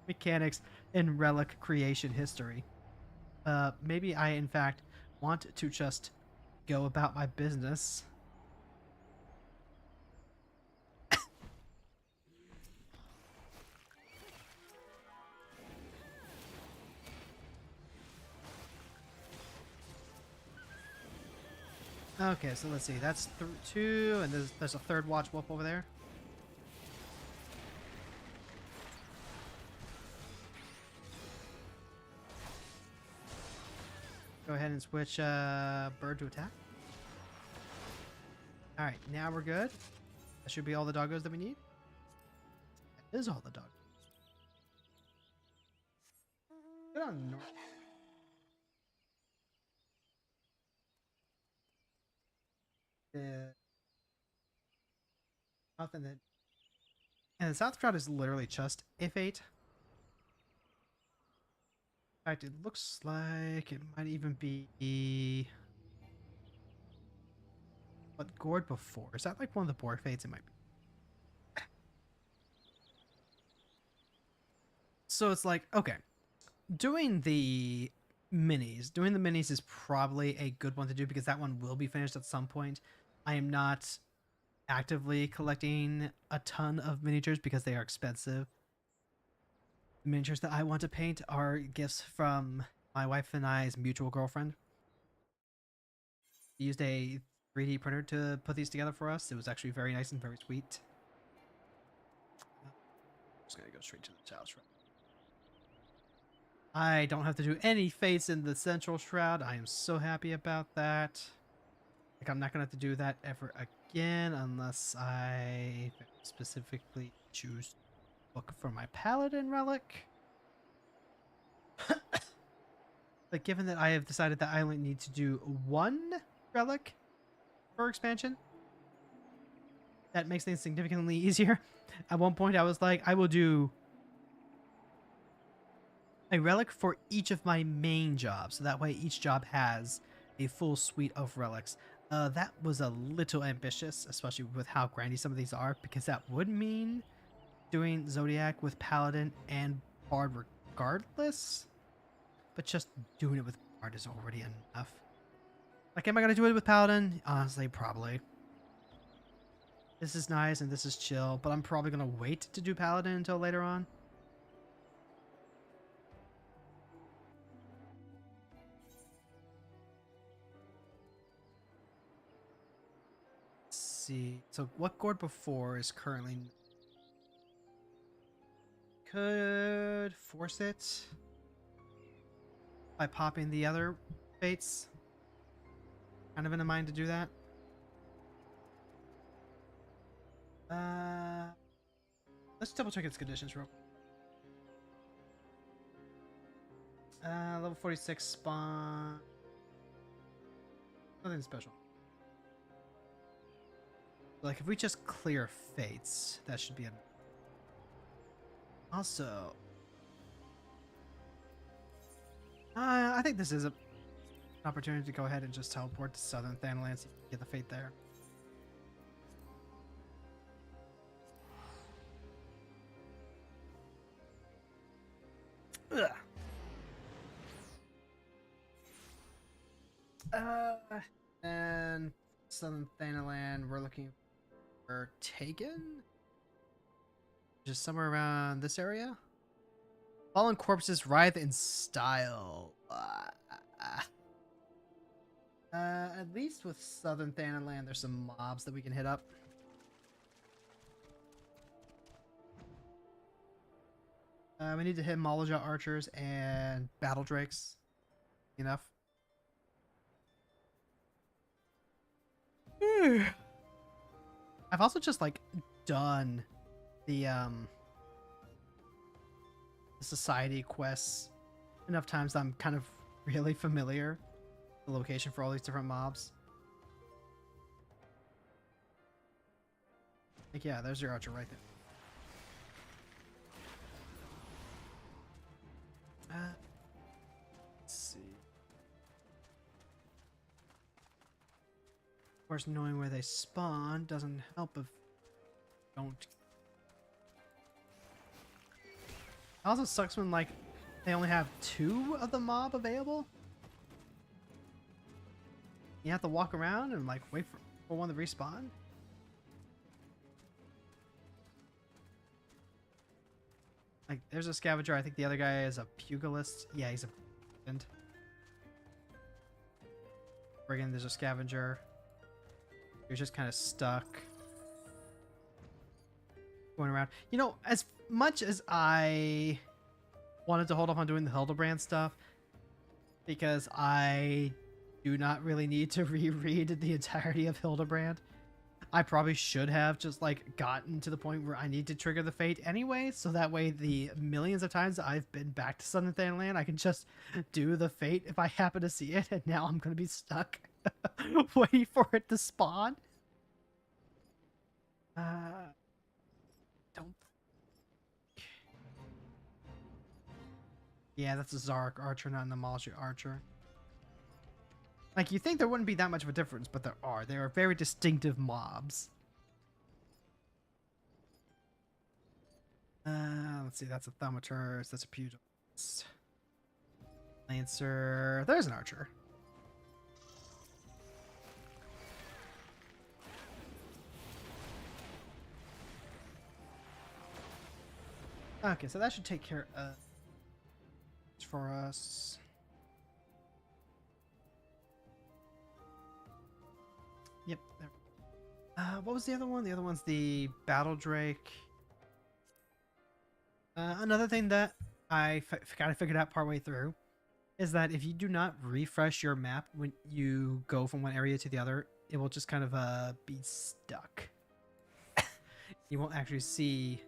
mechanics in Relic creation history. Maybe I in fact want to just go about my business. Okay, so let's see. That's two, and there's a third watch wolf over there. Go ahead and switch bird to attack. All right, now we're good. That should be all the doggos that we need. That is all the doggos. Good on North. Nothing that. And the South Shroud is literally just F8. In fact, it looks like it might even be what gored before. Is that like one of the board fates? It might be. So it's like, okay, doing the minis is probably a good one to do because that one will be finished at some point. I am not actively collecting a ton of miniatures because they are expensive. The miniatures that I want to paint are gifts from my wife and I's mutual girlfriend. She used a 3D printer to put these together for us. It was actually very nice and very sweet. I'm just gonna go straight to the house right. I don't have to do any fates in the central shroud. I am so happy about that. Like, I'm not gonna have to do that ever again unless I specifically choose to look for my paladin relic. But given that I have decided that I only need to do one relic per expansion, that makes things significantly easier. At one point I was like, I will do a relic for each of my main jobs, so that way each job has a full suite of relics. That was a little ambitious, especially with how grindy some of these are, because that would mean doing Zodiac with Paladin and Bard regardless, but just doing it with Bard is already enough. Like, am I gonna do it with Paladin? Honestly, probably. This is nice and this is chill, but I'm probably gonna wait to do Paladin until later on. See, so what Gord before is currently could force it by popping the other fates. Kind of in a mind to do that. Let's double check its conditions real quick. Level 46 spawn. Nothing special. Like, if we just clear fates, that should be enough. Also, I think this is an opportunity to go ahead and just teleport to Southern Thanalan so you can get the fate there. Ugh. And Southern Thanalan, we're looking for Taken? Just somewhere around this area? Fallen corpses writhe in style. At least with Southern Thanalan, there's some mobs that we can hit up. We need to hit Malaja archers and battle drakes. Enough. I've also just like done the society quests enough times that I'm kind of really familiar with the location for all these different mobs. Like, yeah, there's your archer right there. Let's see. Of course, knowing where they spawn doesn't help if don't. It also sucks when, like, they only have 2 of the mob available. You have to walk around and, like, wait for one to respawn. Like, there's a scavenger. I think the other guy is a pugilist. Yeah, he's a brigand. Brigand, there's a scavenger. You're just kind of stuck going around. You know, as much as I wanted to hold off on doing the Hildebrand stuff, because I do not really need to reread the entirety of Hildebrand, I probably should have just, like, gotten to the point where I need to trigger the fate anyway, so that way the millions of times I've been back to Southern Thanalan, I can just do the fate if I happen to see it, and now I'm gonna be stuck waiting for it to spawn. Don't. Yeah, that's a Zark archer, not an Amalji archer. Like, you think there wouldn't be that much of a difference, but there are. They are very distinctive mobs. Let's see. That's a thaumaturge. That's a pugilist. Lancer. There's an archer. Okay, so that should take care of for us. Yep. There. What was the other one? The other one's the Battle Drake. Another thing that I kind of figured out partway through is that if you do not refresh your map when you go from one area to the other, it will just kind of be stuck. You won't actually see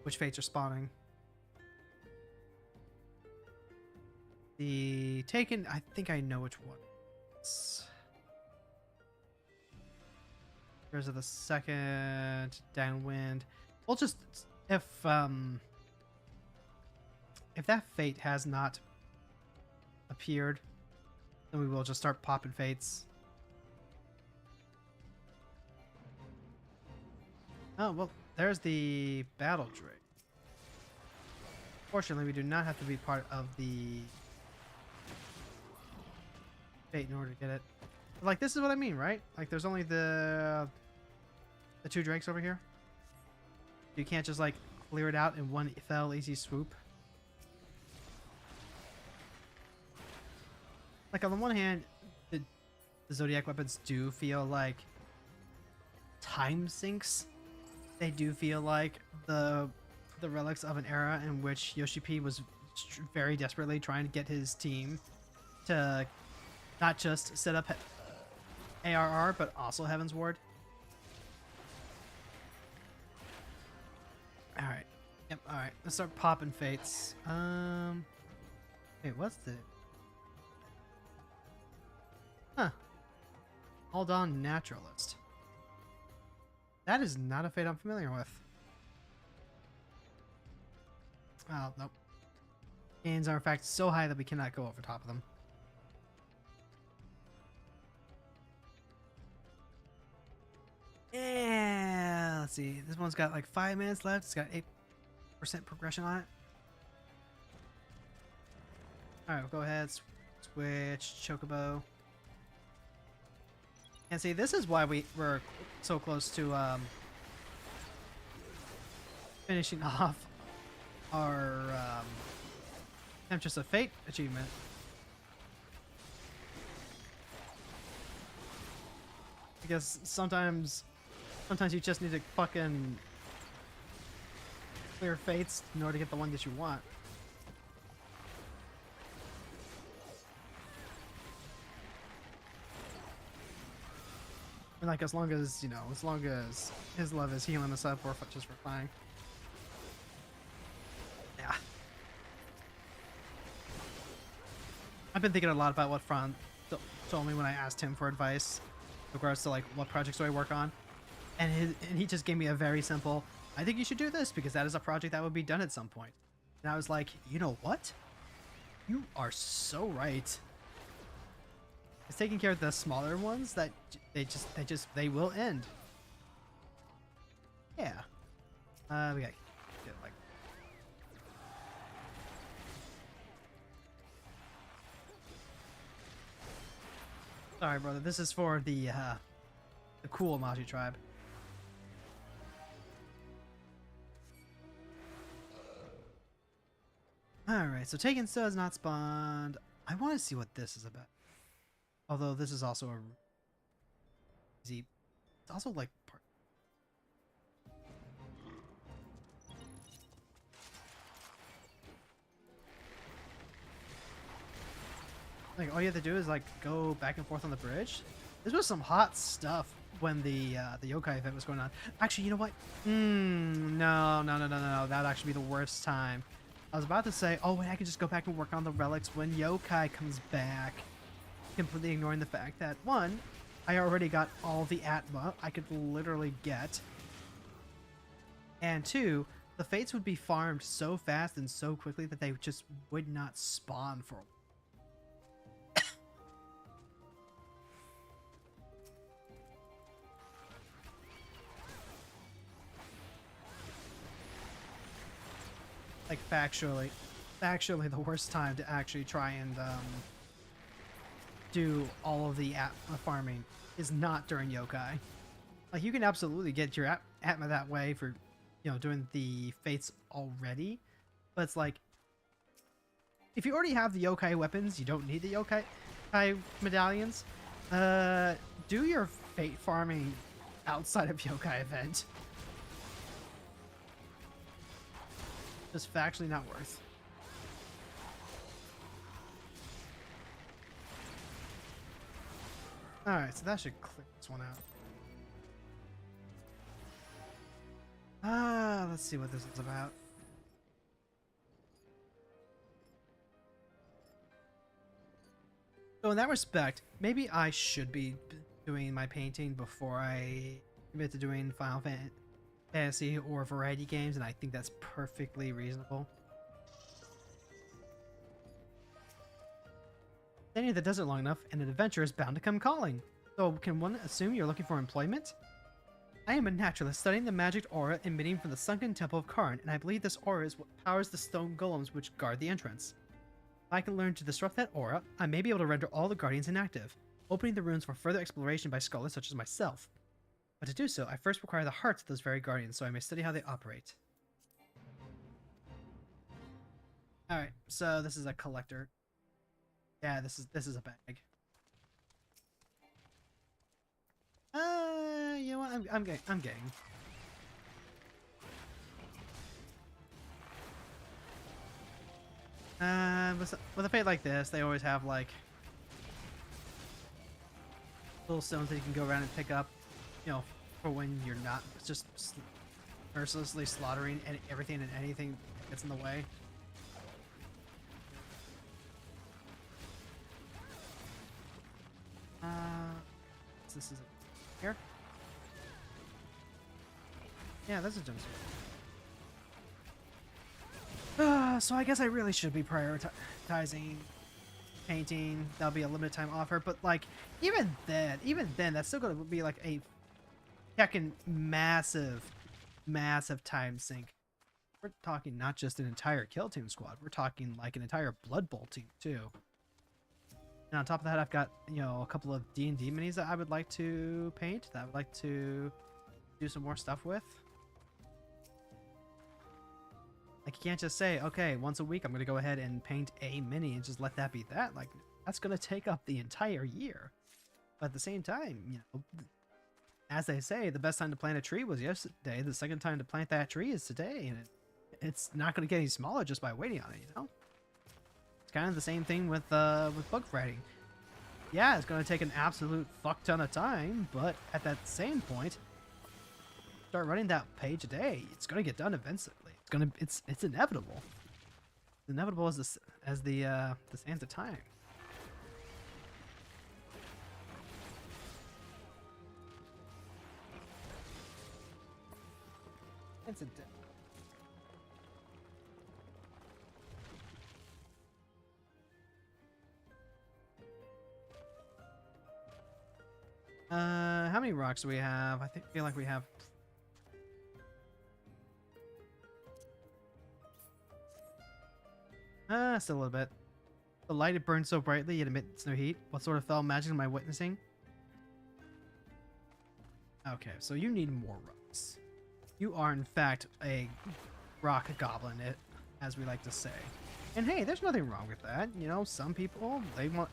which fates are spawning. The Taken, I think I know which one. There's the second downwind. We'll just if that fate has not appeared, then we will just start popping fates. Oh well, there's the Battle Drake. Fortunately, we do not have to be part of the fate in order to get it. Like, this is what I mean, right? Like, there's only the two drakes over here. You can't just like clear it out in one fell easy swoop. Like, on the one hand, the Zodiac weapons do feel like time sinks. They do feel like the relics of an era in which Yoshi P was very desperately trying to get his team to not just set up ARR, but also Heaven's Ward. Alright. Yep, alright. Let's start popping fates. Wait, what's the... Huh. All Dawn Naturalist. That is not a fate I'm familiar with. Oh, nope. Gains are in fact so high that we cannot go over top of them. Yeah, let's see. This one's got like 5 minutes left. It's got 8% progression on it. Alright, we'll go ahead. Switch Chocobo. And see, this is why we're so close to finishing off our Temptress of Fate achievement. Because sometimes you just need to fucking clear fates in order to get the one that you want. And like, as long as, you know, as long as his love is healing us up, we're just fine. Yeah. I've been thinking a lot about what Fran told me when I asked him for advice in regards to like what projects do I work on, and he just gave me a very simple, I think you should do this because that is a project that would be done at some point. And I was like, you know what? You are so right. It's taking care of the smaller ones that they will end. Yeah. We got like. Sorry, brother. This is for the cool Maji tribe. All right. So Taken still has not spawned. I want to see what this is about. Although this is also a easy. It's also like part. Like all you have to do is like go back and forth on the bridge. This was some hot stuff when the yokai event was going on. Actually, you know what? No. That'd actually be the worst time. I was about to say, oh wait, I could just go back and work on the relics when yokai comes back. Completely ignoring the fact that, one, I already got all the Atma I could literally get. And two, the fates would be farmed so fast and so quickly that they just would not spawn for a while. like factually the worst time to actually try and do all of the farming is not during yokai. Like, you can absolutely get your atma that way for, you know, doing the fates already, but it's like, if you already have the yokai weapons, you don't need the yokai medallions. Do your fate farming outside of yokai event. Just factually not worth. Alright, so that should clear this one out. Let's see what this is about. So in that respect, maybe I should be doing my painting before I commit to doing Final Fantasy or variety games, and I think that's perfectly reasonable. Staying at the desert long enough, and an adventure is bound to come calling. So can one assume you're looking for employment? I am a naturalist studying the magic aura emitting from the sunken temple of Karn, and I believe this aura is what powers the stone golems which guard the entrance. If I can learn to disrupt that aura, I may be able to render all the guardians inactive, opening the ruins for further exploration by scholars such as myself. But to do so, I first require the hearts of those very guardians, so I may study how they operate. Alright, so this is a collector. Yeah, this is a bag. You know what? I'm getting. With a fate like this, they always have like little stones that you can go around and pick up, you know, for when you're not just mercilessly slaughtering everything and anything that gets in the way. This is here. Yeah, that's a jumpsuit. So I guess I really should be prioritizing painting. That'll be a limited time offer, but like even then, that's still going to be like a heckin' massive time sink. We're talking not just an entire kill team squad. We're talking like an entire Blood Bowl team too. And on top of that, I've got, you know, a couple of D&D minis that I would like to paint, that I would like to do some more stuff with. Like, you can't just say, okay, once a week I'm going to go ahead and paint a mini and just let that be that. Like, that's going to take up the entire year. But at the same time, you know, as they say, the best time to plant a tree was yesterday. The second time to plant that tree is today. And it's not going to get any smaller just by waiting on it, you know? Kind of the same thing with book writing. Yeah, it's going to take an absolute fuck ton of time, but at that same point, start writing that page a day. It's going to get done eventually. It's inevitable. It's inevitable as the sands of time. It's a how many rocks do we have? I feel like we have. Still a little bit. The light, it burns so brightly, yet emits no heat. What sort of foul magic am I witnessing? Okay, so you need more rocks. You are, in fact, a rock goblin, as we like to say. And hey, there's nothing wrong with that. You know, some people, they want...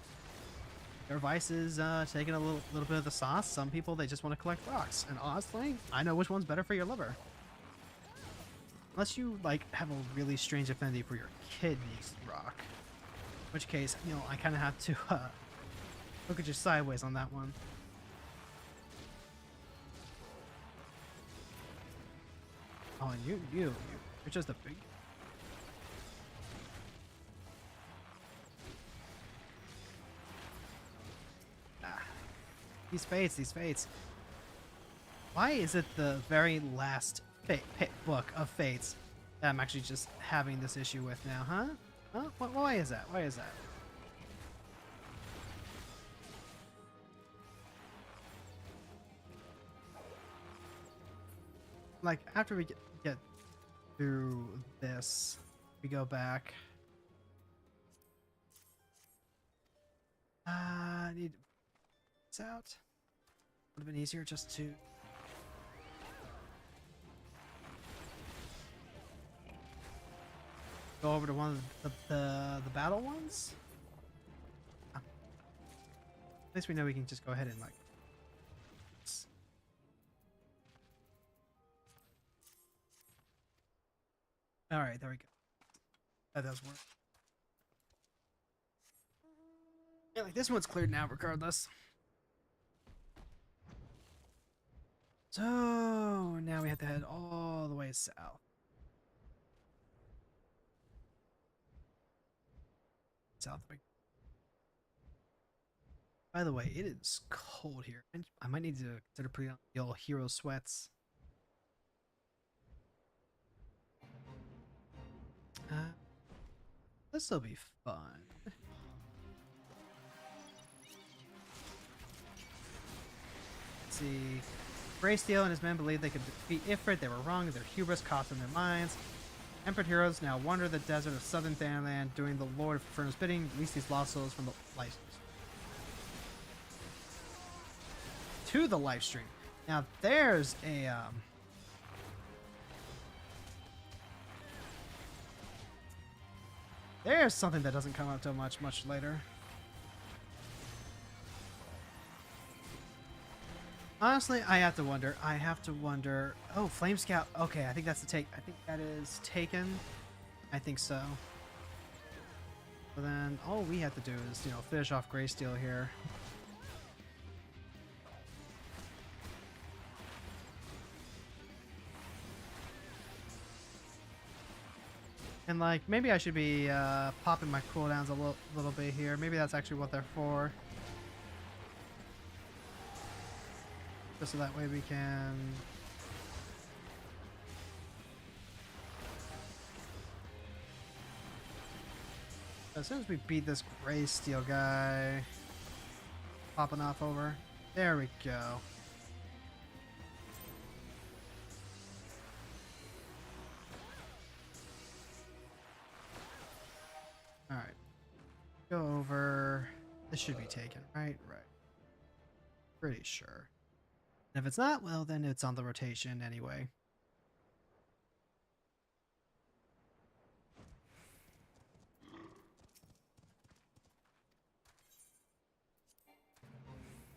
Their vice is taking a little bit of the sauce. Some people, they just want to collect rocks. And honestly, I know which one's better for your liver. Unless you, like, have a really strange affinity for your kidneys rock. In which case, you know, I kind of have to look at you sideways on that one. Oh, and you're just a big... These fates. Why is it the very last book of fates that I'm actually just having this issue with now, huh? Huh? Why is that? Why is that? Like, after we get through this, We go back. Need this out. Would have been easier just to. Go over to one of the battle ones. At least we know we can just go ahead and like. All right, there we go. That does work. Yeah, like this one's cleared now, regardless. So now we have to head all the way south. South. By the way, it is cold here. I might need to consider putting on the old hero sweats. This will be fun. Let's see. Graysteel and his men believed they could defeat Ifrit. They were wrong. Their hubris cost them their minds. Emperor heroes now wander the desert of southern Thanaland, doing the Lord of Inferno's bidding. Release these lost souls from the life to the live stream. Now there's a there's something that doesn't come up till much later. Honestly, I have to wonder. Oh, Flame Scout. Okay, I think that's the take. I think that is taken. I think so. So then all we have to do is, you know, finish off Graysteel here. And like, maybe I should be popping my cooldowns a little bit here. Maybe that's actually what they're for. Just so that way we can... As soon as we beat this Graysteel guy... Popping off over. There we go. Alright. Go over... This should be taken, right? Right. Pretty sure. And if it's not, well, then it's on the rotation anyway.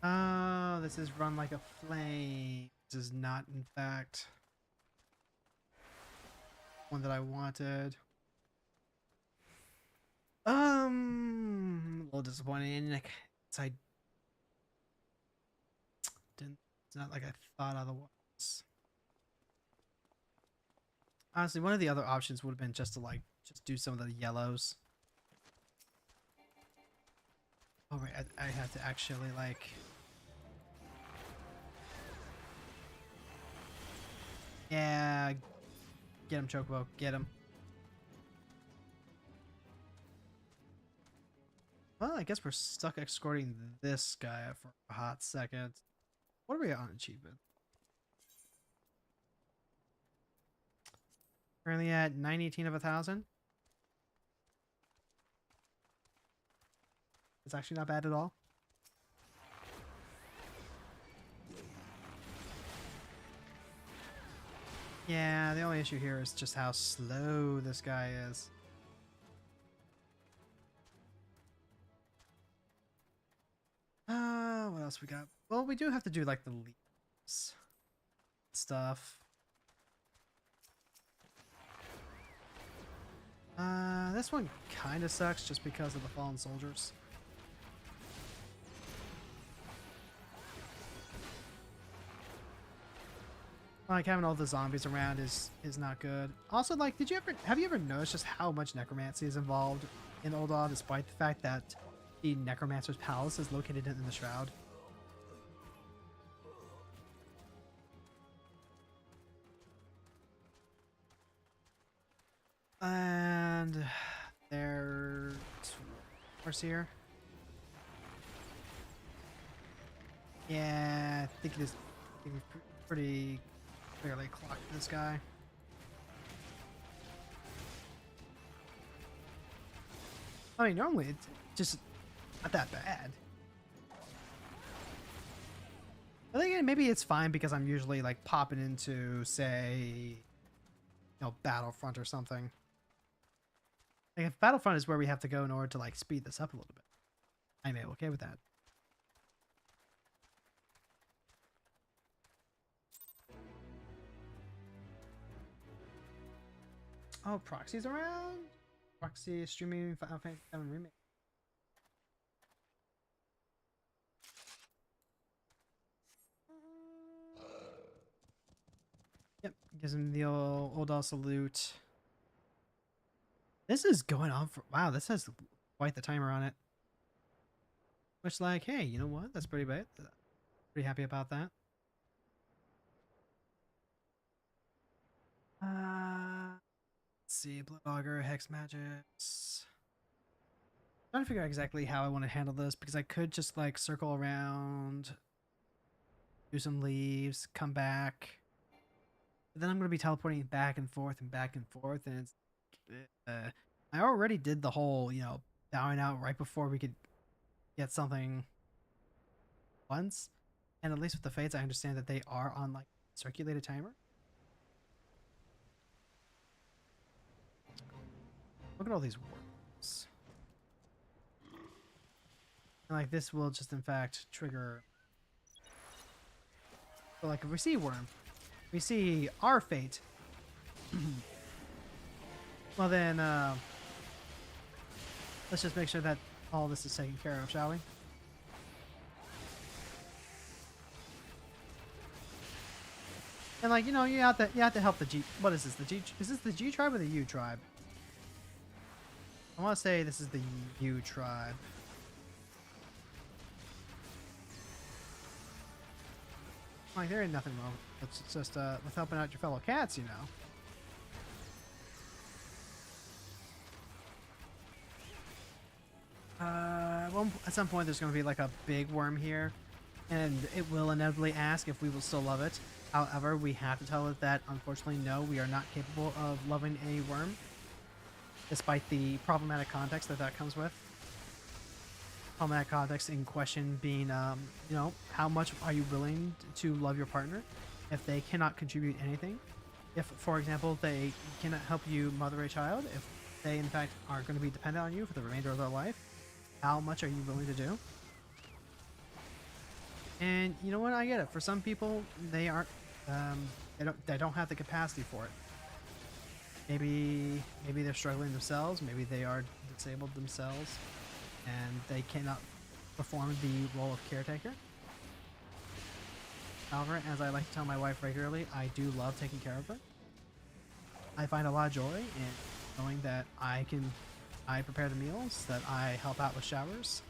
Oh, this is run like a flame. This is not, in fact, one that I wanted. A little disappointing. Like, I didn't. It's not like I thought otherwise. Honestly, one of the other options would have been just to like just do some of the yellows. Oh wait, I have to actually like. Yeah, get him, Chocobo, get him. Well, I guess we're stuck escorting this guy for a hot second. What are we on achievement? Currently at 918 of 1,000. It's actually not bad at all. Yeah, the only issue here is just how slow this guy is. What else we got? Well, we do have to do like the leaves stuff. This one kind of sucks just because of the fallen soldiers. Like having all the zombies around is not good. Also, like, have you ever noticed just how much necromancy is involved in Ul'dah, despite the fact that the Necromancer's Palace is located in the Shroud? And there's where's here? Yeah, I think it is pretty clearly clocked this guy. I mean, normally it's just not that bad. I think maybe it's fine because I'm usually like popping into, say, you know, Battlefront or something. Like if Battlefront is where we have to go in order to like speed this up a little bit, I'm okay with that. Oh, Proxy's around? Proxy is streaming Final Fantasy VII Remake. Yep, gives him the old salute. This is going on for... Wow, this has quite the timer on it. Which, like, hey, you know what? That's pretty bad. Pretty happy about that. Let's see, Blood Augur, Hex Magics. I'm trying to figure out exactly how I want to handle this because I could just like circle around, do some leaves, come back. But then I'm going to be teleporting back and forth, and it's... I already did the whole, you know, bowing out right before we could get something once. And at least with the Fates, I understand that they are on like circulated timer. Look at all these worms. And like this will just in fact trigger. But like if we see worm, we see our fate. Well then, let's just make sure that all this is taken care of, shall we? And like, you know, you have to help the G. What is this? The G? Is this the G tribe or the U tribe? I want to say this is the U tribe. Like, there ain't nothing wrong. It's just with helping out your fellow cats, you know. Well, at some point there's going to be like a big worm here, and it will inevitably ask if we will still love it. However, we have to tell it that, unfortunately, no, we are not capable of loving a worm, despite the problematic context that comes with. Problematic context in question being, you know, how much are you willing to love your partner if they cannot contribute anything? If, for example, they cannot help you mother a child, if they, in fact, are going to be dependent on you for the remainder of their life, how much are you willing to do? And you know what? I get it. For some people, they aren't, they don't have the capacity for it. Maybe they're struggling themselves. Maybe they are disabled themselves, and they cannot perform the role of caretaker. However, as I like to tell my wife regularly, I do love taking care of her. I find a lot of joy in knowing that I prepare the meals, that I help out with showers.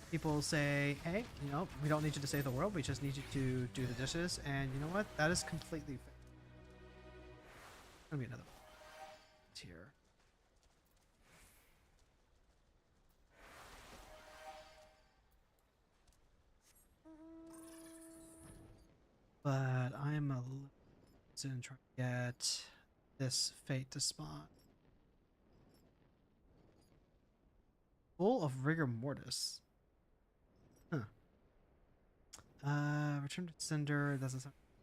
People say, hey, you know, we don't need you to save the world, we just need you to do the dishes, and you know what? That is completely fair. Gonna be another one here. But I'm a little soon trying to get this fate to spawn. Full of rigor mortis. Huh. Return to Cinder.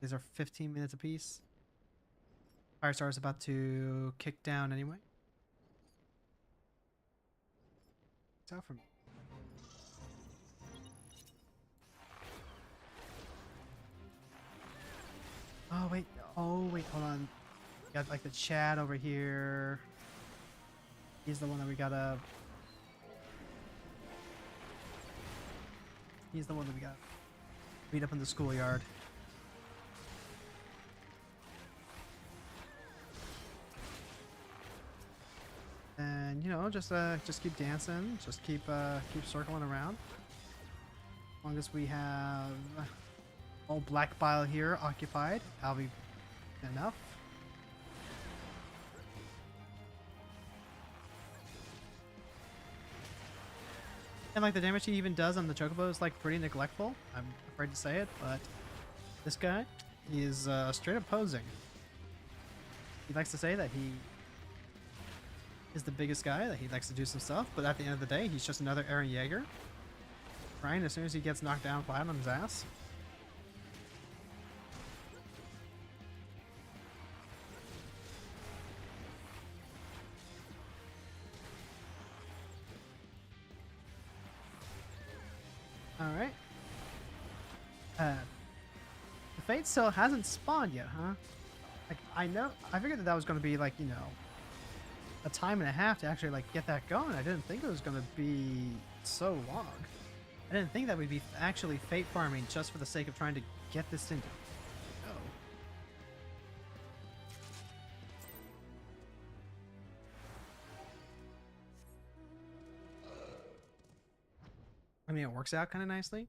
These are 15 minutes apiece. Firestar is about to kick down anyway. It's out for me. Oh wait, hold on. We got like the Chad over here. He's the one that we gotta... He's the one that we got beat up in the schoolyard. And you know, just keep dancing, just keep circling around. As long as we have old Black Bile here occupied, that'll be enough. And like the damage he even does on the Chocobo is like pretty neglectful. I'm afraid to say it, but this guy is straight up posing. He likes to say that he is the biggest guy, that he likes to do some stuff, but at the end of the day, he's just another Eren Jaeger. Right? As soon as he gets knocked down flat on his ass. Alright. The Fate still hasn't spawned yet, huh? Like, I figured that was going to be, like, you know, a time and a half to actually, like, get that going. I didn't think it was going to be so long. I didn't think that we'd be actually Fate farming just for the sake of trying to get this thing to go. I mean, it works out kind of nicely.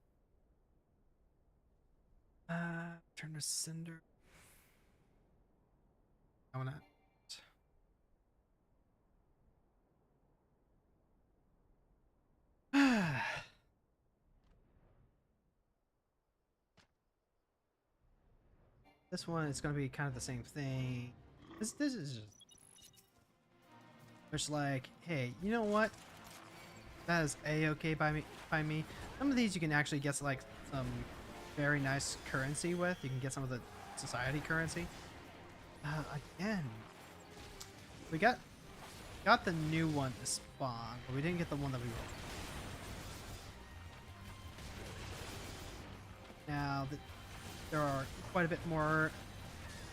Turn to Cinder. I wanna. This one is gonna be kind of the same thing. This is just like, hey, you know what? That is a-okay by me. Some of these you can actually get like some very nice currency with. You can get some of the society currency. Again, we got the new one to spawn, but we didn't get the one that we wanted. Now, there are quite a bit more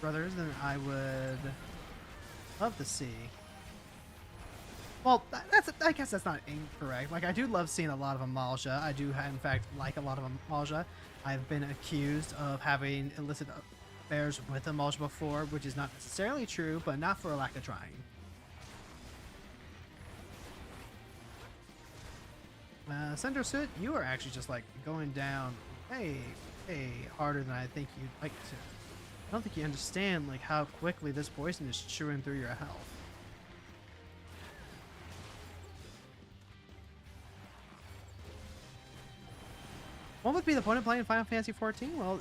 brothers than I would love to see. Well, I guess that's not incorrect. Like, I do love seeing a lot of Amalja. I do, in fact, like a lot of Amalja. I've been accused of having illicit affairs with Amalja before, which is not necessarily true, but not for a lack of trying. Center Suit, you are actually just like going down hey, harder than I think you'd like to. I don't think you understand like how quickly this poison is chewing through your health. What would be the point of playing Final Fantasy XIV? Well,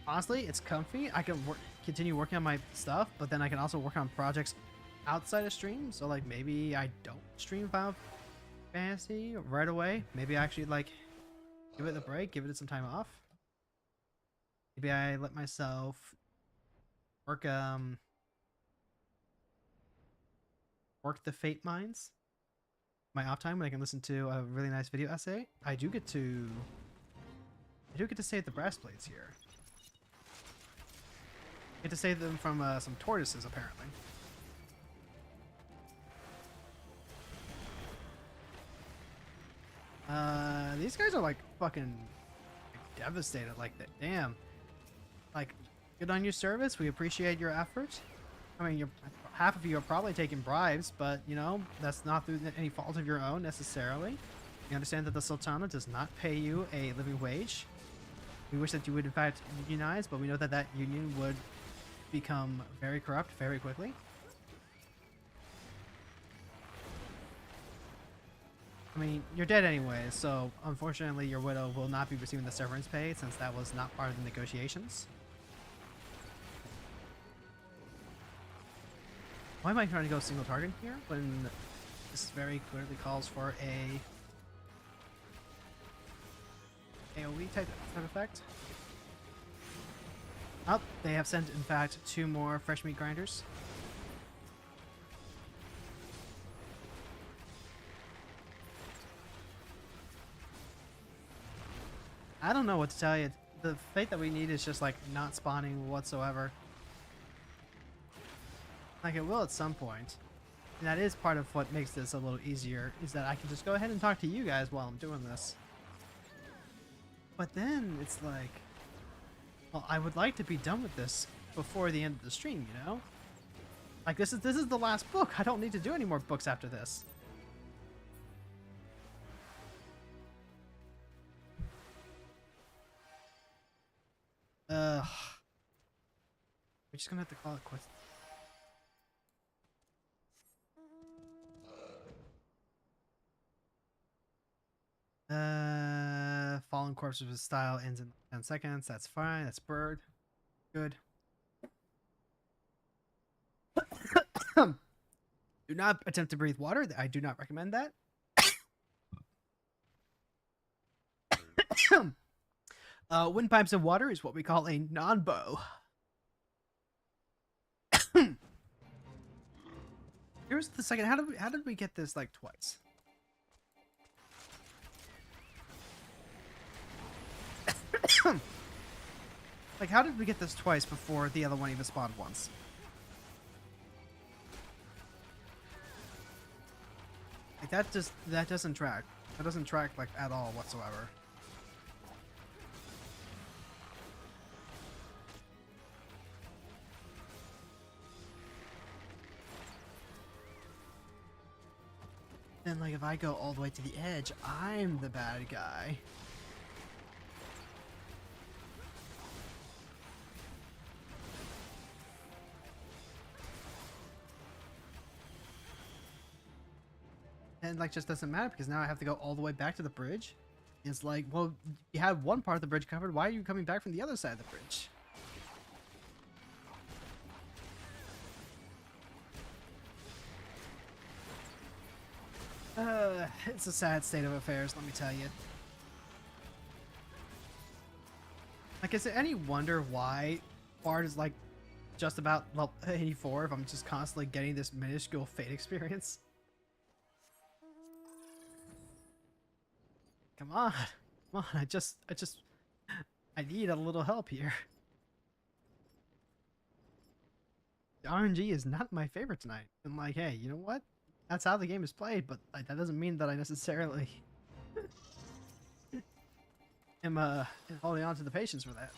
honestly, it's comfy. I can continue working on my stuff, but then I can also work on projects outside of stream. So like maybe I don't stream Final Fantasy right away. Maybe I actually like give it a break, give it some time off. Maybe I let myself work the Fate Mines. My off time when I can listen to a really nice video essay. I do get to save the brass plates here. I get to save them from some tortoises apparently. These guys are like fucking devastated. Like that. Damn. Like, good on your service. We appreciate your effort. I mean, half of you are probably taking bribes, but you know that's not through any fault of your own necessarily. You understand that the Sultana does not pay you a living wage. We wish that you would in fact unionize, but we know that that union would become very corrupt very quickly. I mean, you're dead anyway, so unfortunately your widow will not be receiving the severance pay since that was not part of the negotiations. Why am I trying to go single target here when this very clearly calls for a AoE type effect? Oh, they have sent in fact 2 more fresh meat grinders. I don't know what to tell you. The fate that we need is just like not spawning whatsoever. Like it will at some point. And that is part of what makes this a little easier, is that I can just go ahead and talk to you guys while I'm doing this. But then it's like, well, I would like to be done with this before the end of the stream, you know? Like this is the last book. I don't need to do any more books after this. We're just gonna have to call it quits. Fallen corpses with style ends in 10 seconds. That's fine. That's bird. Good. Do not attempt to breathe water. I do not recommend that. Windpipes and water is what we call a non-bow. Here's the second. How did we get this like twice? Like, how did we get this twice before the other one even spawned once? Like, that doesn't track. That doesn't track, like, at all whatsoever. And, like, if I go all the way to the edge, I'm the bad guy. And like just doesn't matter because now I have to go all the way back to the bridge. It's like, well, you had one part of the bridge covered. Why are you coming back from the other side of the bridge? It's a sad state of affairs, let me tell you. Like, is it any wonder why Bard is like just about level 84 if I'm just constantly getting this minuscule fate experience? Come on. Come on, I need a little help here. The RNG is not my favorite tonight. And like, hey, you know what? That's how the game is played, but like, that doesn't mean that I necessarily am holding on to the patience for that.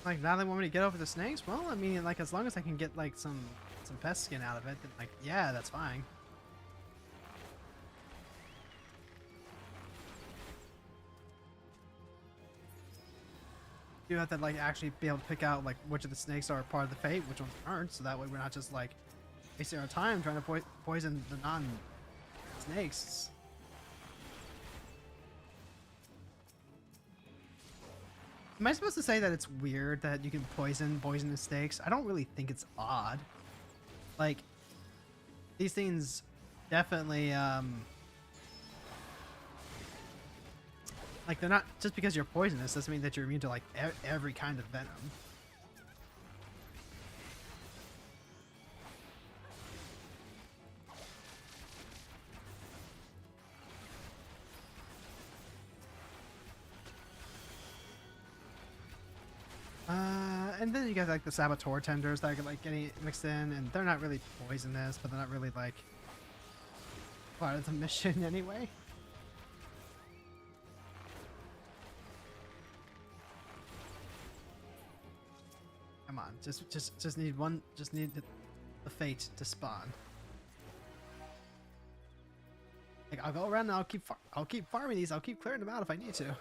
Like, now they want me to get over the snakes? Well, I mean, like, as long as I can get, like, some pest skin out of it, then, like, yeah, that's fine. You have to, like, actually be able to pick out, like, which of the snakes are part of the fate, which ones aren't, so that way we're not just, like, wasting our time trying to poison the non-snakes. Am I supposed to say that it's weird that you can poison poisonous snakes? I don't really think it's odd. Like, these things definitely, like, they're not, just because you're poisonous doesn't mean that you're immune to, like, every kind of venom. And then you got like the saboteur tenders that are like getting mixed in, and they're not really poisonous, but they're not really like part of the mission anyway. Come on, just need one, just need the fate to spawn. Like, I'll go around and I'll keep farming these. I'll keep clearing them out if I need to.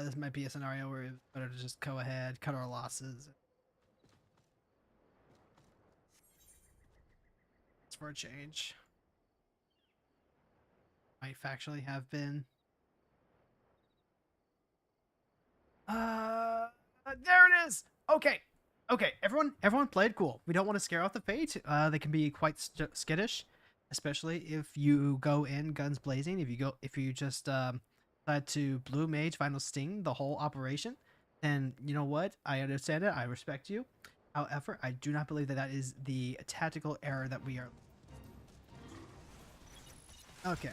This might be a scenario where it's better to just go ahead, cut our losses. It's for a change. Might factually have been. There it is! Okay. Okay, everyone played cool. We don't want to scare off the fate. They can be quite skittish, especially if you go in guns blazing. If you just decide to blue mage final sting the whole operation, then you know what? I understand it. I respect you. However, I do not believe that that is the tactical error that we are. Okay.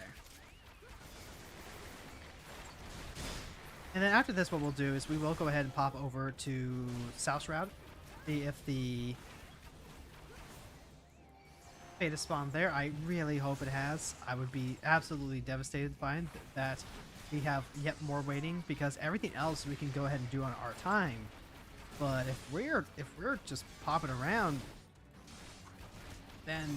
And then after this, what we'll do is we will go ahead and pop over to South Shroud, see if the fate is spawned there. I really hope it has. I would be absolutely devastated to find that we have yet more waiting, because everything else we can go ahead and do on our time. But if we're just popping around, then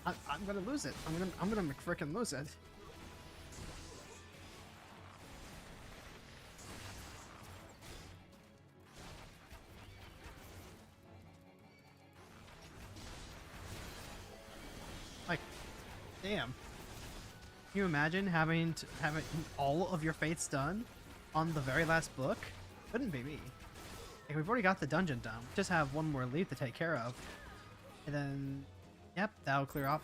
I'm gonna lose it. I'm gonna frickin' lose it. Damn. Can you imagine having all of your fates done on the very last book? Couldn't be me. Like, we've already got the dungeon done. We just have one more leaf to take care of. And then, yep, that'll clear off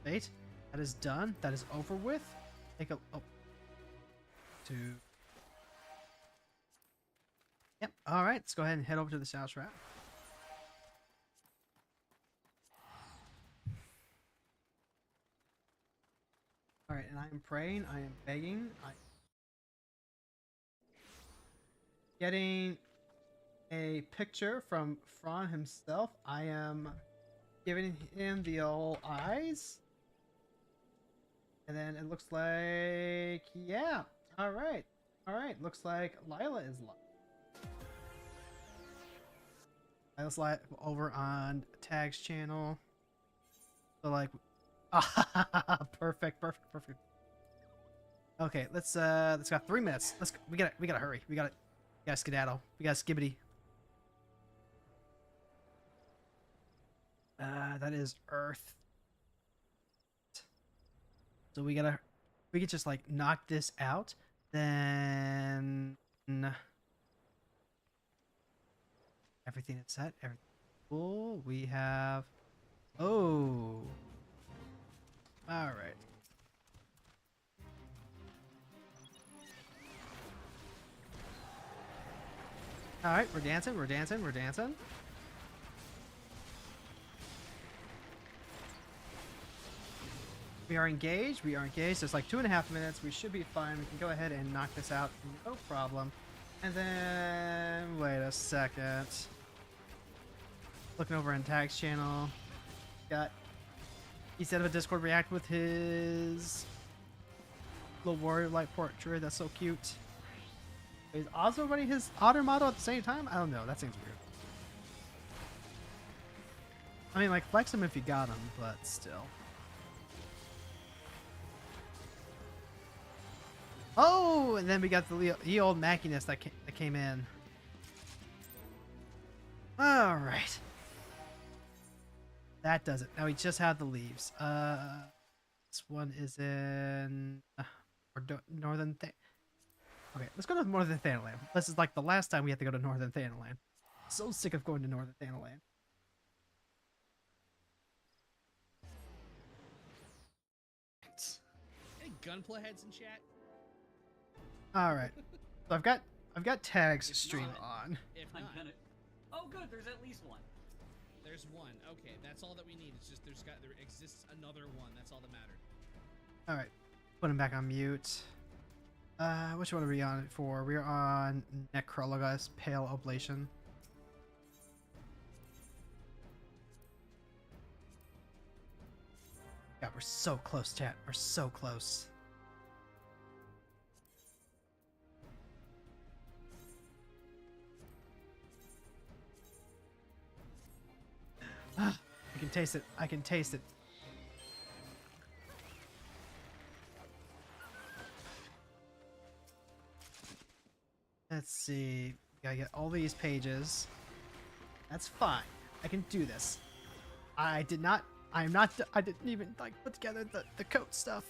fate. That is done. That is over with. Take a... Oh. Two. Yep, alright. Let's go ahead and head over to the South Route. Alright, and I am praying, I am begging, I am getting a picture from Fran himself. I am giving him the old eyes. And then it looks like, yeah, alright. Alright, looks like Lila is live. Lila's live over on Tag's channel. So like, perfect. Okay, let's got 3 minutes. We gotta hurry. We gotta skedaddle. We gotta skibbity. That is Earth. So we could just like knock this out, then everything is set, everything cool. We have, oh, all right. All right, we're dancing. We are engaged. There's like 2.5 minutes. We should be fine. We can go ahead and knock this out. No problem. And then, wait a second. Looking over on Tag's channel. He set up a Discord react with his little warrior-like portrait. That's so cute. Is also running his otter model at the same time? I don't know. That seems weird. I mean, like, flex him if you got him, but still. Oh, and then we got the old Mackiness that came in. All right. That does it. Now we just have the leaves. This one is in Northern Okay, let's go to Northern Thanaland. This is like the last time we have to go to Northern Thanaland. So sick of going to Northern Thanaland. Any gunplay heads in chat? All right. So I've got Tag's stream on. If I'm not, gonna. Oh, good. There's at least one. there's one. Okay, that's all that we need. It's just there exists another one. That's all that mattered. All right. Put him back on mute. Which one are we on it for? We're on Necrologus Pale Oblation. God, we're so close, chat. We're so close. I can taste it. I can taste it. Let's see. Gotta get all these pages. That's fine. I can do this. I didn't even like put together the coat stuff.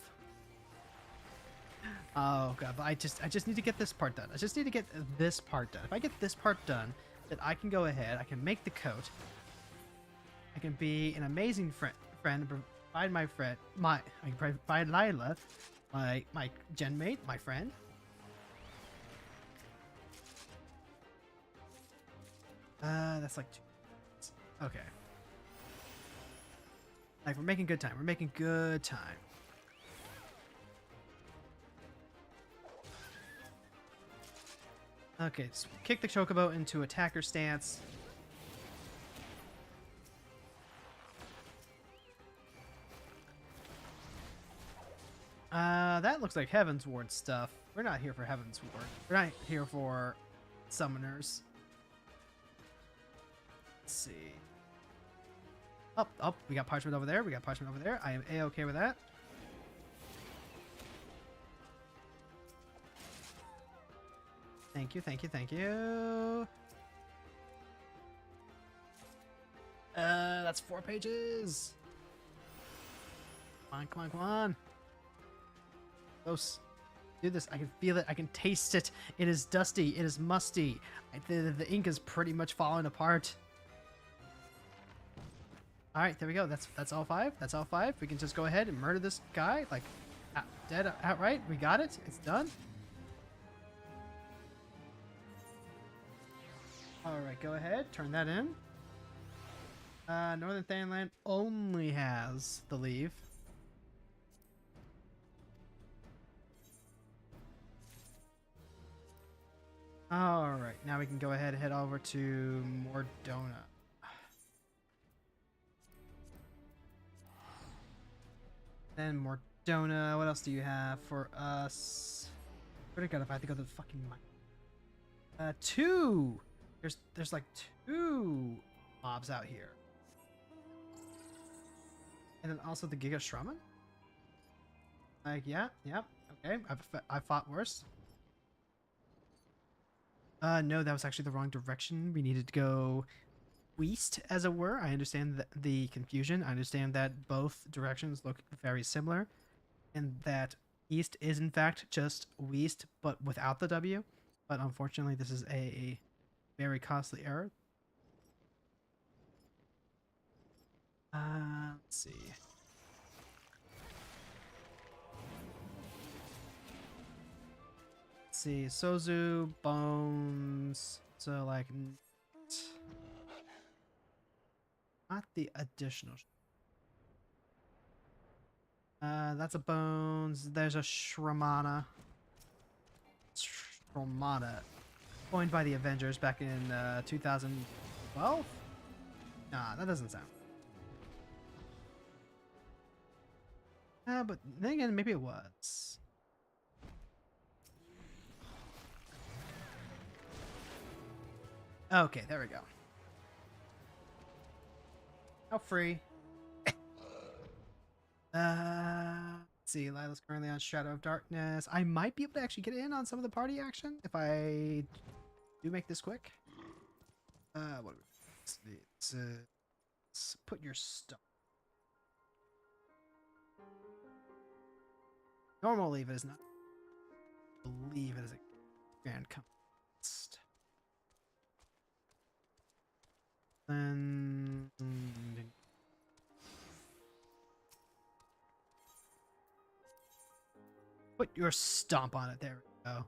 Oh god, but I just need to get this part done. I just need to get this part done. If I get this part done, then I can go ahead, I can make the coat. I can be an amazing friend and provide I can provide Lila, my gen mate, my friend. That's like 2 minutes. Okay. Like, we're making good time. We're making good time. Okay, so kick the chocobo into attacker stance. That looks like Heaven's Ward stuff. We're not here for Heaven's Ward. We're not here for summoners. Let's see. Oh, we got parchment over there. I am A-okay with that. Thank you. That's 4 pages. Come on, come on, come on. Close. Do this. I can feel it. I can taste it. It is dusty. It is musty. The ink is pretty much falling apart. All right, there we go. That's all 5. That's all 5. We can just go ahead and murder this guy, like dead outright. We got it. It's done. All right, go ahead. Turn that in. Northern Thaneland only has the leave. All right, now we can go ahead and head over to Mordona. Then Mordona. What else do you have for us? Where to go if I have to go to the fucking mine? 2. There's like 2 mobs out here. And then also the Giga Shraman. Like, yeah, okay. I've fought worse. No, that was actually the wrong direction. We needed to go west, as it were. I understand the confusion. I understand that both directions look very similar, and that east is in fact just west, but without the W. But unfortunately, this is a very costly error. Let's see. Let's see, Sozu, Bones, so like not the additional. That's a Bones. There's a Shramana. Shramana, coined by the Avengers back in 2012. Nah, that doesn't sound. But then again, maybe it was. Okay, there we go. Now free. Let's see. Lila's currently on Shadow of Darkness. I might be able to actually get in on some of the party action if I do make this quick. What? Let's put your stuff. Normal leave it is not. I believe it is a grand contest. Then put your stomp on it. There we go.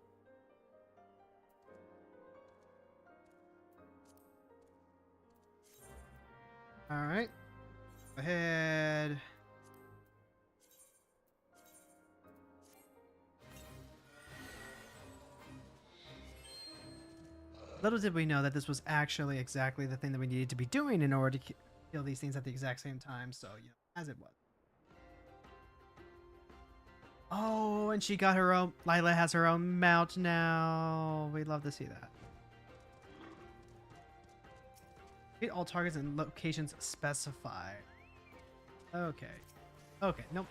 All right. Go ahead. Little did we know that this was actually exactly the thing that we needed to be doing in order to kill these things at the exact same time. So, you know, as it was. Oh, and she got her own. Lila has her own mount now. We'd love to see that. Hit all targets and locations specified. Okay. Okay, nope.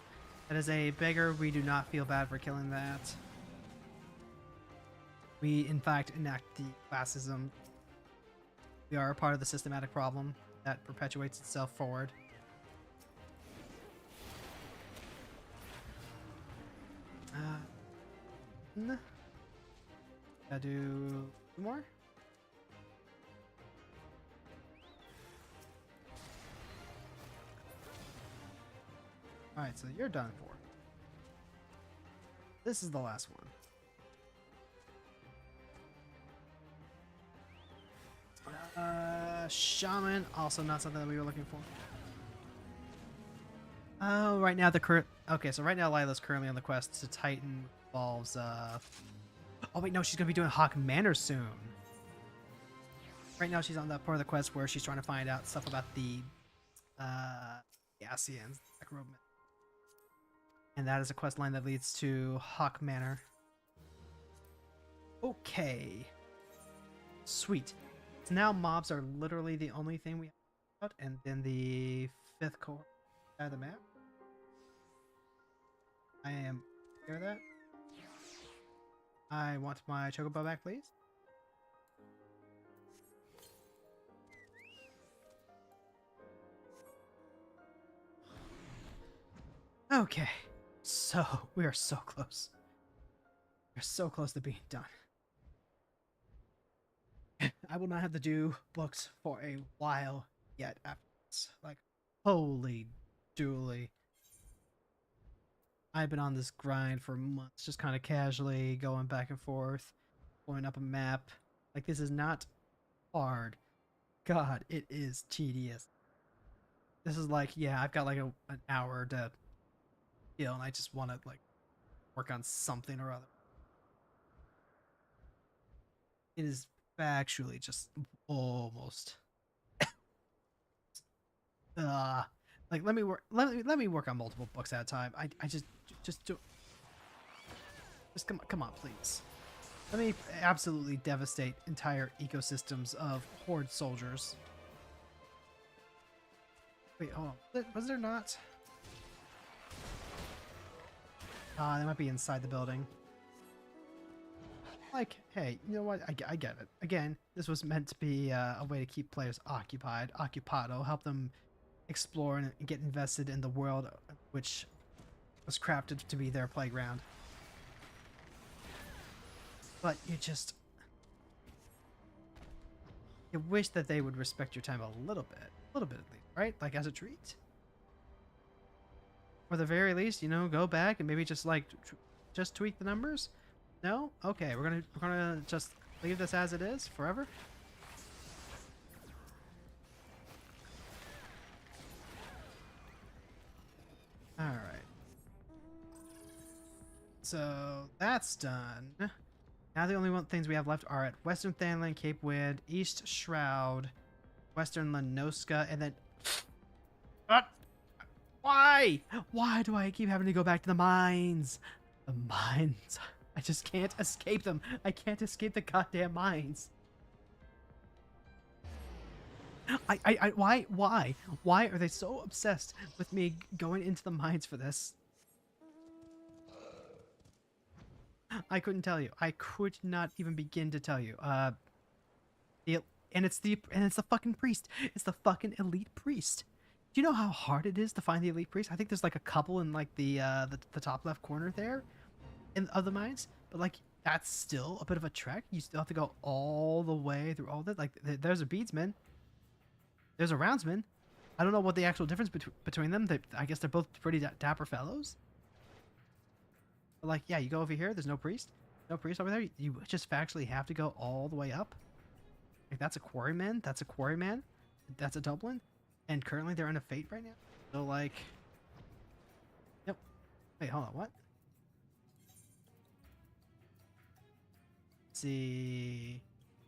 That is a beggar. We do not feel bad for killing that. We, in fact, enact the classism. We are a part of the systematic problem that perpetuates itself forward. Gotta do more? Alright, so you're done for. This is the last one. Shaman, also not something that we were looking for. Oh, right now the current. Okay, so right now Lila's currently on the quest to Titan involves. Oh wait, no, she's gonna be doing Hawk Manor soon. Right now she's on that part of the quest where she's trying to find out stuff about the Asians, and that is a quest line that leads to Hawk Manor. Okay, sweet. So now mobs are literally the only thing we have, and then the 5th core side of the map. I am here of that. I want my chocobo back, please. Okay. So, we are so close. We're so close to being done. I will not have to do books for a while yet after this. Like, holy dooly. I've been on this grind for months, just kind of casually going back and forth, pulling up a map. Like, this is not hard. God, it is tedious. This is like, yeah, I've got like an hour to kill, and I just want to like work on something or other. It is factually just almost. Like let me work on multiple books at a time. I just come on, please. Let me absolutely devastate entire ecosystems of horde soldiers. Wait, hold on. Was there not? They might be inside the building. Like, hey, you know what? I get it. Again, this was meant to be a way to keep players occupied, occupado, help them explore and get invested in the world which was crafted to be their playground. But you wish that they would respect your time a little bit at least, right? Like as a treat. Or the very least, you know, go back and maybe just like just tweak the numbers. No? Okay, we're gonna just leave this as it is forever. All right. So that's done. Now the only things we have left are at Western Thanland, Cape Wind, East Shroud, Western Lenoska, and then. Why? Why do I keep having to go back to the mines? The mines. I just can't escape them. I can't escape the goddamn mines. Why are they so obsessed with me going into the mines for this? I couldn't tell you. I could not even begin to tell you. It's the fucking priest. It's the fucking elite priest. Do you know how hard it is to find the elite priest? I think there's like a couple in like the top left corner there, of the mines. But like that's still a bit of a trek. You still have to go all the way through all that. Like there's a beadsman. There's a roundsman. I don't know what the actual difference between them. I guess they're both pretty dapper fellows. But like, yeah, you go over here. There's no priest. No priest over there. You just factually have to go all the way up. Like that's a quarryman. That's a quarryman. That's a Dublin. And currently they're in a fate right now. So like, yep. Wait, hold on. What? Let's see.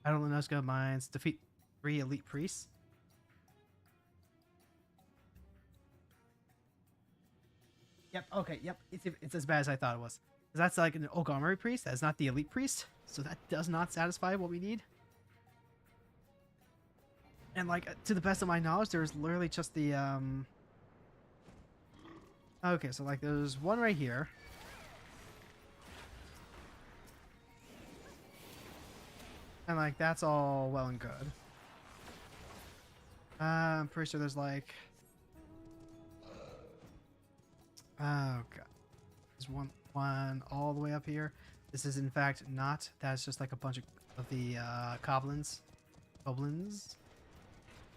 Battle of Lenoska Mines. Defeat 3 elite priests. Yep, okay, yep. It's as bad as I thought it was. Because that's like an Montgomery priest. That's not the elite priest. So that does not satisfy what we need. And like, to the best of my knowledge, there's literally just the, Okay, so like there's one right here. And like, that's all well and good. I'm pretty sure there's like... Oh god. There's one all the way up here. This is in fact not. That's just like a bunch of the goblins. Goblins.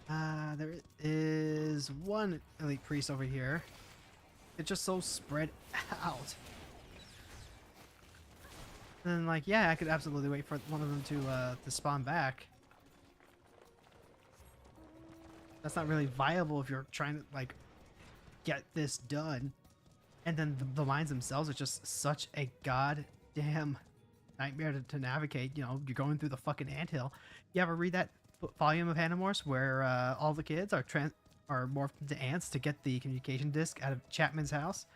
There is one elite priest over here. It's just so spread out. And then like, yeah, I could absolutely wait for one of them to spawn back. That's not really viable if you're trying to like get this done. And then the mines themselves are just such a goddamn nightmare to navigate. You know, you're going through the fucking anthill. You ever read that volume of Animorphs where all the kids are morphed into ants to get the communication disc out of Chapman's house?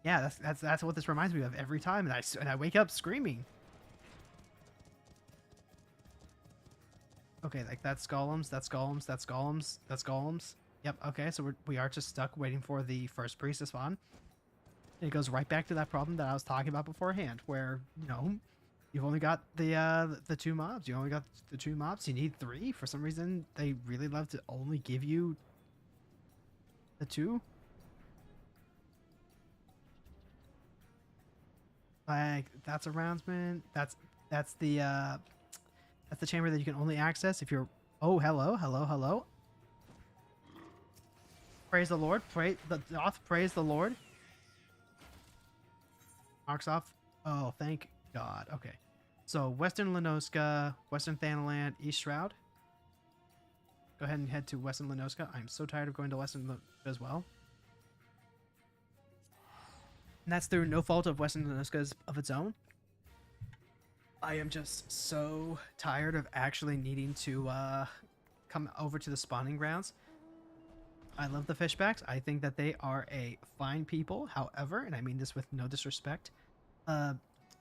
Yeah, that's what this reminds me of every time, and I wake up screaming. Okay, like that's golems, that's golems, that's golems, that's golems. Yep. Okay, so we are just stuck waiting for the first priest to spawn. And it goes right back to that problem that I was talking about beforehand, where, you know, you've only got the 2 mobs. You only got the 2 mobs. You need 3. For some reason, they really love to only give you the 2. Like that's a roundsman. That's the chamber that you can only access if you're. Oh, hello, hello, hello. Praise the Lord. Pray the doth praise the Lord. Marks off. Oh, thank God. Okay. So Western Lenoska, Western Thanaland, East Shroud. Go ahead and head to Western Lenoska. I'm so tired of going to Western Lenoska as well. And that's through no fault of Western Lenoska's of its own. I am just so tired of actually needing to come over to the spawning grounds. I love the Fishbacks. I think that they are a fine people. However, and I mean this with no disrespect,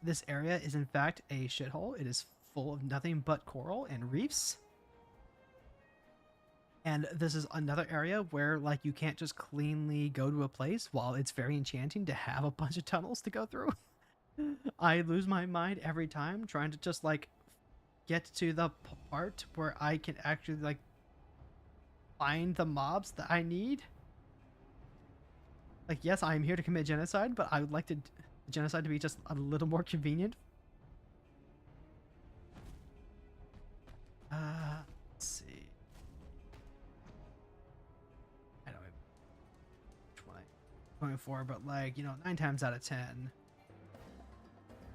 this area is in fact a shithole. It is full of nothing but coral and reefs. And this is another area where like you can't just cleanly go to a place. While it's very enchanting to have a bunch of tunnels to go through, I lose my mind every time trying to just like get to the part where I can actually like find the mobs that I need. Like, yes, I am here to commit genocide, but I would like to genocide to be just a little more convenient. Let's see. I don't know which one I'm going for, but like, you know, 9 times out of 10,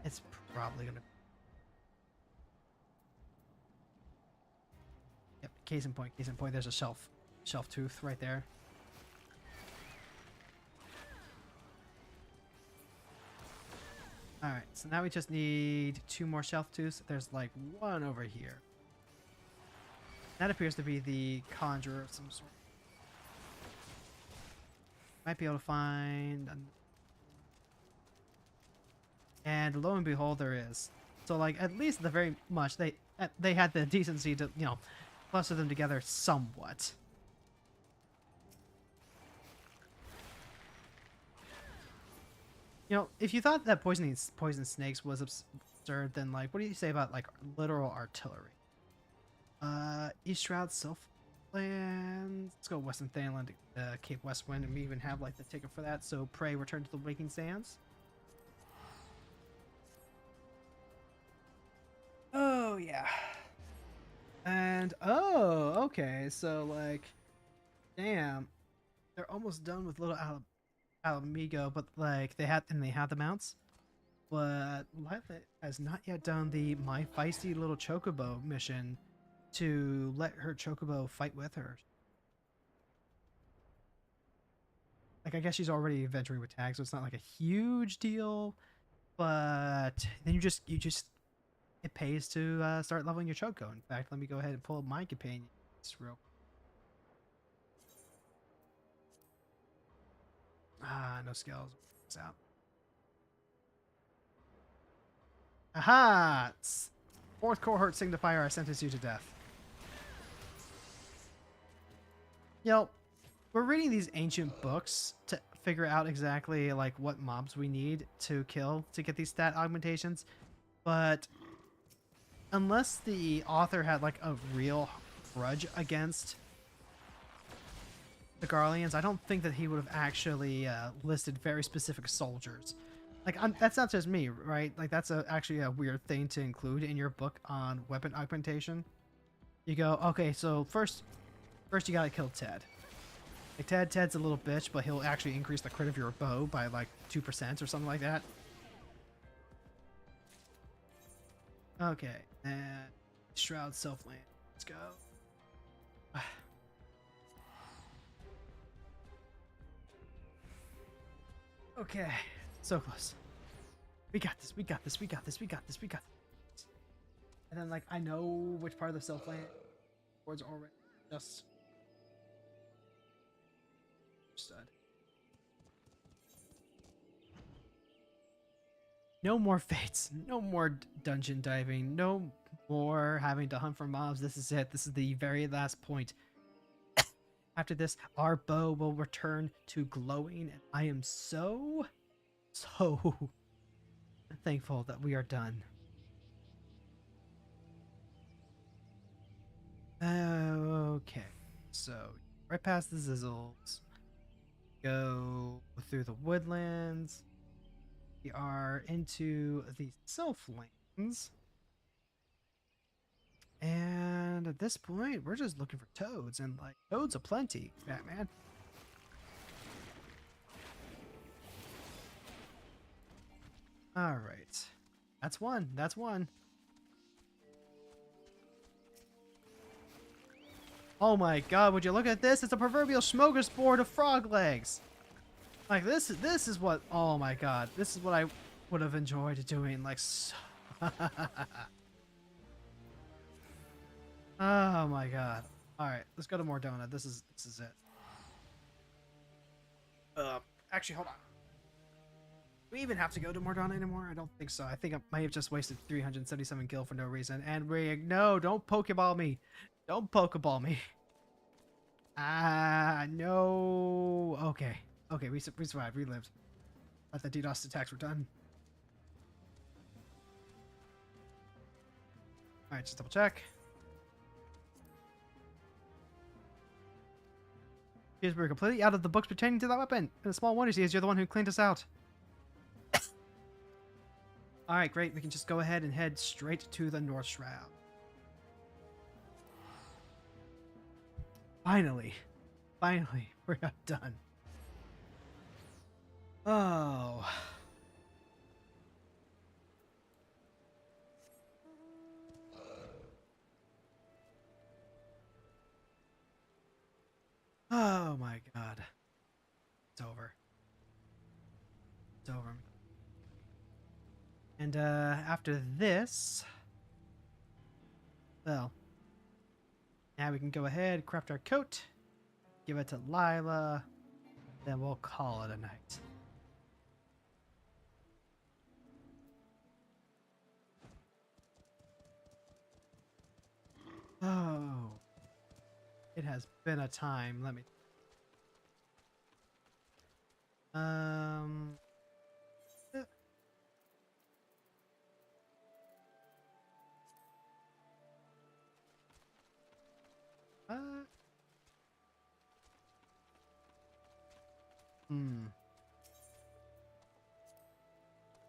it's probably gonna. Yep. Case in point. Case in point. There's a shelf tooth right there. All right. So now we just need 2 more shelf tooths. There's like 1 over here. That appears to be the conjurer of some sort. Might be able to find. And lo and behold, there is. So like at least the very much they had the decency to, you know, cluster them together somewhat. You know, if you thought that poison snakes was absurd, then like, what do you say about like literal artillery? East Shroud, Sylphland. Let's go Western Thanaland, Cape Westwind, and we even have like the ticket for that. So pray return to the Waking Sands. Oh yeah. And oh, okay. So like, damn, they're almost done with Little Alamigo, but like they had the mounts. But Light has not yet done the My Feisty Little Chocobo mission to let her Chocobo fight with her. Like I guess she's already adventuring with tags, so it's not like a huge deal. But then you just it pays to start leveling your Choco. In fact, let me go ahead and pull up my companion. It's real. No skills. It's out. Aha! 4th cohort signifier, I sentence you to death. You know, we're reading these ancient books to figure out exactly like what mobs we need to kill to get these stat augmentations, but unless the author had like a real grudge against the Garleans, I don't think that he would have actually listed very specific soldiers. Like, that's not just me, right? Like, that's actually a weird thing to include in your book on weapon augmentation. You go, okay, so first you gotta kill Ted. Like, Ted's a little bitch, but he'll actually increase the crit of your bow by like 2% or something like that. Okay, and Shroud Selfland. Let's go. Okay, so close. We got this, we got this, we got this, we got this, we got this. And then, like, I know which part of the Selfland boards are already just stud. No more fates, no more dungeon diving, no more having to hunt for mobs. This is it. This is the very last point. After this, our bow will return to glowing, and I am so thankful that we are done. Okay, so right past the Zizzles, go through the woodlands, We are into the Sylph Lands. And at this point, we're just looking for toads, and like toads aplenty, Batman. All right, that's one. That's one. Oh my God! Would you look at this? It's a proverbial smorgasbord of frog legs. Like this is what. Oh my God! This is what I would have enjoyed doing. Like. So Oh my God! All right, let's go to Mordona. This is it. Actually, hold on. Do we even have to go to Mordona anymore? I don't think so. I think I might have just wasted 377 gil for no reason. And no, don't Pokeball me. Don't Pokeball me. Ah, no. Okay. Okay, we survived. We lived. Thought the DDoS attacks were done. Alright, just double check. Yes, we're completely out of the books pertaining to that weapon. And a small wonder is you're the one who cleaned us out. Alright, great. We can just go ahead and head straight to the North Shroud. Finally. Finally, we're not done. Oh. Oh my God. It's over. It's over. And after this, well, now we can go ahead, craft our coat, give it to Lila, then we'll call it a night. Oh, it has been a time. Let me.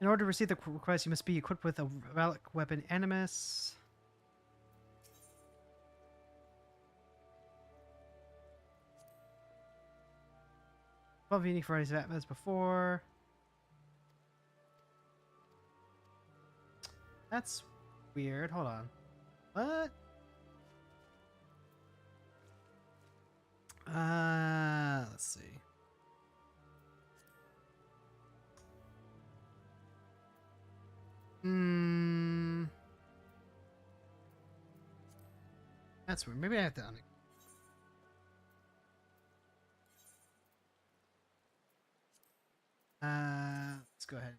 In order to receive the request, you must be equipped with a relic weapon Animus. Well, unique varieties of Atmas before. That's weird. Hold on. What? Let's see. That's weird. Maybe I have to let's go ahead.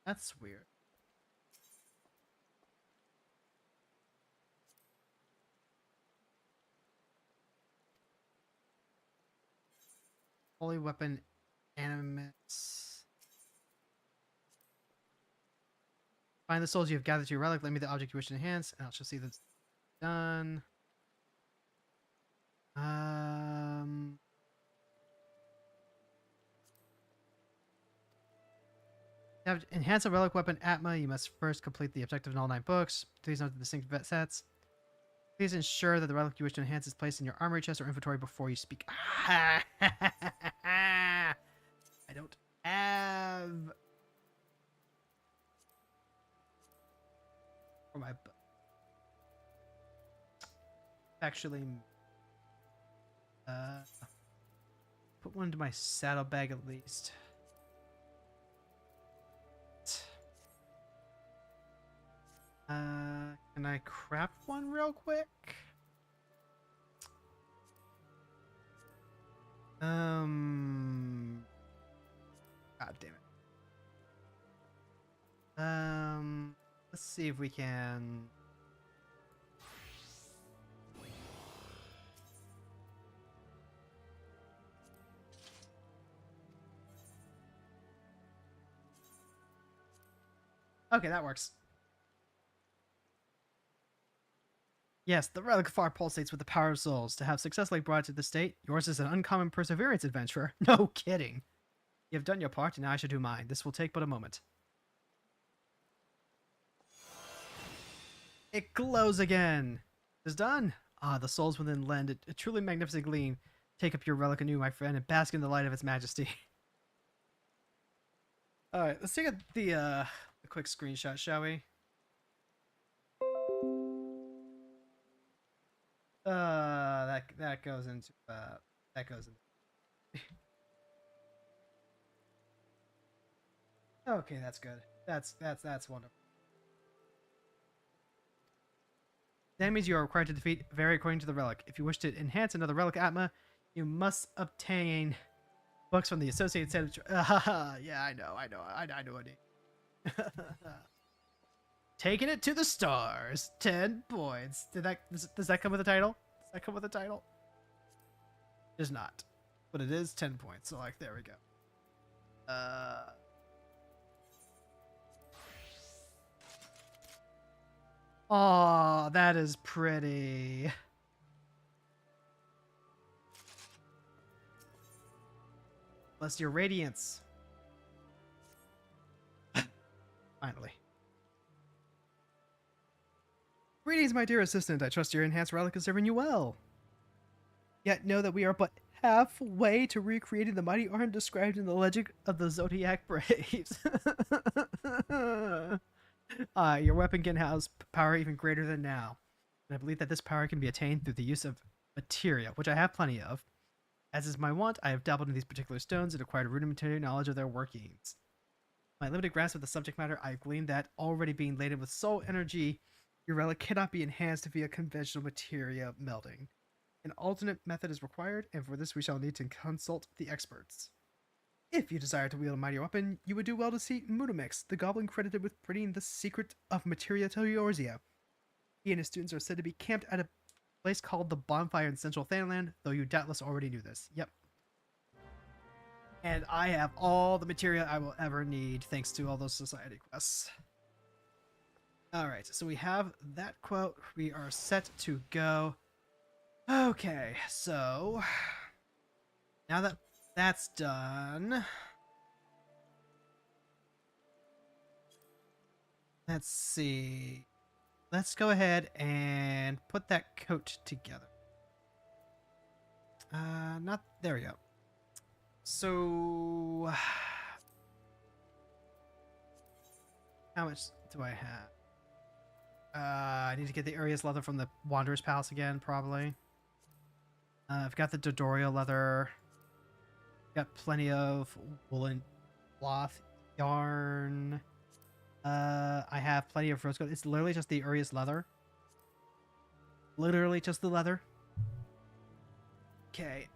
That's weird. Holy weapon Animus. Find the souls you have gathered to your relic. Let me the object you wish to enhance, and I'll just see that's done. To enhance a relic weapon Atma, you must first complete the objective in all 9 books. Please note the distinct vet sets. Please ensure that the relic you wish to enhance is placed in your armory chest or inventory before you speak. I don't have... For my... Actually... put one into my saddlebag at least. Can I craft one real quick? God damn it. Let's see if we can. Okay, that works. Yes, the relic far pulsates with the power of souls. To have successfully brought it to the state, yours is an uncommon perseverance adventurer. No kidding. You have done your part, and now I shall do mine. This will take but a moment. It glows again. It is done. Ah, the souls within lend a truly magnificent gleam. Take up your relic anew, my friend, and bask in the light of its majesty. All right, let's take a quick screenshot, shall we? That goes into that goes into. Okay, that's good. That's wonderful. That means you are required to defeat Vary according to the relic. If you wish to enhance another relic Atma, you must obtain books from the Associated Set of... yeah, I know what I need. Taking it to the stars. 10 points. Does that come with a title? Does that come with a title? Does not. But it is 10 points, so like, there we go. Oh, that is pretty. Bless your radiance. Finally. Greetings, my dear assistant. I trust your enhanced relic is serving you well. Yet know that we are but halfway to recreating the mighty art described in the legend of the Zodiac Braves. Your weapon can house power even greater than now. And I believe that this power can be attained through the use of materia, which I have plenty of. As is my wont, I have dabbled in these particular stones and acquired rudimentary knowledge of their workings. My limited grasp of the subject matter, I have gleaned that, already being laden with soul energy, your relic cannot be enhanced via conventional materia melding. An alternate method is required, and for this we shall need to consult the experts. If you desire to wield a mighty weapon, you would do well to see Mudamix, the goblin credited with bringing the secret of materia to Eorzea. He and his students are said to be camped at a place called the Bonfire in Central Thanaland, though you doubtless already knew this. Yep. And I have all the materia I will ever need, thanks to all those society quests. Alright, so we have that quote. We are set to go. Okay, so... now that that's done... let's see... let's go ahead and put that coat together. Not... there we go. So... how much do I have? I need to get the Arius leather from the Wanderer's Palace again, probably. I've got the Dodoria leather. Got plenty of woolen cloth, yarn. I have plenty of rose gold. It's literally just the Arius leather. Literally just the leather. Okay.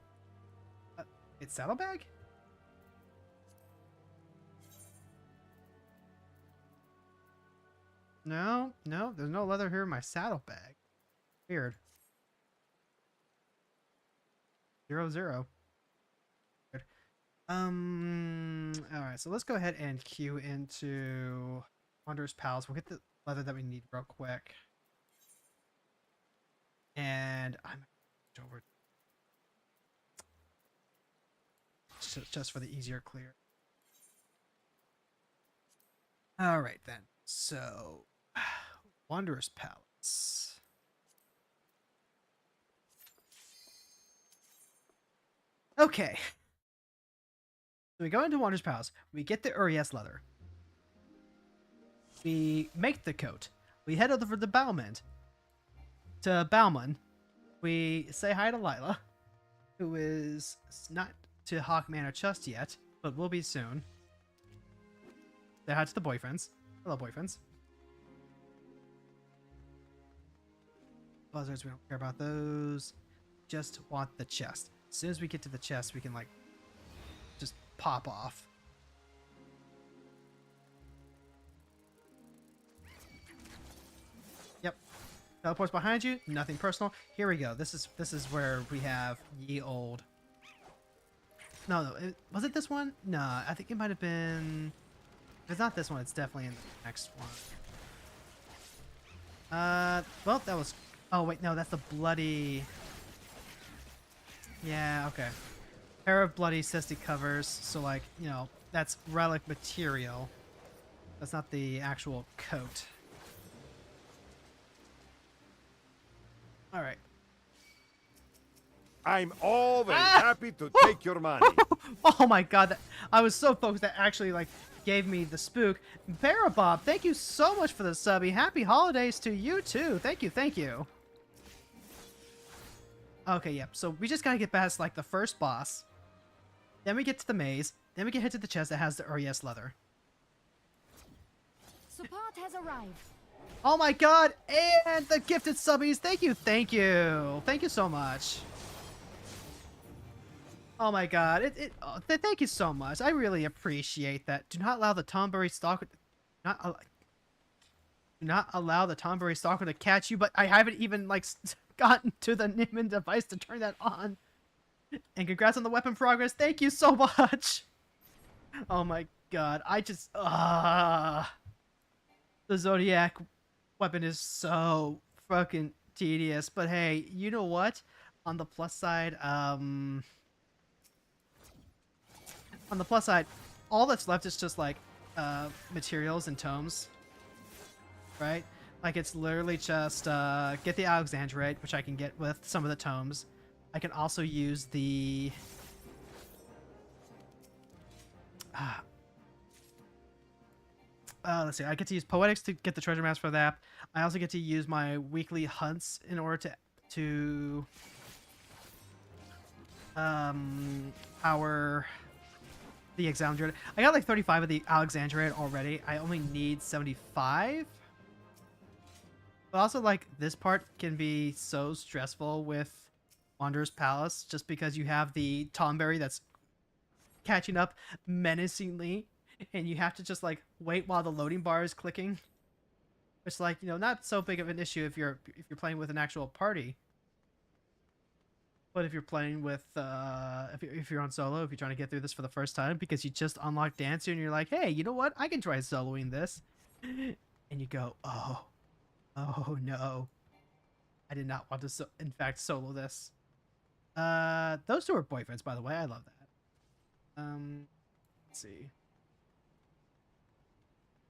It's saddlebag? No, there's no leather here in my saddlebag. Weird. 0, 0. Weird. Alright, so let's go ahead and queue into Wanderer's Palace. We'll get the leather that we need real quick. And I'm over just for the easier clear. Alright then. So Wanderer's Palace. Okay. So we go into Wanderer's Palace. We get the Urias leather. We make the coat. We head over to Bauman. We say hi to Lila, who is not to Hawk Manor just yet, but will be soon. Say hi to the boyfriends. Hello, boyfriends. Buzzards, we don't care about those. Just want the chest. As soon as we get to the chest, we can, like, just pop off. Yep. Teleports behind you. Nothing personal. Here we go. This is where we have ye old. No, was it this one? No, I think it might have been... if it's not this one, it's definitely in the next one. Well, that was Oh wait, no, that's the bloody. Yeah, okay. Pair of bloody cystic covers, so like, you know, that's relic material. That's not the actual coat. Alright. I'm always happy to take your money. Oh my god, I was so focused that actually like gave me the spook. Barabob, thank you so much for the subby. Happy holidays to you too. Thank you, thank you. Okay, yep. So we just gotta get past like the first boss. Then we get to the maze. Then we get hit to the chest that has the Urias leather. Support has arrived. Oh my god! And the gifted subbies! Thank you, thank you! Thank you so much. Oh my god, thank you so much. I really appreciate that. Do not allow the Tomberry Stalker... Do not allow the Tomberry Stalker to catch you, but I haven't even, like, gotten to the Niman device to turn that on. And congrats on the weapon progress. Thank you so much! Oh my god, I just... The Zodiac weapon is so fucking tedious, but hey, you know what? On the plus side, all that's left is just like materials and tomes, right? Like it's literally just get the Alexandrite, which I can get with some of the tomes. I can also use the let's see. I get to use Poetics to get the treasure maps for that. I also get to use my weekly hunts in order to power the Alexandrite. I got like 35 of the Alexandrite already. I only need 75. But also, like, this part can be so stressful with Wanderer's Palace just because you have the Tomberry that's catching up menacingly, and you have to just, like, wait while the loading bar is clicking. It's like, you know, not so big of an issue if you're playing with an actual party. But if you're playing with, if you're on solo, if you're trying to get through this for the first time because you just unlocked Dancer and you're like, hey, you know what? I can try soloing this. And you go, oh no. I did not want to, in fact, solo this. Those two are boyfriends, by the way. I love that. Let's see.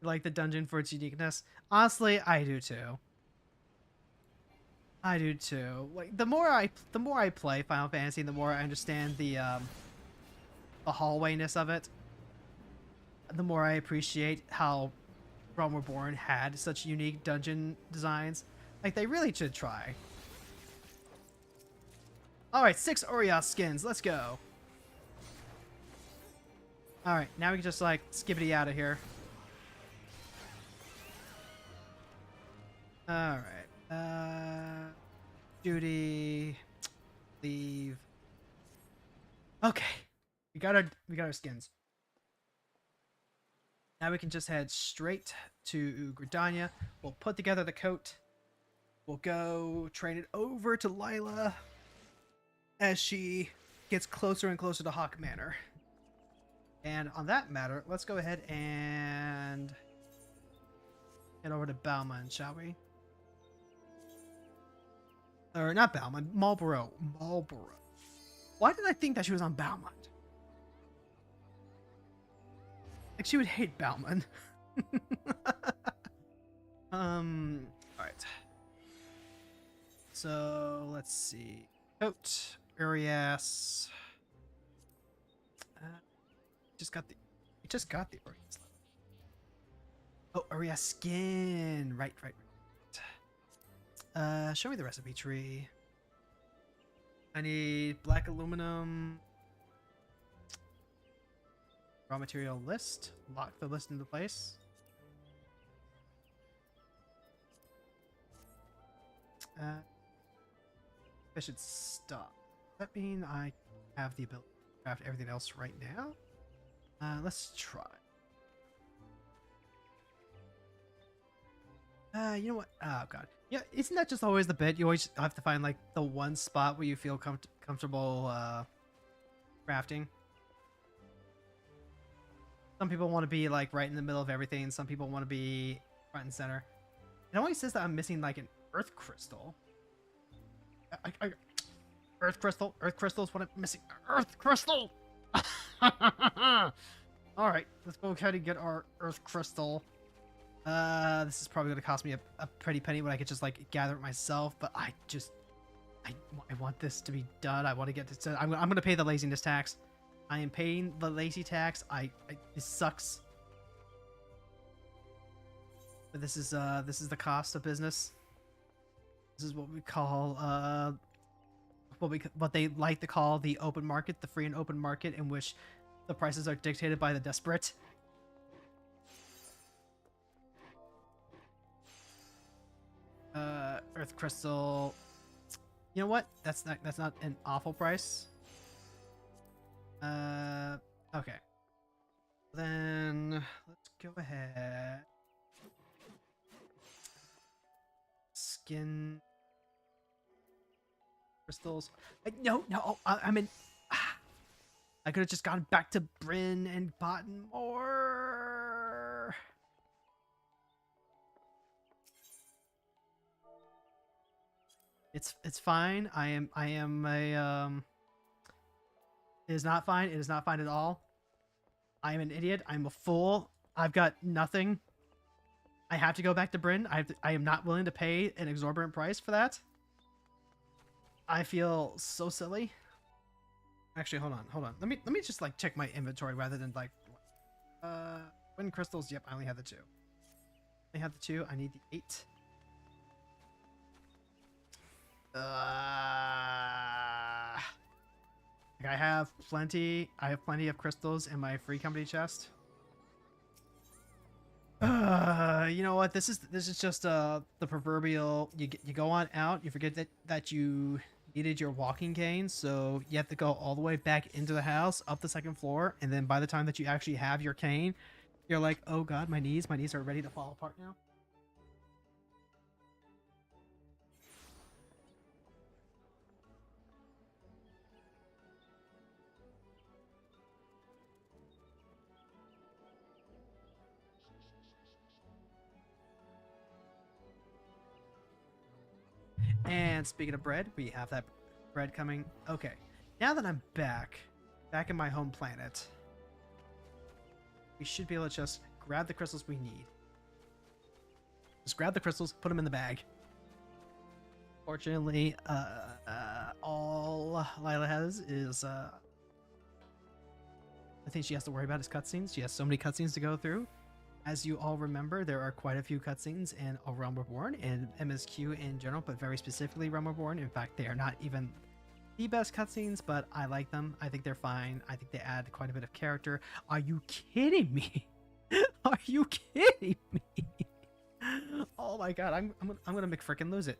Like the dungeon for its uniqueness. Honestly, I do too. I do too. Like the more I play Final Fantasy, the more I understand the hallwayness of it. The more I appreciate how Realm Reborn had such unique dungeon designs. Like they really should try. All right, 6 Urias skins. Let's go. All right, now we can just like skibbity out of here. All right. Duty. Leave. Okay. We got our skins. Now we can just head straight to Gridania. We'll put together the coat. We'll go train it over to Lila as she gets closer and closer to Hawk Manor. And on that matter, let's go ahead and head over to Balmond, shall we? Or not Balmond, Marlborough. Why did I think that she was on Balmond? Like she would hate Balmond. Alright. So let's see. Coat, Urias. We just got the Urias. Oh, Urias skin. Right. Show me the recipe tree. I need black aluminum. Raw material list. Lock the list into place. I should stop. Does that mean I have the ability to craft everything else right now? Let's try. You know what? Oh god. Yeah, isn't that just always the bit? You always have to find like the one spot where you feel comfortable crafting. Some people want to be like right in the middle of everything. Some people want to be front and center. It always says that I'm missing like an earth crystal. Earth crystal. Earth crystal is what I'm missing. Earth crystal. All right, let's go ahead and get our earth crystal. This is probably gonna cost me a pretty penny when I could just like gather it myself. But I want this to be done. I want to get this done. I'm gonna pay the laziness tax. I am paying the lazy tax. This sucks. But this is the cost of business. This is what we call what they like to call the open market, the free and open market, in which the prices are dictated by the desperate. Earth crystal. You know what? That's not an awful price. Okay. Then let's go ahead. Skin crystals. No, I mean, I could have just gone back to Bryn and bought more. It's fine. I am a It is not fine. It is not fine at all. I am an idiot. I'm a fool. I've got nothing. I have to go back to Bryn. I am not willing to pay an exorbitant price for that. I feel so silly. Actually, hold on. Let me just like check my inventory rather than like wind crystals. Yep, I only have the 2. I have the 2. I need the 8. Like I have plenty of crystals in my free company chest. You know what? This is just the proverbial. You go on out. You forget that you needed your walking cane, so you have to go all the way back into the house, up the 2nd floor, and then by the time that you actually have your cane, you're like, oh god, my knees are ready to fall apart now. And speaking of bread, we have that bread coming. Okay, now that I'm back in my home planet, we should be able to just grab the crystals we need. Just grab the crystals, put them in the bag. Fortunately, all Lila has is, I think she has to worry about is cutscenes. She has so many cutscenes to go through. As you all remember, there are quite a few cutscenes in A Realm Reborn and MSQ in general, but very specifically Realm Reborn. In fact, they are not even the best cutscenes, but I like them. I think they're fine. I think they add quite a bit of character. Are you kidding me? Are you kidding me? Oh my god, I'm gonna McFrickin' lose it.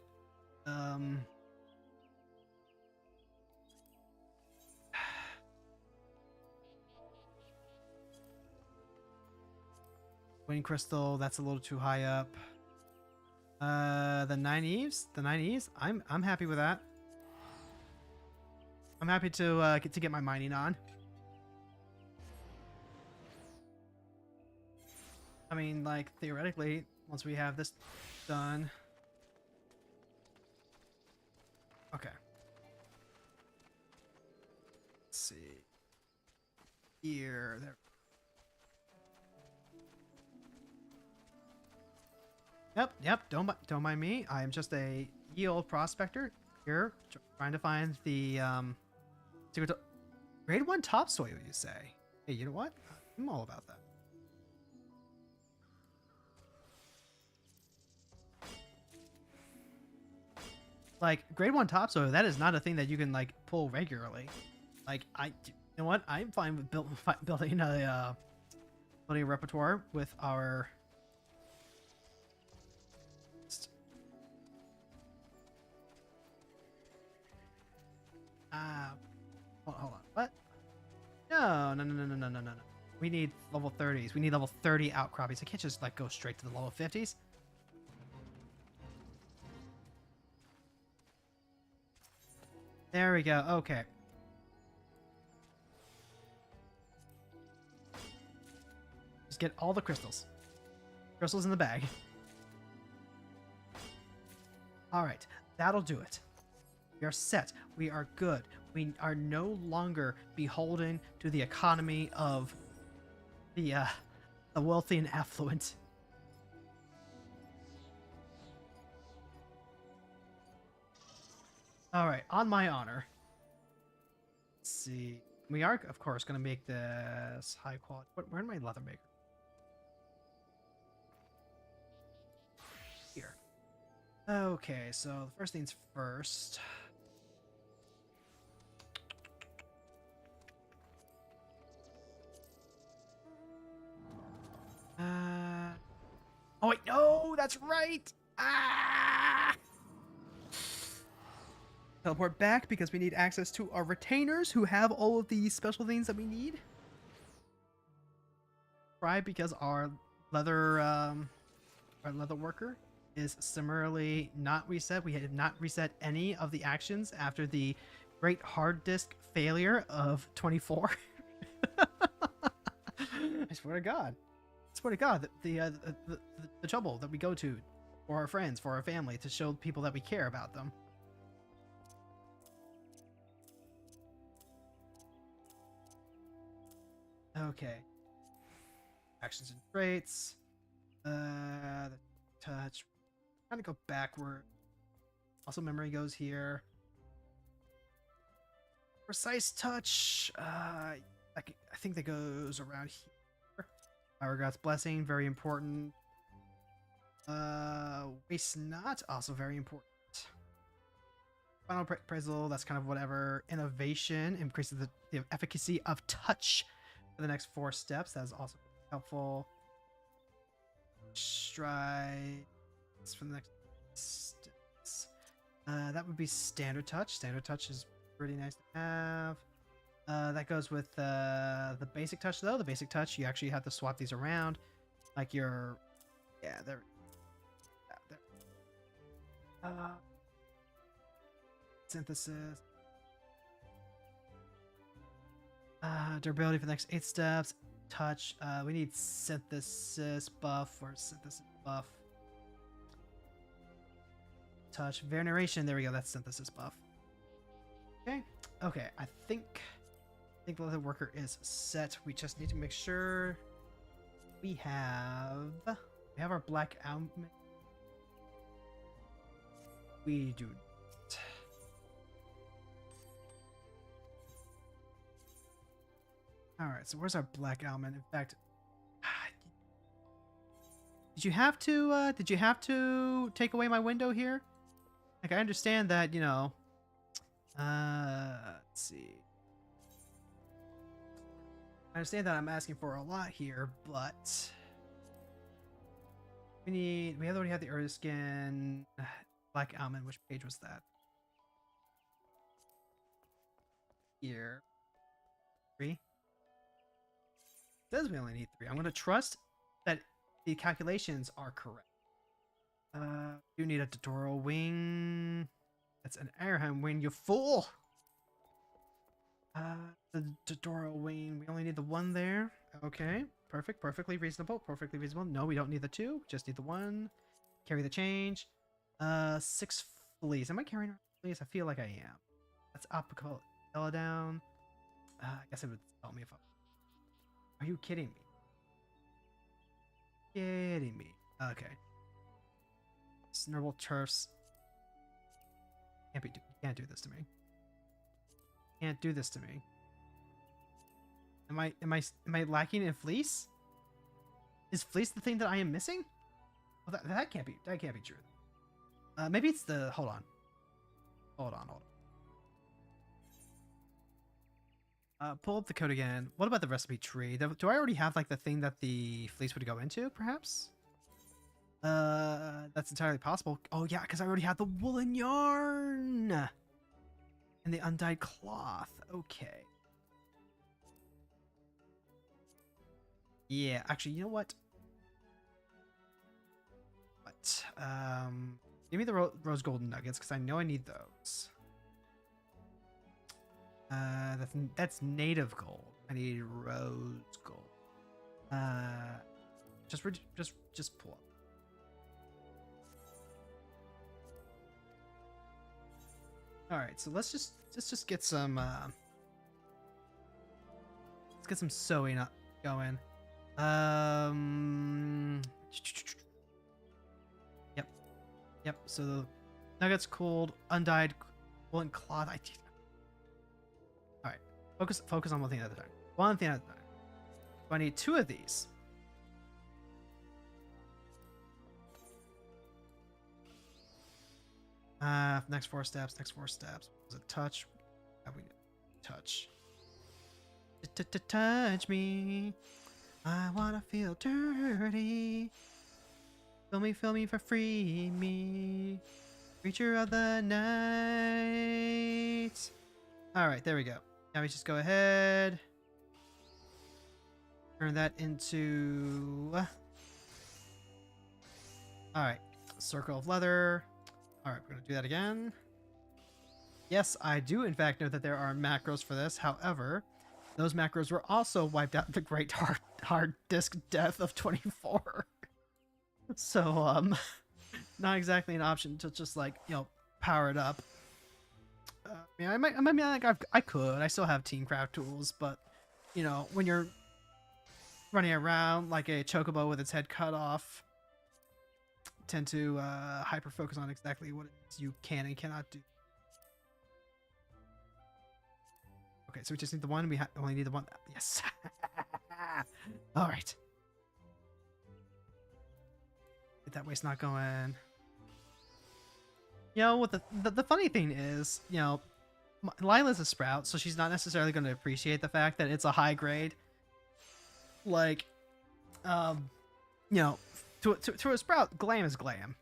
Wind crystal, that's a little too high up. The 9 Eves, I'm happy with that. I'm happy to get my mining on. I mean, like theoretically, once we have this done. Okay. Let's see. Here, there. Yep. Don't mind me. I am just a ye old prospector here, trying to find the secret grade 1 topsoil. You say? Hey, you know what? I'm all about that. Like grade 1 topsoil, that is not a thing that you can like pull regularly. Like you know what? I'm fine with building a repertoire with our. Hold on. What? No. We need level 30s. We need level 30 outcroppings. I can't just like go straight to the level 50s. There we go. Okay. Just get all the crystals. Crystals in the bag. All right. That'll do it. We are set. We are good. We are no longer beholden to the economy of the wealthy and affluent. All right, on my honor. Let's see. We are, of course, going to make this high quality. Where's my leather maker? Here. Okay, so the first things first. Oh wait, no, that's right. Ah! Teleport back because we need access to our retainers who have all of the special things that we need. Right, because our leather worker is similarly not reset. We have not reset any of the actions after the great hard disk failure of 24. I swear to God. I swear to God, the trouble that we go to for our friends, for our family, to show people that we care about them. Okay. Actions and traits. The touch. Trying to go backward. Also, memory goes here. Precise touch. I think that goes around here. Hourglass blessing, very important. Waste not, also very important. Final appraisal, that's kind of whatever. Innovation increases the efficacy of touch for the next 4 steps. That is also helpful. Stride for the next steps. That would be standard touch. Standard touch is pretty nice to have. That goes with the basic touch, though. The basic touch, you actually have to swap these around. Like your... Yeah, there. Yeah, there. Synthesis. Durability for the next 8 steps. Touch. We need synthesis buff or synthesis buff. Touch. Veneration. There we go. That's synthesis buff. Okay. Okay. I think the leather worker is set. We just need to make sure we have our black out. We do. All right, so where's our black element? In fact, did you have to take away my window here? Like, I understand that, you know. Let's see. I understand that I'm asking for a lot here, but we already have the earth skin black almond. Which page was that? Here. 3. It says we only need 3. I'm going to trust that the calculations are correct. You need a tutorial wing. That's an airham wing, you fool! The tutorial wing, we only need the 1 there. Okay, perfect, perfectly reasonable, perfectly reasonable. No, we don't need the 2, just need the 1. Carry the change. 6 fleas. Am I carrying fleas? I feel like I am. That's optical down. I guess it would tell me if I... Are you kidding me? Kidding me. Okay. Snurble turfs. You can't do this to me. Can't do this to me. Am I lacking in fleece? Is fleece the thing that I am missing? Well, that can't be true. Maybe it's the hold on. Pull up the code again. What about the recipe tree? Do I already have like the thing that the fleece would go into, perhaps? That's entirely possible. Oh yeah, because I already have the woolen yarn and the undyed cloth. Okay. Yeah, actually, you know what? Give me the rose gold nuggets because I know I need those. That's native gold. I need rose gold. Just pull up. All right, so let's just get some let's get some sewing up going. Yep. Yep. So the nuggets cooled, undyed woolen cloth. All right. Focus on one thing at a time. One thing at a time. So I need 2 of these. Next 4 steps. Next 4 steps. Was it touch? We need touch. Touch me. I wanna feel dirty. Fill me for free me. Creature of the night. Alright, there we go. Now we just go ahead. Turn that into... Alright. Circle of leather. Alright, we're gonna do that again. Yes, I do in fact know that there are macros for this. However, those macros were also wiped out in the great hard disk death of 24. So, not exactly an option to just like, you know, power it up. Yeah, I mean, like I could. I still have Teamcraft tools, but you know, when you're running around like a chocobo with its head cut off, tend to hyper focus on exactly what it is you can and cannot do. Okay, so we just need the one. We only need the one. Yes. All right. Get that waste not going. You know what the funny thing is, you know, Lila's a sprout, so she's not necessarily going to appreciate the fact that it's a high grade. Like, you know, to a sprout, glam is glam.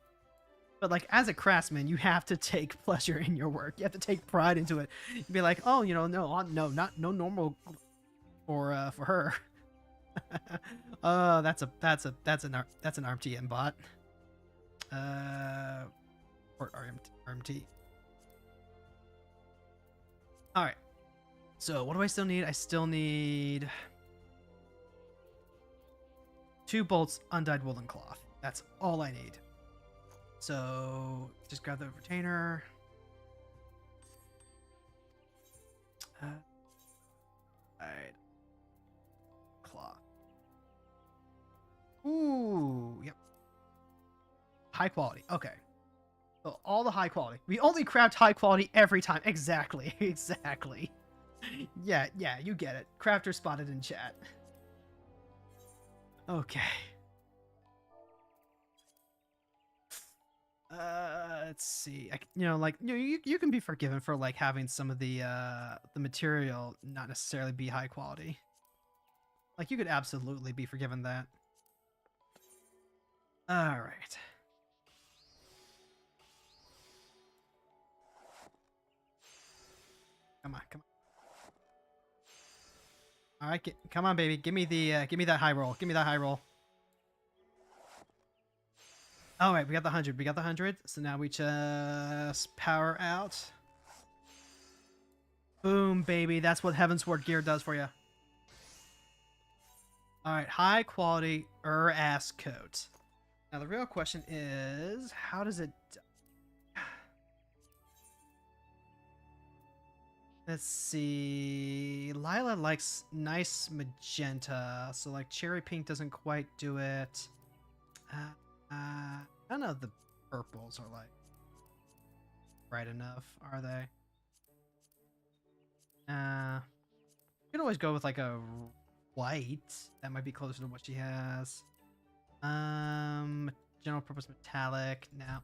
But like as a craftsman, you have to take pleasure in your work. You have to take pride into it. You'd be like, oh, you know, no normal for her. Oh, that's an RMTM bot. Or RMT. All right. So what do I still need? I still need 2 bolts undyed woolen cloth. That's all I need. So just grab the retainer. Alright. Cloth. Ooh, yep. High quality. Okay. So all the high quality. We only craft high quality every time. Exactly. Exactly. Yeah, you get it. Crafter spotted in chat. Okay. Let's see. You know, like you can be forgiven for like having some of the material not necessarily be high quality. Like you could absolutely be forgiven that. All right. Come on. All right, come on, baby. Give me that high roll. Give me that high roll. All right, we got the 100. So now we just power out. Boom, baby. That's what Heavensward gear does for you. All right, high quality ass coat. Now the real question is, how does it? Let's see. Lila likes nice magenta, so like cherry pink doesn't quite do it. None of the purples are like bright enough, are they? You can always go with like a white. That might be closer to what she has. General purpose metallic. No.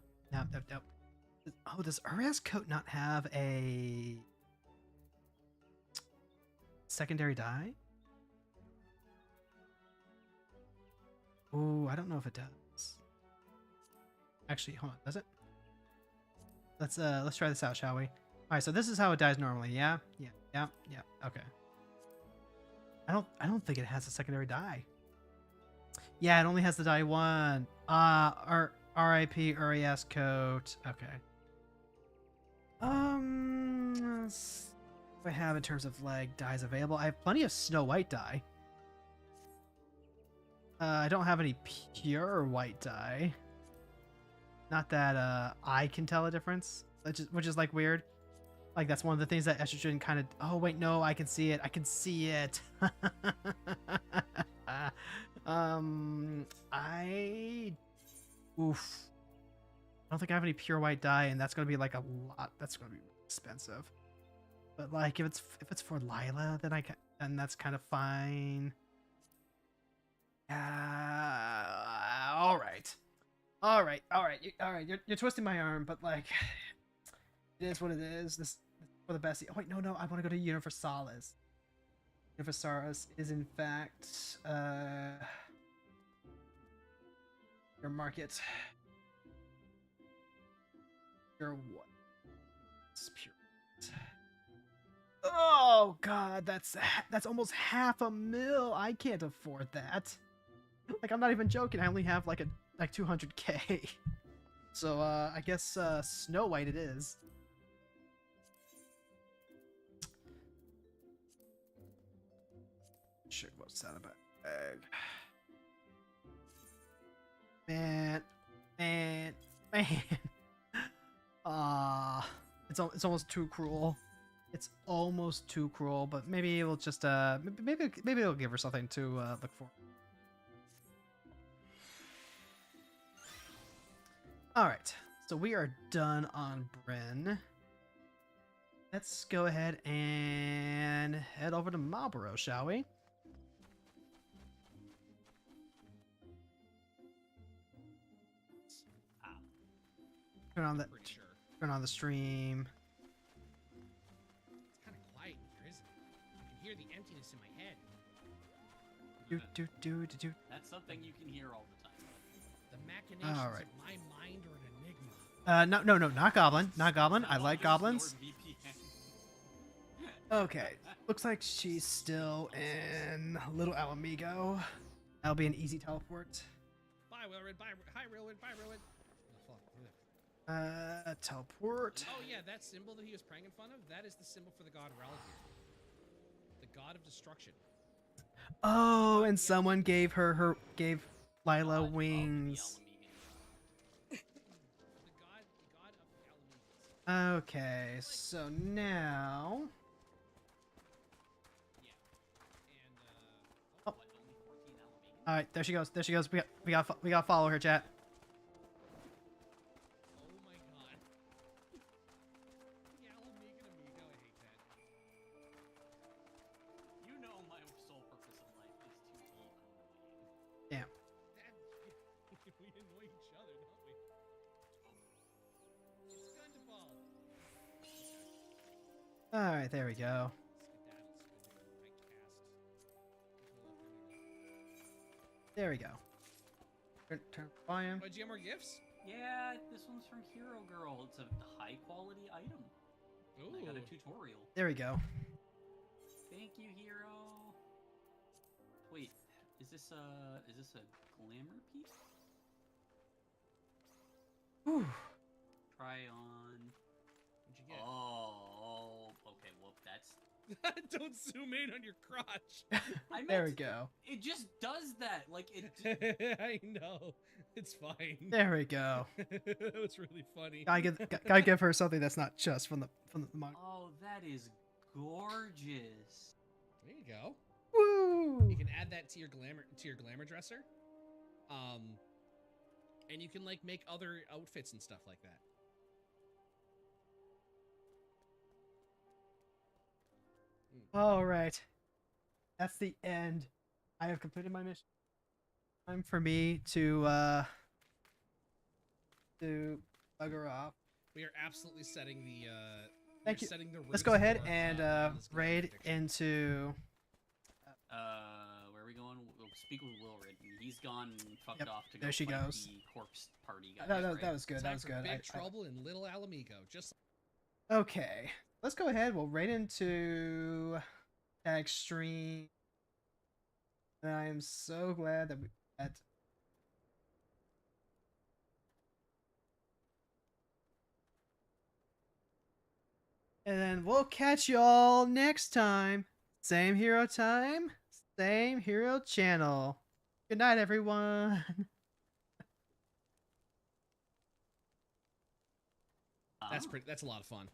Oh, does Ura's coat not have a secondary dye? Oh, I don't know if it does. Actually, hold on, does it? Let's try this out, shall we? All right, so this is how it dies normally. Yeah. Okay. I don't think it has a secondary dye. Yeah, it only has the dye 1. R.I.P. Urias coat. Okay. What do I have in terms of like dyes available? I have plenty of Snow White dye. I don't have any pure white dye. Not that I can tell a difference, which is like weird. Like that's one of the things that estrogen kind of. Oh wait, no, I can see it. I can see it. I. Oof. I don't think I have any pure white dye, and that's gonna be like a lot. That's gonna be expensive. But like, if it's for Lila, then then that's kind of fine. All right, all right, all right, all right. You're twisting my arm, but like, it is what it is. This for the best. Oh wait, no, I want to go to Universalis. Universalis is in fact your market. Your what? It's pure. Oh god, that's almost $500,000. I can't afford that. Like I'm not even joking. I only have like 200K. So I guess Snow White it is. Shit, what's that about? Man. It's almost too cruel. It's almost too cruel, but maybe we'll just maybe it'll give her something to look for. All right, so we are done on Bryn. Let's go ahead and head over to Marlborough, shall we? Turn on the Pretty sure. turn on the stream. It's kind of quiet in here, isn't it? I can hear the emptiness in my head. Do. That's something you can hear all the time. The machinations All right. of my mind are an enigma. No, not goblin, not goblin. I like goblins. NordVPN. Okay, looks like she's still in Little Alamigo. That'll be an easy teleport. Bye, Wilrid. Bye. Hi, Wilrid. Bye, Wilrid. Oh, fuck. Teleport. Oh, yeah, that symbol that he was praying in front of, that is the symbol for the god Relagir. The god of destruction. Oh, and someone gave gave Lila God of the wings. The god of the Alamedes. Okay, so now. Yeah. And, What, only 14 Alamegans? All right, there she goes. There she goes. We got to follow her, chat. oh my god. The Alamega Amigo, I hate that. You know my sole purpose in life is to be annoying. Damn. We annoy each other, don't we? It's Gundaball. All right, there we go. There we go. Turn volume. Oh, do you have more gifts? Yeah, this one's from Hero Girl. It's a high quality item. Ooh. I got a tutorial. There we go. Thank you, Hero. Wait, is this a glamour piece? Whew. Try on. What'd you get? Oh, okay. Well, that's. Don't zoom in on your crotch. I There we meant- go. It just does that. Like it. I know. It's fine. There we go. That was really funny. Gotta give her something that's not just from the manga. Oh, that is gorgeous. There you go. Woo! You can add that to your glamour dresser. And you can like make other outfits and stuff like that. All right, that's the end. I have completed my mission. Time for me to bugger off. We are absolutely setting the Thank we're you. setting the Let's roots go ahead for, and Lila's glamour raid addiction. into. Where are we going? We'll speak with Wilrid. He's gone and fucked Yep, off to go there she fight goes. the corpse party guy. That right? was good. Time That was for good. Big trouble in Little Alamigo. Just Okay, let's go ahead. We'll raid into extreme. And I am so glad that and then we'll catch y'all next time. Same hero time, same hero channel. Good night, everyone. that's pretty. That's a lot of fun.